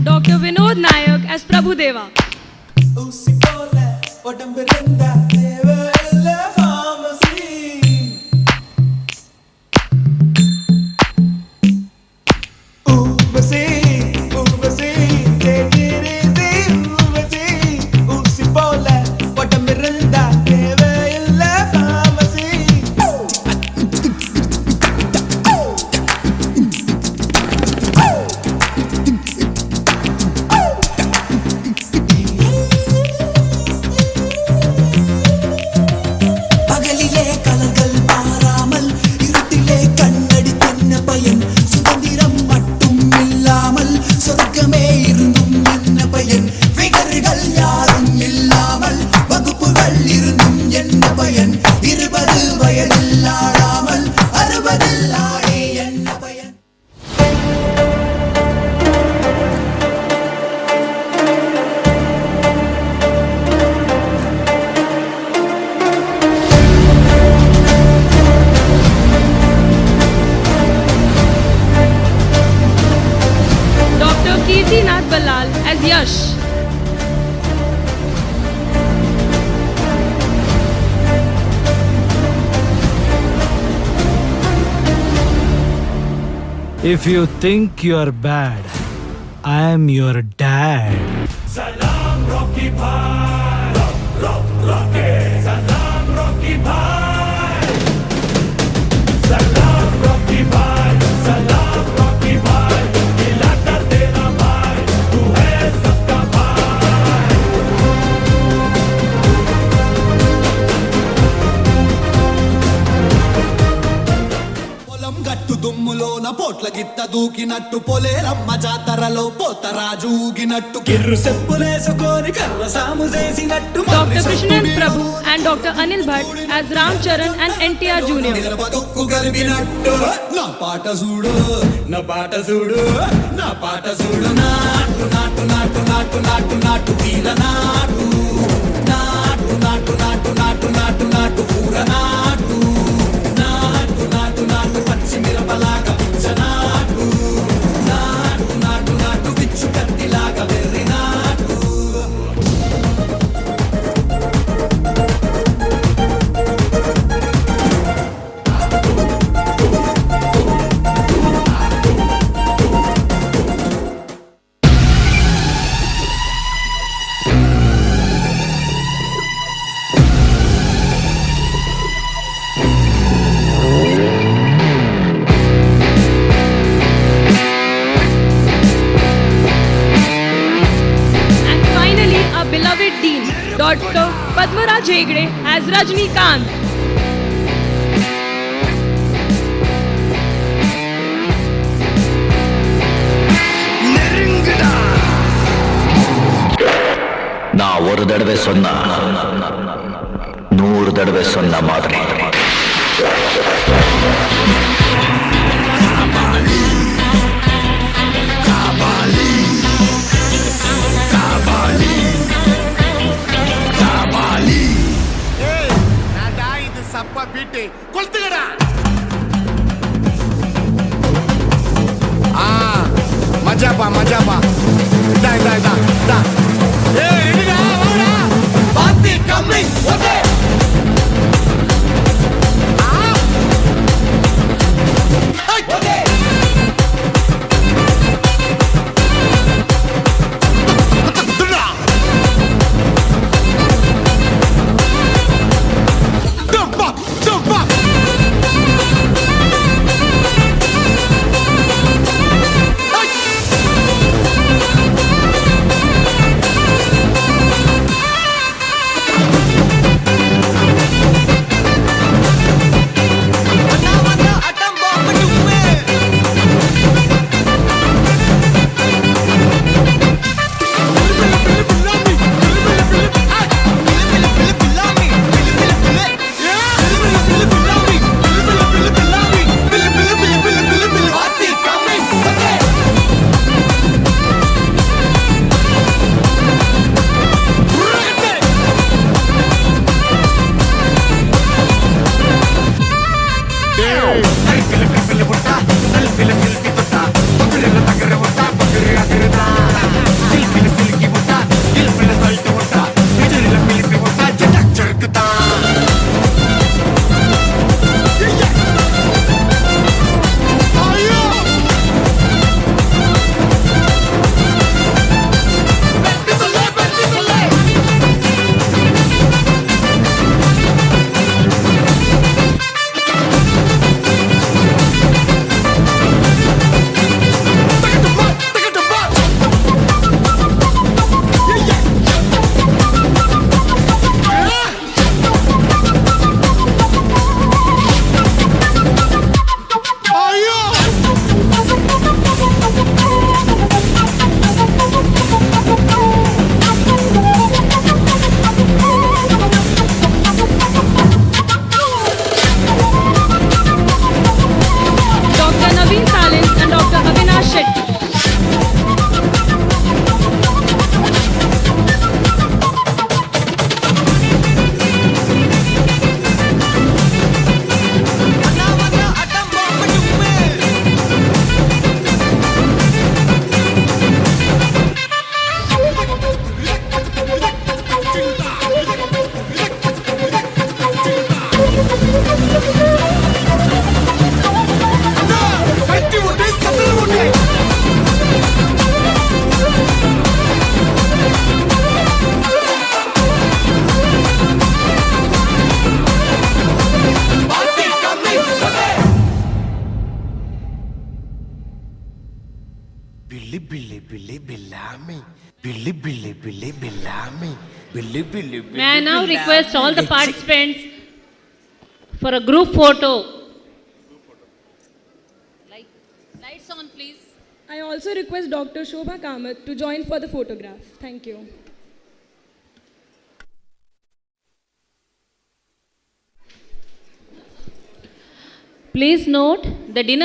Dr. Vinod Nayak as Prabhudeva. As Yash. If you think you're bad, I am your dad. Salam Rocky Bhai, Rocky. Salam Rocky Bhai, Salam Rocky Bhai, Salam Rocky Bhai. Ilaka tera bhai, tu hai sabka bhai. పొలం గట్టు దుమ్ములోన పోట్ల గిత్త దూకినట్టు పొలేరమ్మ జాతరలో పోతరాజు ఊగినట్టు కిర్రు సెప్పులేసుకొని కర్ర సాము చేసినట్టు Dr. Krishnan Prabhu and Dr. Anil Bhatt as Ram Charan and NTR Jr. దొక్కు గలిపినట్టు నా పాట చూడు నా పాట చూడు నా పాట చూడు నాటు నాటు నాటు నాటు నాటు నాటు వీర నాటు నాటు నాటు నాటు నాటు నాటు నాటు పూర నాటు నాటు నాటు నాటు పచ్చి మిరపలాగా పిచ్చనాటు నాటు నాటు నాటు పిచ్చు కత్తిలాగా వెర్రి నాటు Beloved Dean, Dr. Padmaraj Hegde as Rajnikant. நான் ஒரு தடவை சொன்னா 100 தடவை சொன்ன மாதிரி. சப்பா பீட்டு கொளுத்துக்கடா. மஜாப்பா மஜாப்பா. இதா இதா இதா இதா. ஏய் ரெடிடா வாடா. பாத்தி coming. Okay. Okay. Billy Billy Billy Bellamy. Billy Billy Billy Bellamy. Billy Billy Billy. May I now request all the participants for a group photo. Lights on, please. I also request Dr. Shobha Kamath to join for the photograph. Thank you. Please note the dinner